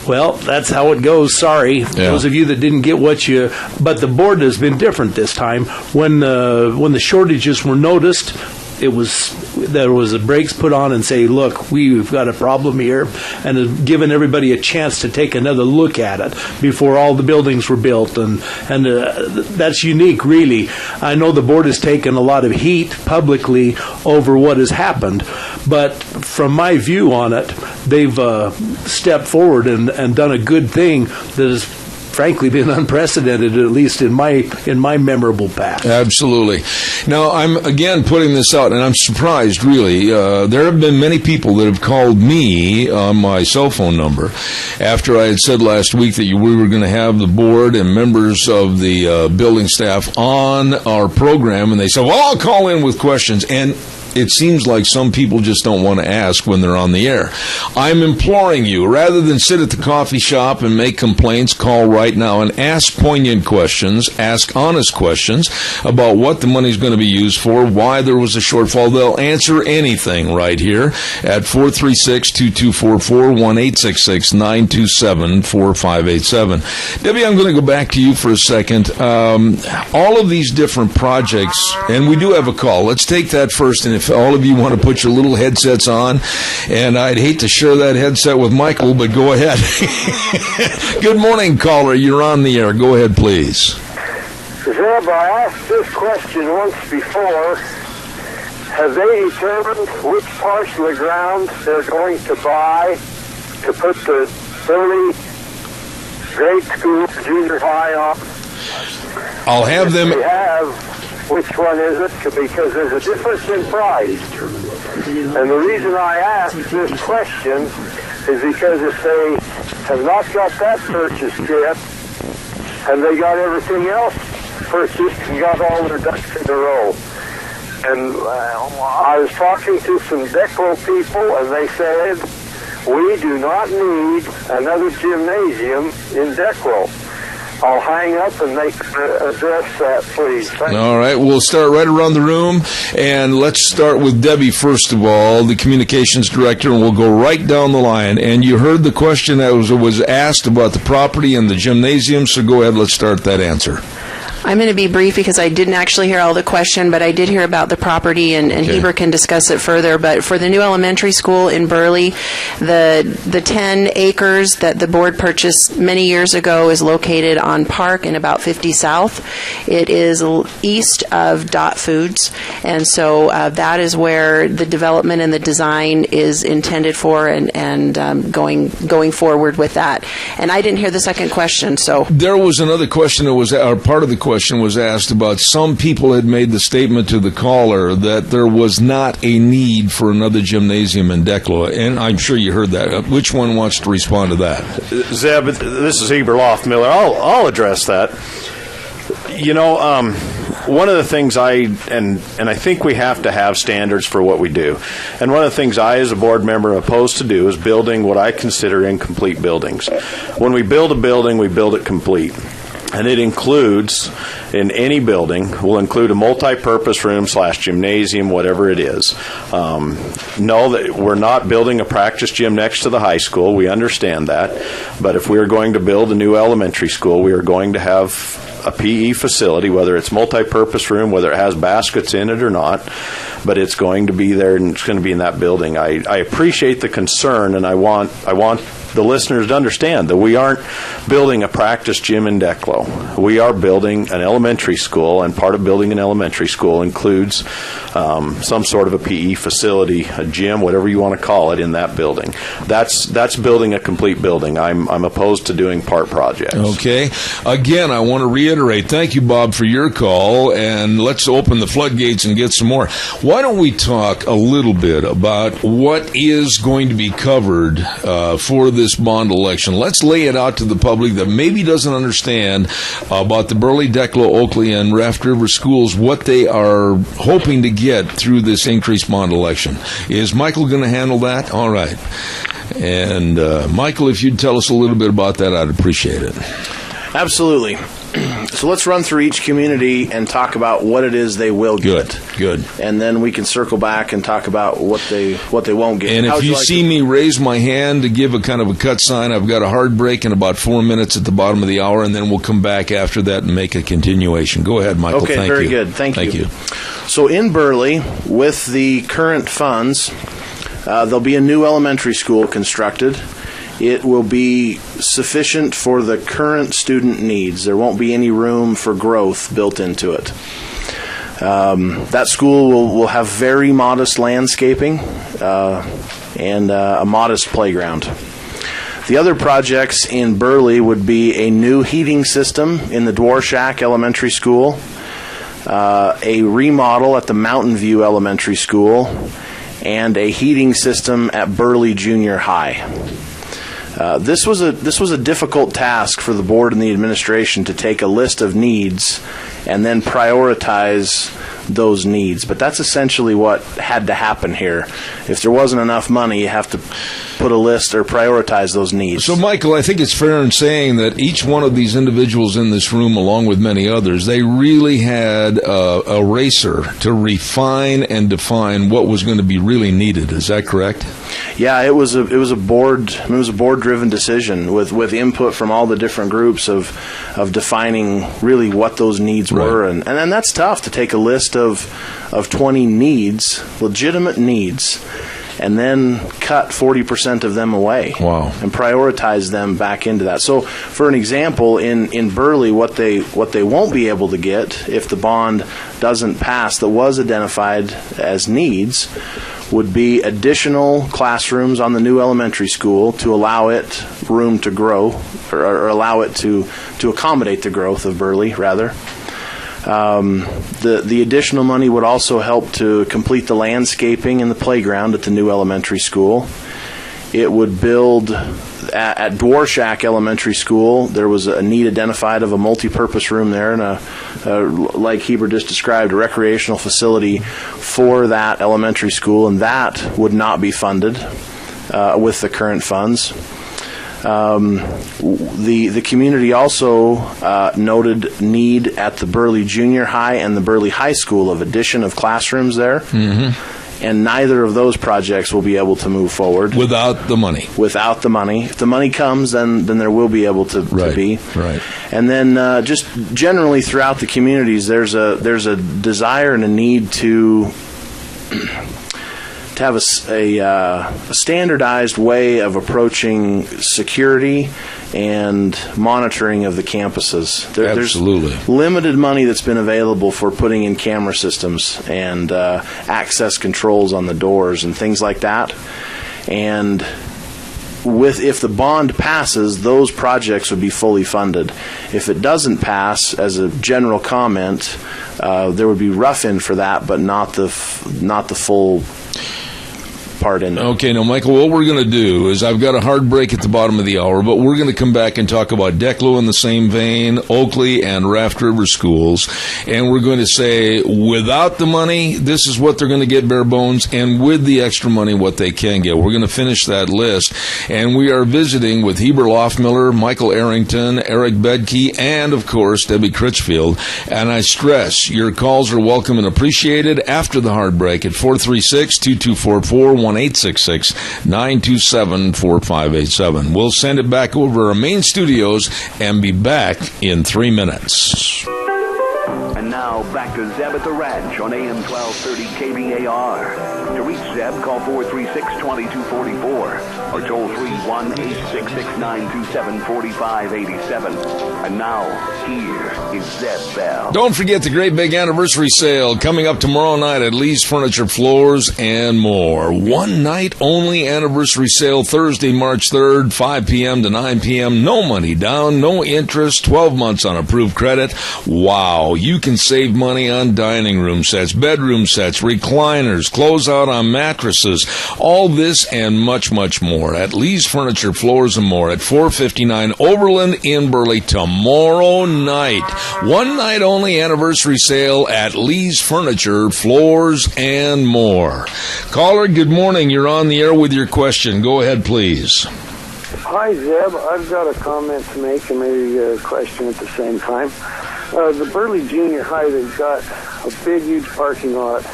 well, that's how it goes, sorry. Those of you that didn't get what you... But the board has been different this time. When the shortages were noticed, there was a brakes put on and say, look, we've got a problem here, and has given everybody a chance to take another look at it before all the buildings were built, and that's unique, really. I know the board has taken a lot of heat publicly over what has happened, but from my view on it, they've stepped forward and done a good thing that has frankly been unprecedented, at least in my memorable past. Absolutely. Now, I'm again putting this out, and I'm surprised, really. There have been many people that have called me on my cell phone number after I had said last week that we were going to have the board and members of the building staff on our program, and they said, well, I'll call in with questions. And it seems like some people just don't want to ask when they're on the air. I'm imploring you, rather than sit at the coffee shop and make complaints, call right now and ask poignant questions, ask honest questions about what the money's going to be used for, why there was a shortfall. They'll answer anything right here at 436-2244, 1-866-927-4587. Debbie, I'm going to go back to you for a second. All of these different projects, and we do have a call. Let's take that first, and if all of you want to put your little headsets on, and I'd hate to share that headset with Michael, but go ahead. Good morning, caller. You're on the air. Go ahead, please. Zeb, I asked this question once before. Have they determined which parcel of ground they're going to buy to put the early grade school, junior high on? I'll have them... They have. Which one is it? Because there's a difference in price. And the reason I ask this question is because if they have not got that purchased yet, and they got everything else purchased and got all their ducks in a row. And I was talking to some Declo people, and they said, we do not need another gymnasium in Declo. I'll hang up and they address that, please. All right, we'll start right around the room, and let's start with Debbie first of all, the communications director, and we'll go right down the line. And you heard the question that was asked about the property and the gymnasium, so go ahead, let's start that answer. I'm going to be brief because I didn't actually hear all the question, but I did hear about the property, and Heber can discuss it further. But for the new elementary school in Burley, the 10 acres that the board purchased many years ago is located on Park in about 50 South. It is east of Dot Foods, and so that is where the development and the design is intended for, and going forward with that. And I didn't hear the second question, so there was another question that was, or part of the question was asked about some people had made the statement to the caller that there was not a need for another gymnasium in Declo, and I'm sure you heard that. Which one wants to respond to that? Zeb, this is Heber Loftmiller. I'll address that. One of the things I think we have to have standards for what we do. And one of the things I, as a board member, am opposed to do is building what I consider incomplete buildings. When we build a building, we build it complete. And it includes, in any building, will include a multi-purpose room / gymnasium, whatever it is. Know that we're not building a practice gym next to the high school. We understand that. But if we are going to build a new elementary school, we are going to have a PE facility, whether it's multi-purpose room, whether it has baskets in it or not, but it's going to be there and it's going to be in that building. I appreciate the concern, and I want the listeners to understand that we aren't building a practice gym in Declo. We are building an elementary school, and part of building an elementary school includes some sort of a PE facility, a gym, whatever you want to call it, in that building. That's building a complete building. I'm opposed to doing part projects. Okay. Again, I want to reiterate, thank you, Bob, for your call, and let's open the floodgates and get some more. Why don't we talk a little bit about what is going to be covered for this bond election? Let's lay it out to the public that maybe doesn't understand about the Burley, Declo, Oakley, and Raft River schools, what they are hoping to get through this increased bond election. Is Michael going to handle that? All right. And Michael, if you'd tell us a little bit about that, I'd appreciate it. Absolutely. So let's run through each community and talk about what it is they will get. Good. And then we can circle back and talk about what they won't get. And if you see me raise my hand to give a kind of a cut sign, I've got a hard break in about 4 minutes at the bottom of the hour, and then we'll come back after that and make a continuation. Go ahead, Michael. Okay, Thank very you. good. Thank you. So in Burley, with the current funds, there'll be a new elementary school constructed. It will be sufficient for the current student needs. There won't be any room for growth built into it. That school will have very modest landscaping and a modest playground. The other projects in Burley would be a new heating system in the Dworshack Elementary School, a remodel at the Mountain View Elementary School, and a heating system at Burley Junior High. This was a difficult task for the board and the administration to take a list of needs and then prioritize those needs. But that's essentially what had to happen here. If there wasn't enough money, you have to put a list or prioritize those needs. So, Michael, I think it's fair in saying that each one of these individuals in this room, along with many others, they really had a racer to refine and define what was going to be really needed. Is that correct? Yeah, it was a board-driven decision with input from all the different groups of defining really what those needs were, and then that's tough to take a list of 20 needs, legitimate needs, and then cut 40% of them away. Wow. And prioritize them back into that. So, for an example, in Burley, what they won't be able to get if the bond doesn't pass that was identified as needs would be additional classrooms on the new elementary school to allow it room to grow, or allow it to accommodate the growth of Burley, rather. The additional money would also help to complete the landscaping in the playground at the new elementary school. It would build at Dworshack Elementary School. There was a need identified of a multi-purpose room there, and like Heber just described, a recreational facility for that elementary school, and that would not be funded with the current funds. The community also noted need at the Burley Junior High and the Burley High School of addition of classrooms there. Mm-hmm. And neither of those projects will be able to move forward. Without the money. Without the money. If the money comes, then there will be able to be. Right. And then just generally throughout the communities, there's a desire and a need to have a standardized way of approaching security and monitoring of the campuses. Absolutely. There's limited money that's been available for putting in camera systems and access controls on the doors and things like that. And if the bond passes, those projects would be fully funded. If it doesn't pass, as a general comment, there would be rough-in for that, but not the full part in there. Okay, now, Michael, what we're going to do is I've got a hard break at the bottom of the hour, but we're going to come back and talk about Declo in the same vein, Oakley and Raft River schools, and we're going to say without the money, this is what they're going to get bare bones, and with the extra money, what they can get. We're going to finish that list, and we are visiting with Heber Loftmiller, Michael Arrington, Eric Bedke, and, of course, Debbie Critchfield. And I stress, your calls are welcome and appreciated after the hard break at 436-2244, 1-866-927-4587. We'll send it back over our main studios and be back in 3 minutes. And now back to Zeb at the Ranch on AM 1230 KVAR. To reach Zeb, call 436-2244 or toll free 1-866-927-4587. And now, here is Zeb Bell. Don't forget the great big anniversary sale coming up tomorrow night at Lee's Furniture, Floors, and More. One night only anniversary sale Thursday, March 3rd, 5 p.m. to 9 p.m. No money down, no interest, 12 months on approved credit. Wow, you can save money on dining room sets, bedroom sets, recliners, closeout on mattresses, all this and much, much more at Lee's Furniture, Floors, and More at 459 Overland in Burley tomorrow night. One night only anniversary sale at Lee's Furniture, Floors, and More. Caller, good morning. You're on the air with your question. Go ahead, please. Hi, Zeb. I've got a comment to make and maybe a question at the same time. The Burley Junior High, they've got a big, huge parking lot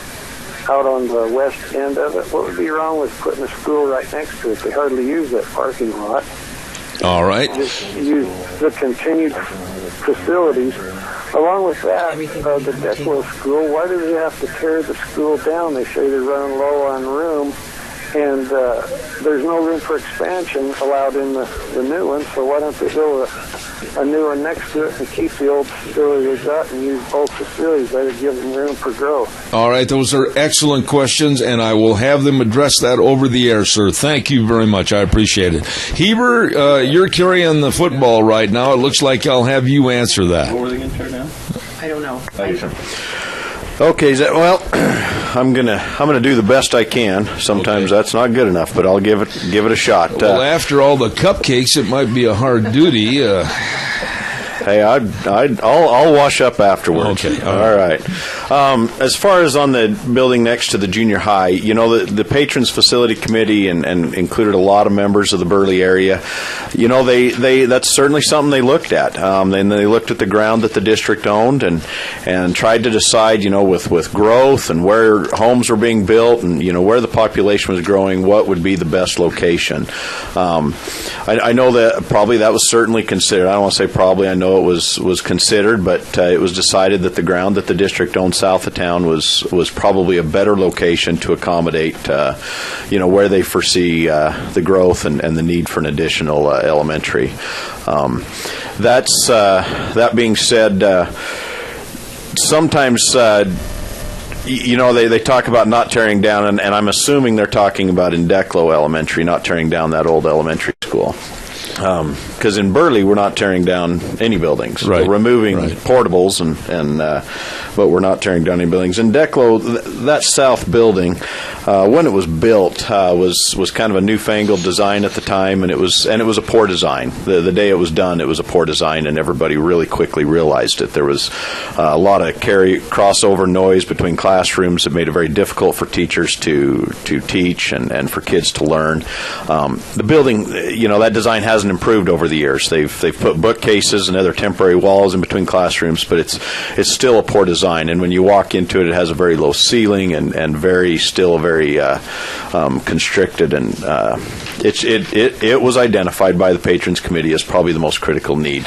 out on the west end of it. What would be wrong with putting a school right next to it? They hardly use that parking lot. All right. Just use the continued facilities. Along with that, the Declo School, why do they have to tear the school down? They say they're running low on room, and there's no room for expansion allowed in the new one, so why don't they build a new one next to it and keep the old facility they got and use both facilities? That would give them room for growth. All right, those are excellent questions, and I will have them address that over the air, sir. Thank you very much. I appreciate it. Heber, you're carrying the football right now. It looks like I'll have you answer that. What were they going to tear down? I don't know. Okay, well, I'm gonna do the best I can. Sometimes that's not good enough, but I'll give it a shot. Well, after all the cupcakes, it might be a hard duty. Hey, I'll wash up afterwards. Okay, all right. As far as on the building next to the junior high, you know, the Patrons Facility Committee and included a lot of members of the Burley area. You know, they that's certainly something they looked at. And they looked at the ground that the district owned and tried to decide, you know, with growth and where homes were being built and, you know, where the population was growing, what would be the best location. I know that probably that was certainly considered. I don't want to say probably. I know it was considered, but it was decided that the ground that the district owned south of town was probably a better location to accommodate, you know, where they foresee the growth and the need for an additional elementary. That being said, sometimes you know, they talk about not tearing down, and I'm assuming they're talking about in Declo Elementary, not tearing down that old elementary school. Because in Burley, we're not tearing down any buildings. Right. We're removing portables, but we're not tearing down any buildings. In Declo, that south building, when it was built, was kind of a newfangled design at the time, and it was a poor design. The day it was done, it was a poor design, and everybody really quickly realized it. There was a lot of crossover noise between classrooms that made it very difficult for teachers to teach and for kids to learn. The building, you know, that design hasn't improved over the years. They've put bookcases and other temporary walls in between classrooms, but it's still a poor design. And when you walk into it, it has a very low ceiling and very constricted. And it was identified by the Patrons Committee as probably the most critical need.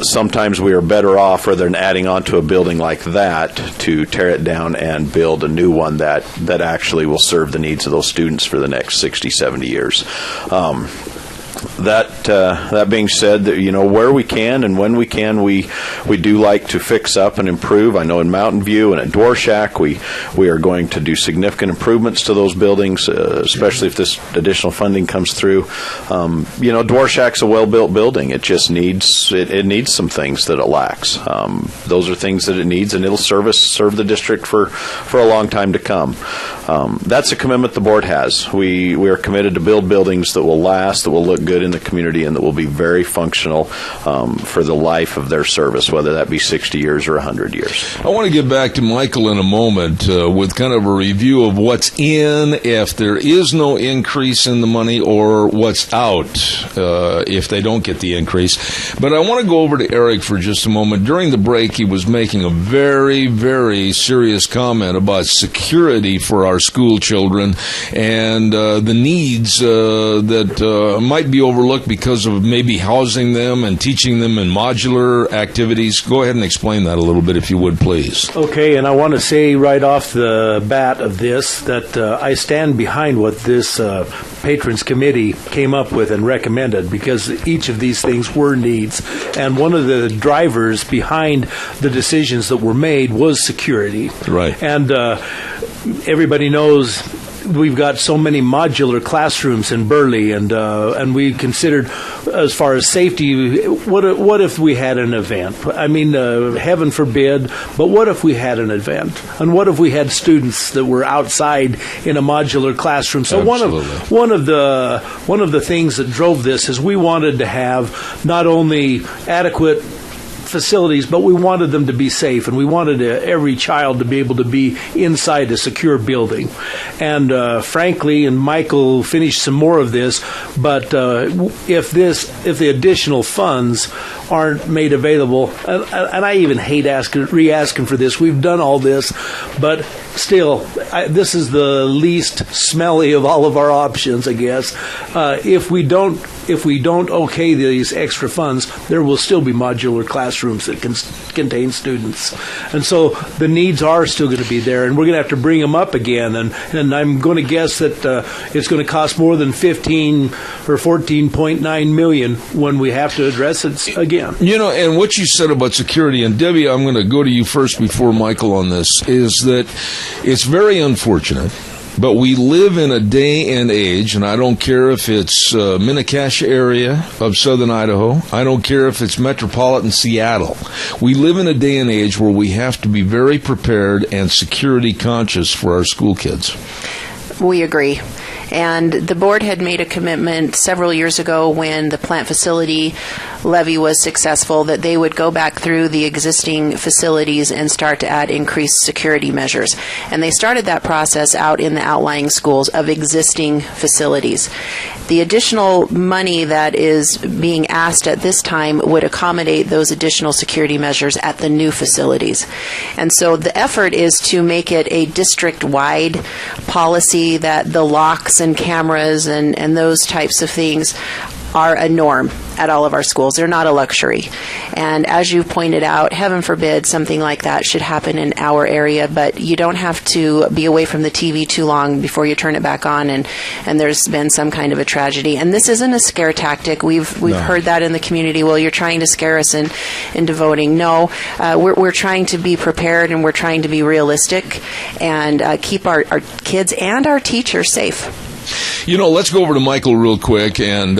Sometimes we are better off, rather than adding on to a building like that, to tear it down and build a new one that actually will serve the needs of those students for the next 60, 70 years. That being said, that, you know, where we can and when we can, we do like to fix up and improve. I know in Mountain View and at Dworshack, we are going to do significant improvements to those buildings, especially if this additional funding comes through. You know, Dworshack's a well-built building. It just needs it needs some things that it lacks. Those are things that it needs, and it'll serve the district for a long time to come. That's a commitment the board has. We are committed to build buildings that will last, that will look good in the community, and that will be very functional for the life of their service, whether that be 60 years or 100 years. I want to get back to Michael in a moment with kind of a review of what's in if there is no increase in the money, or what's out if they don't get the increase. But I want to go over to Eric for just a moment. During the break, he was making a very, very serious comment about security for our our school children and the needs that might be overlooked because of maybe housing them and teaching them in modular activities. Go ahead and explain that a little bit, if you would, please. Okay, and I want to say right off the bat of this that I stand behind what this Patrons Committee came up with and recommended, because each of these things were needs. And one of the drivers behind the decisions that were made was security. Right. And everybody knows we've got so many modular classrooms in Burley, and we considered, as far as safety, what if we had an event? I mean, heaven forbid, but what if we had an event? And what if we had students that were outside in a modular classroom? So one of the things that drove this is we wanted to have not only adequate facilities, but we wanted them to be safe, and we wanted every child to be able to be inside a secure building. And frankly, and Michael finished some more of this, but if the additional funds aren't made available, and I even hate re-asking for this, we've done all this, but still, this is the least smelly of all of our options, I guess. If we don't okay these extra funds, there will still be modular classrooms that can contain students. And so the needs are still going to be there, and we're going to have to bring them up again. And I'm going to guess that it's going to cost more than $15 or $14.9 million when we have to address it again. You know, and what you said about security, and Debbie, I'm going to go to you first before Michael on this, is that it's very unfortunate, but we live in a day and age, and I don't care if it's Mini-Cache area of southern Idaho. I don't care if it's metropolitan Seattle. We live in a day and age where we have to be very prepared and security conscious for our school kids. We agree. And the board had made a commitment several years ago when the plant facility levy was successful that they would go back through the existing facilities and start to add increased security measures. And they started that process out in the outlying schools of existing facilities. The additional money that is being asked at this time would accommodate those additional security measures at the new facilities. And so the effort is to make it a district-wide policy that the locks and cameras and those types of things are a norm at all of our schools. They're not a luxury. And as you pointed out, heaven forbid something like that should happen in our area, but you don't have to be away from the TV too long before you turn it back on and there's been some kind of a tragedy. And this isn't a scare tactic. We've heard that in the community. Well, you're trying to scare us into voting. No, we're trying to be prepared, and we're trying to be realistic and keep our kids and our teachers safe. You know, let's go over to Michael real quick. And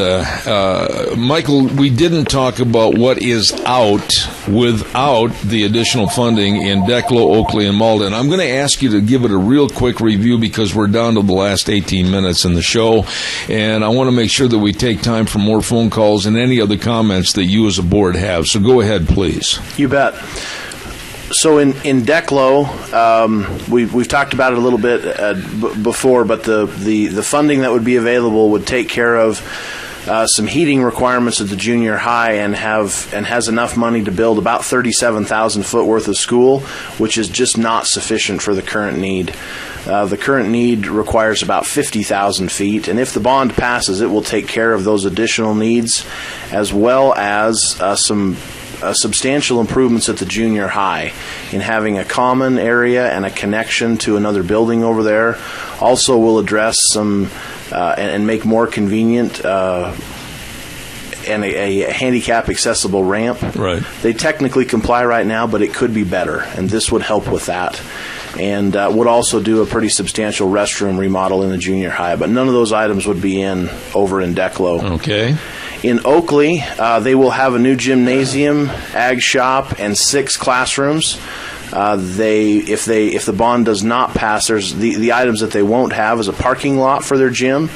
Michael, we didn't talk about what is out without the additional funding in Declo, Oakley, and Malden. I'm going to ask you to give it a real quick review because we're down to the last 18 minutes in the show. And I want to make sure that we take time for more phone calls and any other comments that you as a board have. So go ahead, please. You bet. So in Declo, we've talked about it a little bit before, but the funding that would be available would take care of some heating requirements at the junior high and has enough money to build about 37,000 foot worth of school, which is just not sufficient for the current need. The current need requires about 50,000 feet, and if the bond passes, it will take care of those additional needs, as well as some substantial improvements at the junior high in having a common area and a connection to another building over there. Also will address some and make more convenient and a handicap accessible ramp. Right. They technically comply right now, but it could be better, and this would help with that. And would also do a pretty substantial restroom remodel in the junior high, but none of those items would be over in Declo. Okay. In Oakley, they will have a new gymnasium, ag shop, and 6 classrooms. If the bond does not pass, there's the items that they won't have is a parking lot for their gym.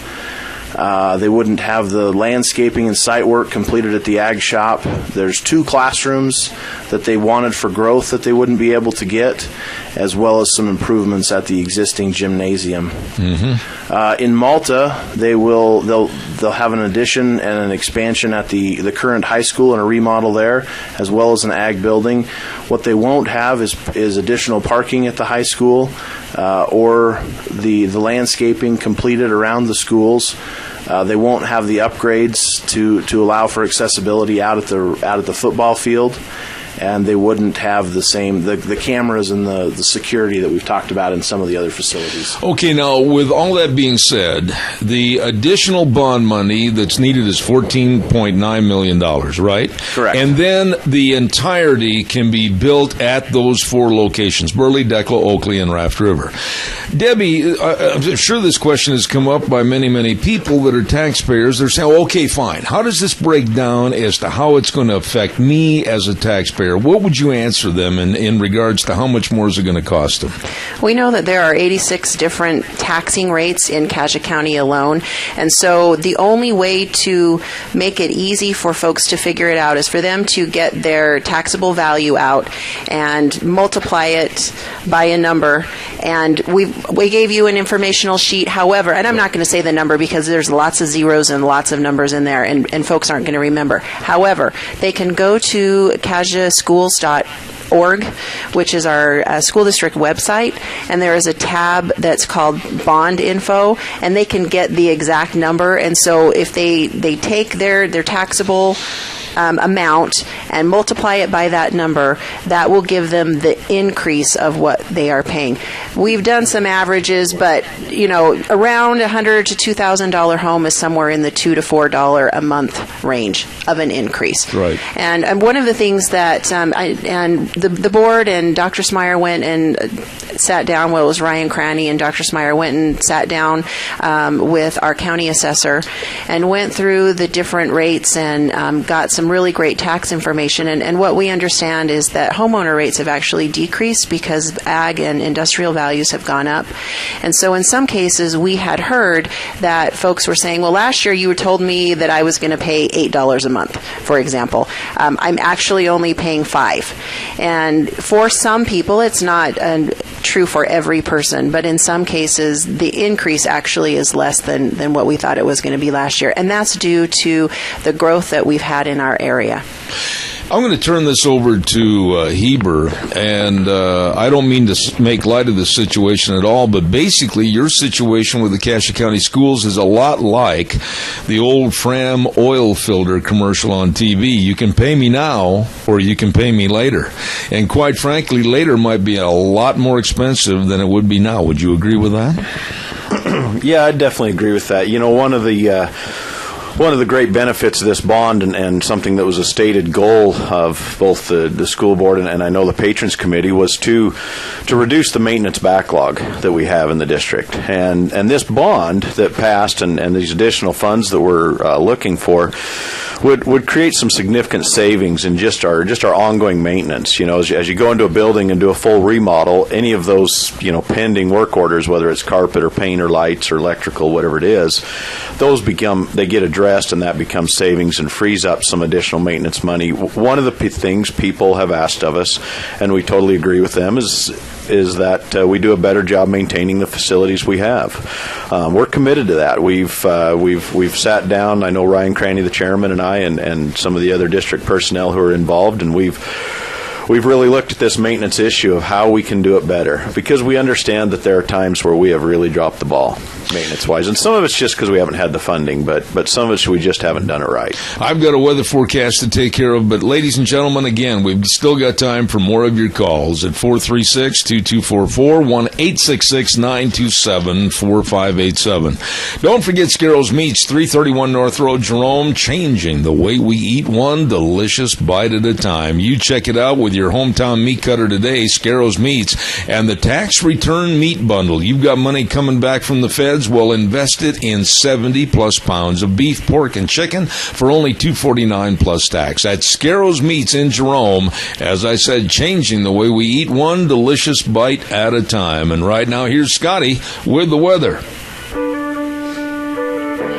They wouldn't have the landscaping and site work completed at the ag shop. There's 2 classrooms that they wanted for growth that they wouldn't be able to get, as well as some improvements at the existing gymnasium. Mm-hmm. In Malta, they'll have an addition and an expansion at the current high school and a remodel there, as well as an ag building. What they won't have is additional parking at the high school. or the landscaping completed around the schools. They won't have the upgrades to allow for accessibility out at the football field, and they wouldn't have the same the cameras and the security that we've talked about in some of the other facilities. Okay, now with all that being said, the additional bond money that's needed is $14.9 million, right? Correct. And then the entirety can be built at those 4 locations: Burley, Decla, Oakley, and Raft River. Debbie, I'm sure this question has come up by many, many people that are taxpayers. They're saying, okay, fine. How does this break down as to how it's going to affect me as a taxpayer? What would you answer them in regards to how much more is it going to cost them? We know that there are 86 different taxing rates in Cassia County alone, and so the only way to make it easy for folks to figure it out is for them to get their taxable value out and multiply it by a number. And we gave you an informational sheet, however, and I'm not going to say the number because there's lots of zeros and lots of numbers in there, and folks aren't going to remember. However, they can go to CassiaSchools.org, which is our school district website, and there is a tab that's called Bond Info, and they can get the exact number. And so if they take their taxable amount and multiply it by that number, that will give them the increase of what they are paying. We've done some averages, but around $100 to $2,000 home is somewhere in the $2 to $4 a month range of an increase. Right. And one of the things that the board and Dr. Smyer went and sat down. Well, it was Ryan Cranny and Dr. Smyer went and sat down with our county assessor and went through the different rates and got some really great tax information. And what we understand is that homeowner rates have actually decreased because ag and industrial values have gone up. And so in some cases, we had heard that folks were saying, well, last year you told me that I was going to pay $8 a month, for example. I'm actually only paying $5. And for some people, it's not true for every person, but in some cases, the increase actually is less than what we thought it was going to be last year. And that's due to the growth that we've had in our area. I'm going to turn this over to Heber, and I don't mean to make light of this situation at all, but basically your situation with the Cassia County Schools is a lot like the old Fram oil filter commercial on TV. You can pay me now, or you can pay me later. And quite frankly, later might be a lot more expensive than it would be now. Would you agree with that? Yeah, I definitely agree with that. One of the great benefits of this bond and something that was a stated goal of both the school board and I know the patrons committee was to reduce the maintenance backlog that we have in the district. And this bond that passed and these additional funds that we're looking for would create some significant savings in just our ongoing maintenance. As you go into a building and do a full remodel, any of those pending work orders, whether it's carpet or paint or lights or electrical, whatever it is, they get addressed, and that becomes savings and frees up some additional maintenance money. One of the things people have asked of us, and we totally agree with them, is that we do a better job maintaining the facilities we have. We're committed to that. We've sat down. I know Ryan Cranny, the chairman, and I, and some of the other district personnel who are involved, and we've really looked at this maintenance issue of how we can do it better, because we understand that there are times where we have really dropped the ball maintenance-wise, and some of it's just because we haven't had the funding, but some of it's we just haven't done it right. I've got a weather forecast to take care of, but ladies and gentlemen, again, we've still got time for more of your calls at 436-2244, 1-866-927-4587. Don't forget Scarrows Meats, 331 North Road, Jerome, changing the way we eat, one delicious bite at a time. You check it out with your hometown meat cutter today, Scarrows Meats, and the tax return meat bundle. You've got money coming back from the feds, well, invest it in 70-plus pounds of beef, pork, and chicken for only $249 plus tax. That's Scarrows Meats in Jerome. As I said, changing the way we eat, one delicious bite at a time. And right now, here's Scotty with the weather.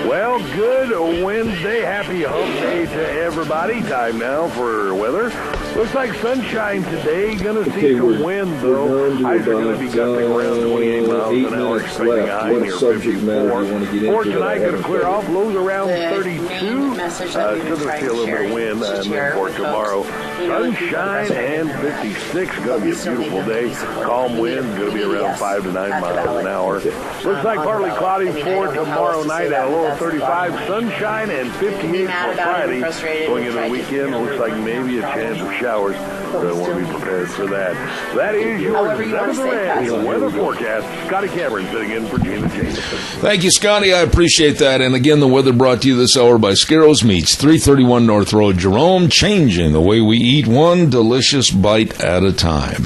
Well, good Wednesday. Happy hump day to everybody. Time now for weather. Looks like sunshine today. Going to see some wind, though. Highs are going to be gusting around 28 miles an hour, expecting a high near 54. For tonight, going to clear off. Lows around 32. Still going to see a little bit of wind. And then for tomorrow, Sunshine and 56. Going to be a beautiful day. Calm wind. Going to be around 5 to 9 miles an hour. Looks like partly cloudy for tomorrow night at a low of 35. Sunshine and 58 for Friday. Going into the weekend, looks like maybe a chance of showers. So I want to be prepared for that. That is your weather forecast. Scotty Cameron sitting in for Gina Jameson. Thank you, Scotty. I appreciate that. And again, the weather brought to you this hour by Scarrows Meats, 331 North Road, Jerome, changing the way we eat one delicious bite at a time.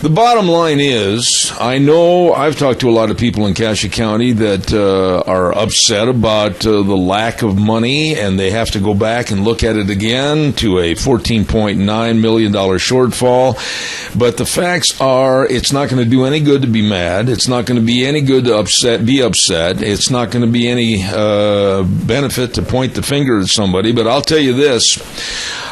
The bottom line is, I know I've talked to a lot of people in Cassia County that are upset about the lack of money, and they have to go back and look at it again to a $14.9 million shortfall. But the facts are, it's not going to do any good to be mad. It's not going to be any good to be upset. It's not going to be any benefit to point the finger at somebody. But I'll tell you this,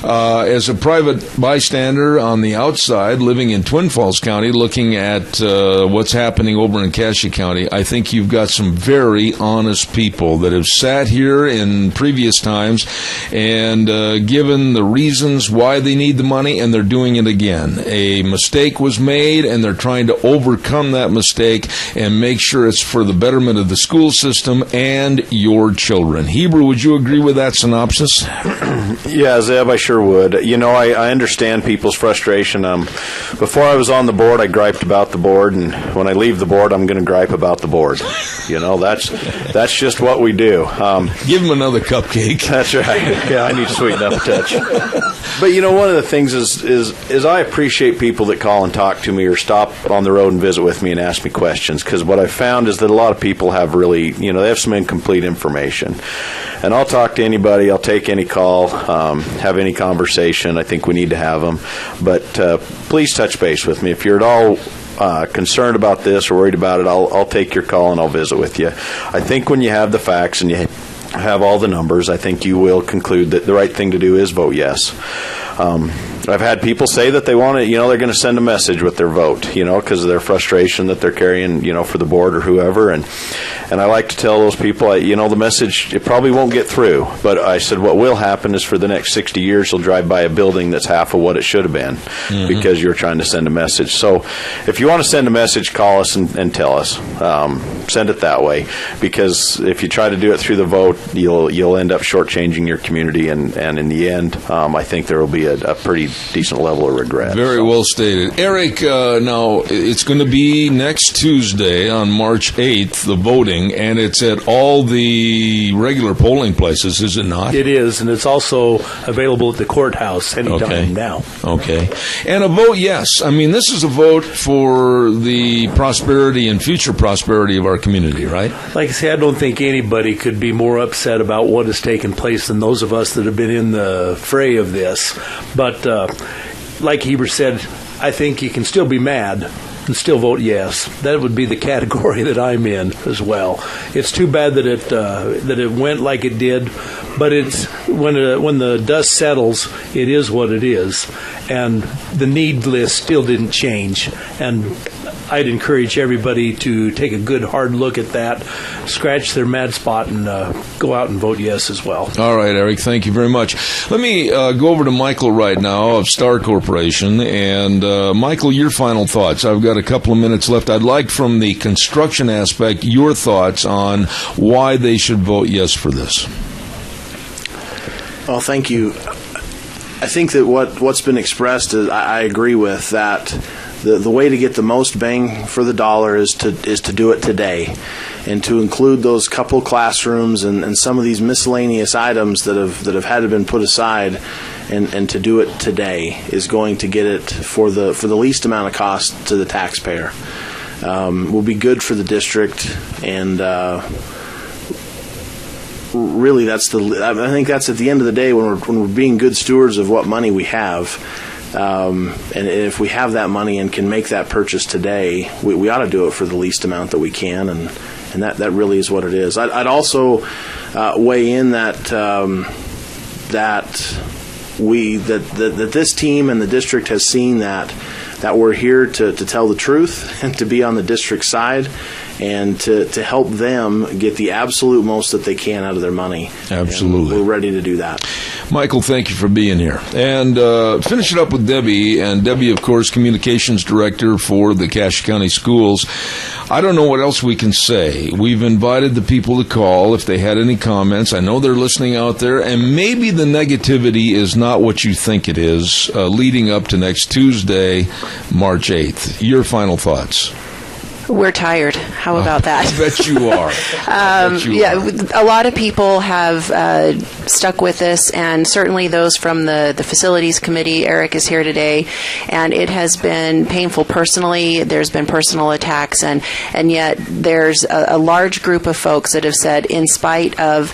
as a private bystander on the outside, living in Twin Falls County, looking at what's happening over in Cassia County, I think you've got some very honest people that have sat here in previous times and given the reasons why they need the money, and they're doing it again. A mistake was made, and they're trying to overcome that mistake and make sure it's for the betterment of the school system and your children. Hebrew, would you agree with that synopsis? Yeah, Zeb, I sure would. You know, I understand people's frustration. Before I was on the board, I griped about the board, and when I leave the board, I'm going to gripe about the board. You know, that's just what we do. Give him another cupcake. That's right. Yeah, I need to sweeten up a touch. But you know, one of the things is I appreciate people that call and talk to me or stop on the road and visit with me and ask me questions, because what I've found is that a lot of people have really, you know, they have some incomplete information. And I'll talk to anybody, I'll take any call, have any conversation. I think we need to have them. But please touch base with me. If you're at all concerned about this or worried about it, I'll take your call and I'll visit with you. I think when you have the facts and you have all the numbers, I think you will conclude that the right thing to do is vote yes. I've had people say that they want to, you know, they're going to send a message with their vote, you know, because of their frustration that they're carrying, you know, for the board or whoever. And I like to tell those people, you know, the message, it probably won't get through. But I said what will happen is for the next 60 years, you'll drive by a building that's half of what it should have been because you're trying to send a message. So if you want to send a message, call us and tell us. Send it that way, because if you try to do it through the vote, you'll end up shortchanging your community. And in the end, I think there will be a pretty decent level of regret. Very well stated. Eric, now, it's going to be next Tuesday on March 8th, the voting, and it's at all the regular polling places, is it not? It is, and it's also available at the courthouse anytime now. Okay. And a vote yes. I mean, this is a vote for the prosperity and future prosperity of our community, right? Like I say, I don't think anybody could be more upset about what has taken place than those of us that have been in the fray of this. But like Heber said, I think you can still be mad and still vote yes. That would be the category that I'm in as well. It's too bad that it went like it did, but it's when the dust settles, it is what it is, and the need list still didn't change. And I'd encourage everybody to take a good hard look at that, scratch their mad spot, and go out and vote yes as well. All right, Eric, thank you very much. Let me go over to Michael right now of Star Corporation. And Michael, your final thoughts. I've got a couple of minutes left. I'd like, from the construction aspect, your thoughts on why they should vote yes for this. Well, thank you. I think that what's been expressed, I agree with that. The way to get the most bang for the dollar is to do it today, and to include those couple classrooms and some of these miscellaneous items that have had to been put aside, and to do it today is going to get it for the least amount of cost to the taxpayer. Will be good for the district, and really I think that's at the end of the day when we're being good stewards of what money we have. And if we have that money and can make that purchase today, we ought to do it for the least amount that we can, and that really is what it is. I'd also weigh in that this team and the district has seen that we're here to tell the truth and to be on the district side, and to help them get the absolute most that they can out of their money. Absolutely. And we're ready to do that. Michael, thank you for being here. And finish it up with Debbie. And Debbie, of course, Communications Director for the Cache County Schools. I don't know what else we can say. We've invited the people to call if they had any comments. I know they're listening out there, and maybe the negativity is not what you think it is leading up to next Tuesday, March 8th. Your final thoughts? We're tired. How about that? I bet you are. A lot of people have stuck with this, and certainly those from the facilities committee. Eric is here today, and it has been painful personally. There's been personal attacks, and yet there's a large group of folks that have said, in spite of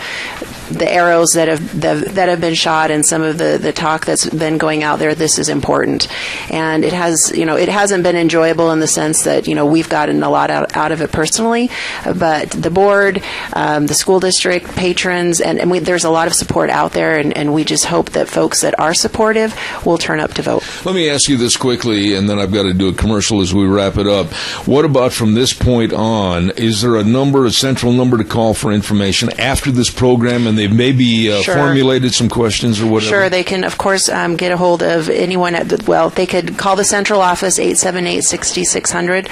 the arrows that have been shot and some of the talk that's been going out there, this is important. And it hasn't been enjoyable in the sense that we've gotten a lot out of it personally, but the board, the school district, patrons, and there's a lot of support out there, and we just hope that folks that are supportive will turn up to vote. Let me ask you this quickly, and then I've got to do a commercial as we wrap it up. What about from this point on? Is there a central number to call for information after this program, and they've maybe formulated some questions or whatever? Sure, they can, of course, get a hold of anyone they could call the central office, 878-6600.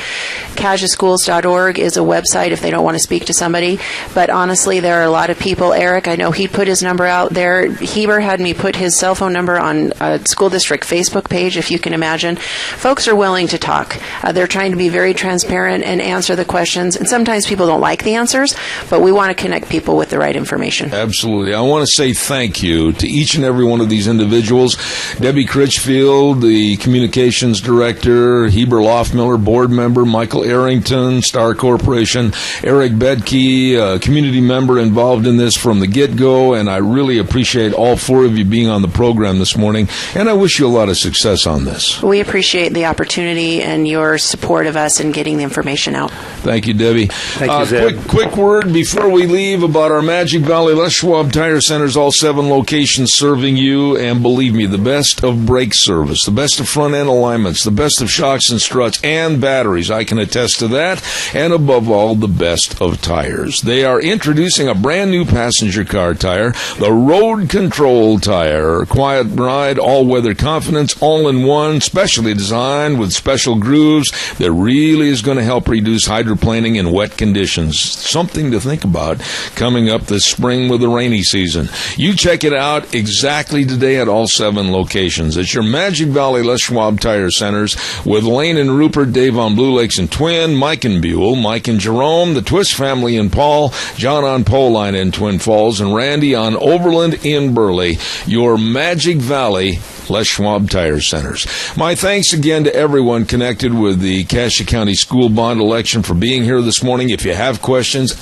CacheSchools.org is a website if they don't want to speak to somebody. But honestly, there are a lot of people. Eric, I know he put his number out there. Heber had me put his cell phone number on a school district Facebook page, if you can imagine. Folks are willing to talk. They're trying to be very transparent and answer the questions. And sometimes people don't like the answers, but we want to connect people with the right information. Absolutely. I want to say thank you to each and every one of these individuals. Debbie Critchfield, the Communications Director, Heber Loftmiller, Board Member, Michael Arrington, Star Corporation, Eric Bedke, a community member involved in this from the get-go, and I really appreciate all four of you being on the program this morning, and I wish you a lot of success on this. We appreciate the opportunity and your support of us in getting the information out. Thank you, Debbie. Thank you, Zeb. Quick word before we leave about our Magic Valley Les Schwab Tire Centers, all 7 locations serving you, and believe me, the best of brake service, the best of front-end alignments, the best of shocks and struts and batteries. I can attest to that. And above all, the best of tires. They are introducing a brand new passenger car tire, the Road Control Tire. Quiet ride, all-weather confidence, all-in-one, specially designed with special grooves that really is going to help reduce hydroplaning in wet conditions. Something to think about coming up this spring with the rainy season. You check it out exactly today at all 7 locations. It's your Magic Valley Les Schwab Tire Centers with Lane and Rupert, Dave on Blue Lakes and Twin, Mike and Buell, Mike and Jerome, the Twist family in Paul, John on Poline in Twin Falls, and Randy on Overland in Burley. Your Magic Valley Les Schwab Tire Centers. My thanks again to everyone connected with the Cache County School Bond election for being here this morning. If you have questions,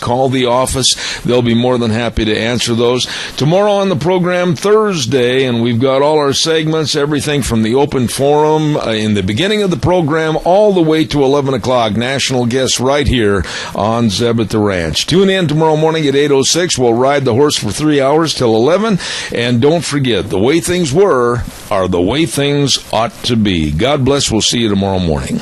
call the office. They'll be more than happy to answer those. Tomorrow on the program, Thursday, and we've got all our segments, everything from the open forum in the beginning of the program all the way to 11 o'clock. National guests right here on Zeb at the Ranch. Tune in tomorrow morning at 8:06. We'll ride the horse for 3 hours till 11. And don't forget, the way things were are the way things ought to be. God bless. We'll see you tomorrow morning.